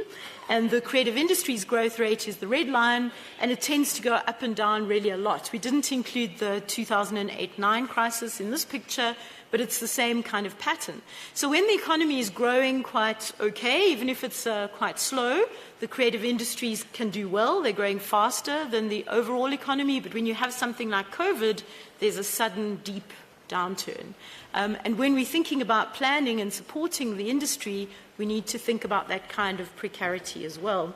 And the creative industries growth rate is the red line, and it tends to go up and down really a lot. We didn't include the 2008-9 crisis in this picture, but it's the same kind of pattern. So when the economy is growing quite okay, even if it's quite slow, the creative industries can do well. They're growing faster than the overall economy, but when you have something like COVID, there's a sudden, deep downturn. And when we're thinking about planning and supporting the industry, we need to think about that kind of precarity as well.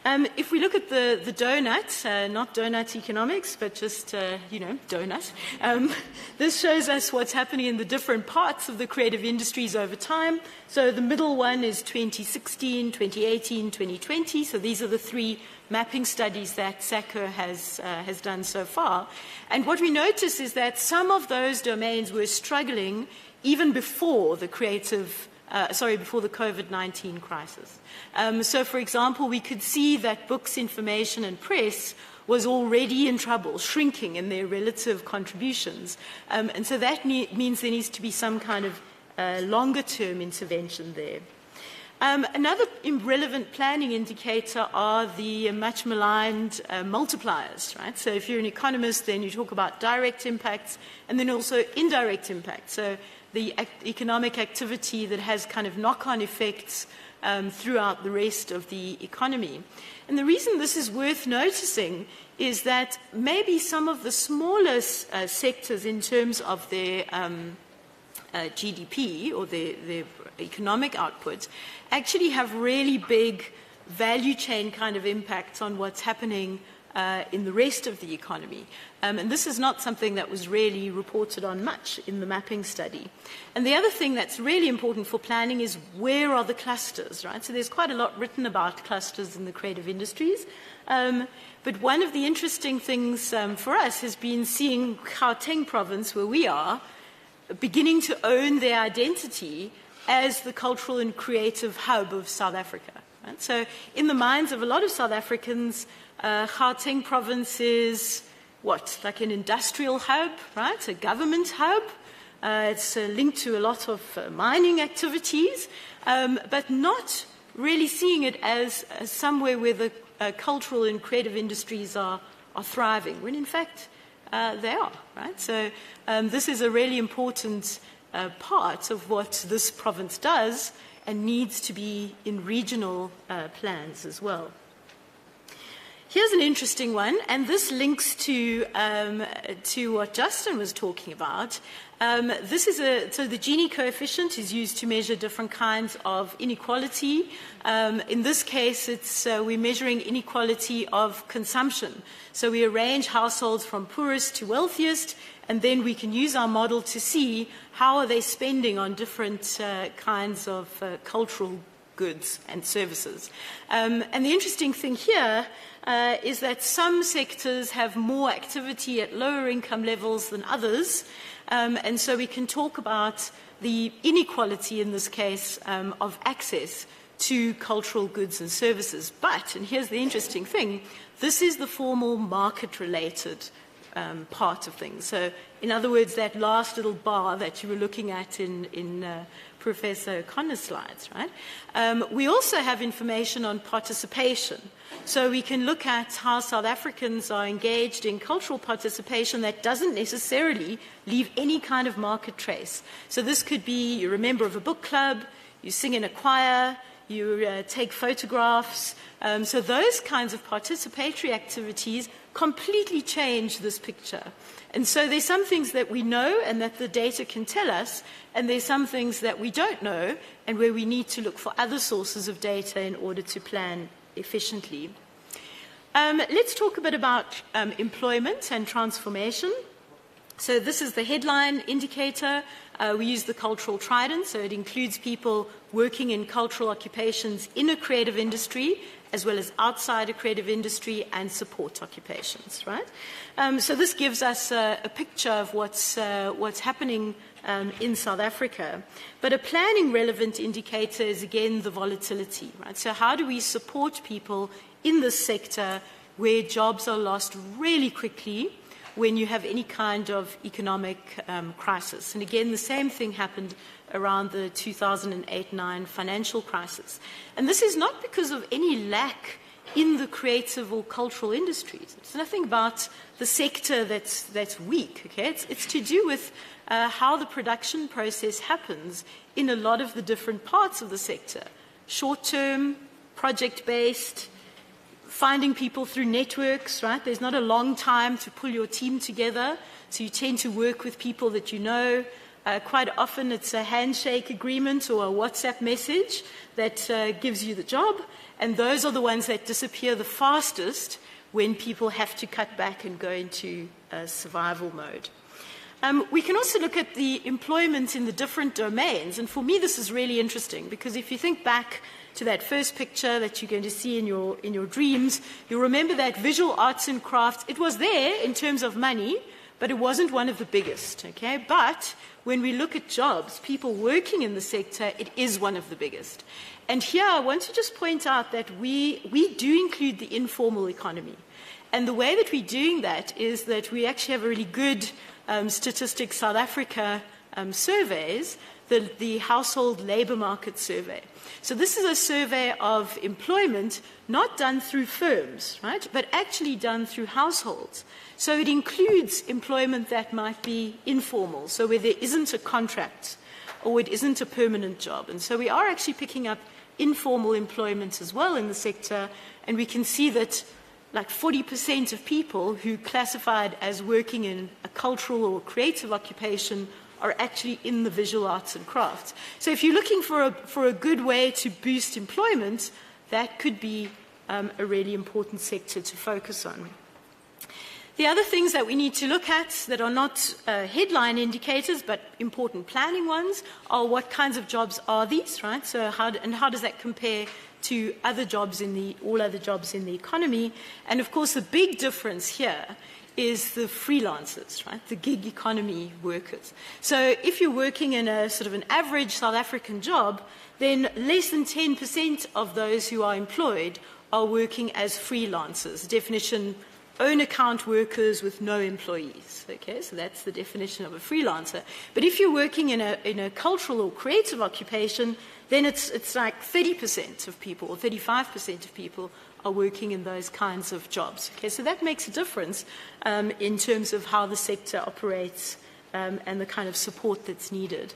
If we look at the donut, not donut economics, but just, donut, this shows us what's happening in the different parts of the creative industries over time. So the middle one is 2016, 2018, 2020. So these are the three mapping studies that Saco has done so far. And what we notice is that some of those domains were struggling even before the before the COVID-19 crisis. So, for example, we could see that books, information, and press was already in trouble, shrinking in their relative contributions. And so that means there needs to be some kind of longer-term intervention there. Another relevant planning indicator are the much maligned multipliers, right? So if you're an economist, then you talk about direct impacts and then also indirect impacts. So the economic activity that has kind of knock-on effects throughout the rest of the economy. And the reason this is worth noticing is that maybe some of the smallest sectors in terms of their GDP or their economic output actually have really big value chain kind of impacts on what's happening in the rest of the economy. And this is not something that was really reported on much in the mapping study. And the other thing that's really important for planning is where are the clusters, right? So there's quite a lot written about clusters in the creative industries. But one of the interesting things for us has been seeing Gauteng province, where we are, beginning to own their identity as the cultural and creative hub of South Africa. Right? So in the minds of a lot of South Africans, Gauteng province is what? Like an industrial hub, right? A government hub. It's linked to a lot of mining activities, but not really seeing it as somewhere where the cultural and creative industries are thriving, when in fact they are, right? So this is a really important part of what this province does and needs to be in regional plans as well. Here's an interesting one, and this links to what Justin was talking about. This is so the Gini coefficient is used to measure different kinds of inequality. In this case, we're measuring inequality of consumption. So we arrange households from poorest to wealthiest, and then we can use our model to see how are they spending on different kinds of cultural goods and services. And the interesting thing here is that some sectors have more activity at lower income levels than others. And so we can talk about the inequality in this case of access to cultural goods and services. But, and here's the interesting thing, this is the formal market-related part of things. So, in other words, that last little bar that you were looking at in Professor O'Connor's slides, right? We also have information on participation. So we can look at how South Africans are engaged in cultural participation that doesn't necessarily leave any kind of market trace. So this could be you're a member of a book club, you sing in a choir, you take photographs. So those kinds of participatory activities completely change this picture. And so there's some things that we know and that the data can tell us, and there's some things that we don't know and where we need to look for other sources of data in order to plan efficiently. Let's talk a bit about employment and transformation. So this is the headline indicator. We use the cultural trident, so it includes people working in cultural occupations in a creative industry, as well as outside a creative industry and support occupations, right? So this gives us a picture of what's happening in South Africa. But a planning relevant indicator is, again, the volatility, right? So how do we support people in this sector where jobs are lost really quickly when you have any kind of economic crisis? And again, the same thing happened around the 2008-9 financial crisis. And this is not because of any lack in the creative or cultural industries. It's nothing about the sector that's weak, okay? It's to do with how the production process happens in a lot of the different parts of the sector. Short-term, project-based, finding people through networks, right? There's not a long time to pull your team together, so you tend to work with people that you know. Quite often it's a handshake agreement or a WhatsApp message that gives you the job, and those are the ones that disappear the fastest when people have to cut back and go into survival mode. We can also look at the employment in the different domains, and for me this is really interesting because if you think back to that first picture that you're going to see in your dreams, you'll remember that visual arts and crafts, it was there in terms of money, but it wasn't one of the biggest, okay? But when we look at jobs, people working in the sector, it is one of the biggest. And here I want to just point out that we do include the informal economy. And the way that we're doing that is that we actually have a really good Statistics South Africa surveys, the Household Labour Market Survey. So this is a survey of employment not done through firms, right, but actually done through households. So it includes employment that might be informal, so where there isn't a contract or it isn't a permanent job. And so we are actually picking up informal employment as well in the sector, and we can see that like 40% of people who classified as working in a cultural or creative occupation are actually in the visual arts and crafts. So if you're looking for a good way to boost employment, that could be a really important sector to focus on. The other things that we need to look at that are not headline indicators but important planning ones are what kinds of jobs are these, right? So how does that compare to other jobs all other jobs in the economy? And of course the big difference here is the freelancers, right? The gig economy workers. So if you're working in a sort of an average South African job, then less than 10% of those who are employed are working as freelancers. Definition, own account workers with no employees. Okay, so that's the definition of a freelancer. But if you're working in a cultural or creative occupation, then it's like 30% of people or 35% of people are working in those kinds of jobs. Okay, so that makes a difference in terms of how the sector operates and the kind of support that's needed.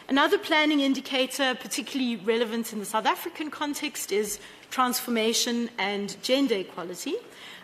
Another planning indicator, particularly relevant in the South African context, is transformation and gender equality.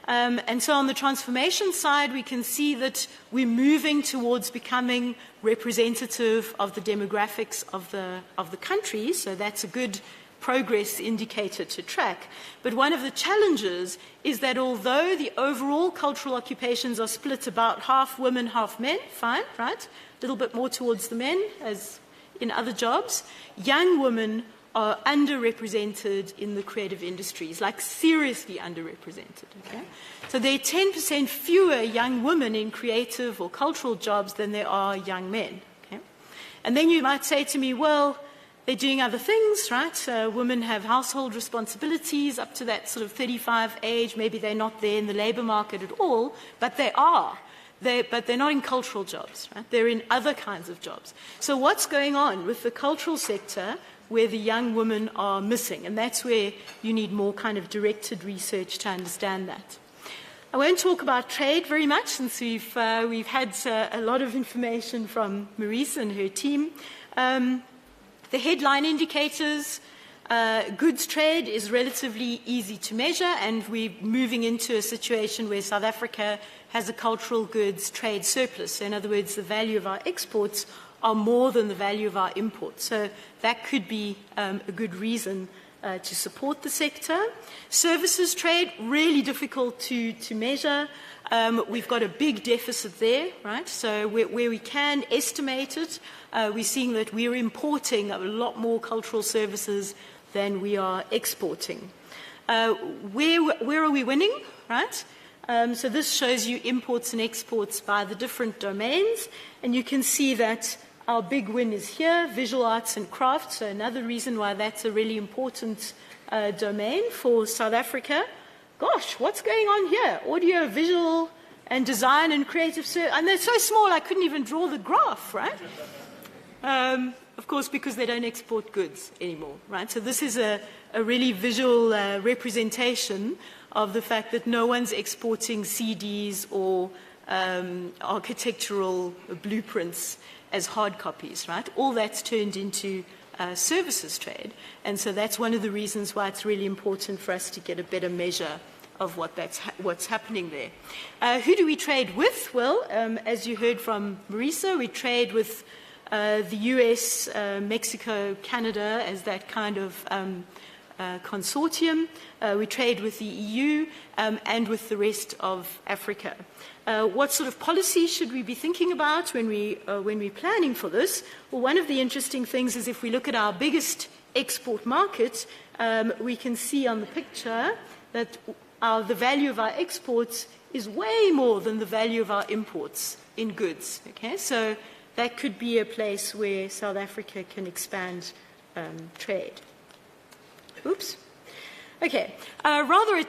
And so on the transformation side, we can see that we're moving towards becoming representative of the demographics of the country, so that's a good progress indicator to track. But one of the challenges is that although the overall cultural occupations are split about half women, half men, fine, right? A little bit more towards the men as in other jobs, young women are underrepresented in the creative industries, like seriously underrepresented. Okay? So there are 10% fewer young women in creative or cultural jobs than there are young men. Okay? And then you might say to me, well, they're doing other things, right? Women have household responsibilities up to that sort of 35 age. Maybe they're not there in the labor market at all, but they are. But they're not in cultural jobs, right? They're in other kinds of jobs. So what's going on with the cultural sector where the young women are missing? And that's where you need more kind of directed research to understand that. I won't talk about trade very much since we've had a lot of information from Marisa and her team. The headline indicators, goods trade is relatively easy to measure, and we're moving into a situation where South Africa has a cultural goods trade surplus. So in other words, the value of our exports are more than the value of our imports. So that could be a good reason to support the sector. Services trade, really difficult to measure. We've got a big deficit there, right? So where we can estimate it, we're seeing that we're importing a lot more cultural services than we are exporting. Where are we winning, right? So this shows you imports and exports by the different domains, and you can see that our big win is here, visual arts and crafts. So another reason why that's a really important domain for South Africa. Gosh, what's going on here? Audio, visual, and design and creative service. And they're so small I couldn't even draw the graph, right? Of course, because they don't export goods anymore, right? So this is a really visual representation of the fact that no one's exporting CDs or architectural blueprints as hard copies, right? All that's turned into services trade. And so that's one of the reasons why it's really important for us to get a better measure of what's happening there. Who do we trade with? Well, as you heard from Marisa, we trade with the US, Mexico, Canada as that kind of consortium. We trade with the EU and with the rest of Africa. What sort of policy should we be thinking about when we're planning for this? Well, one of the interesting things is if we look at our biggest export market, we can see on the picture that the value of our exports is way more than the value of our imports in goods. Okay, so that could be a place where South Africa can expand trade. Oops. Okay, rather a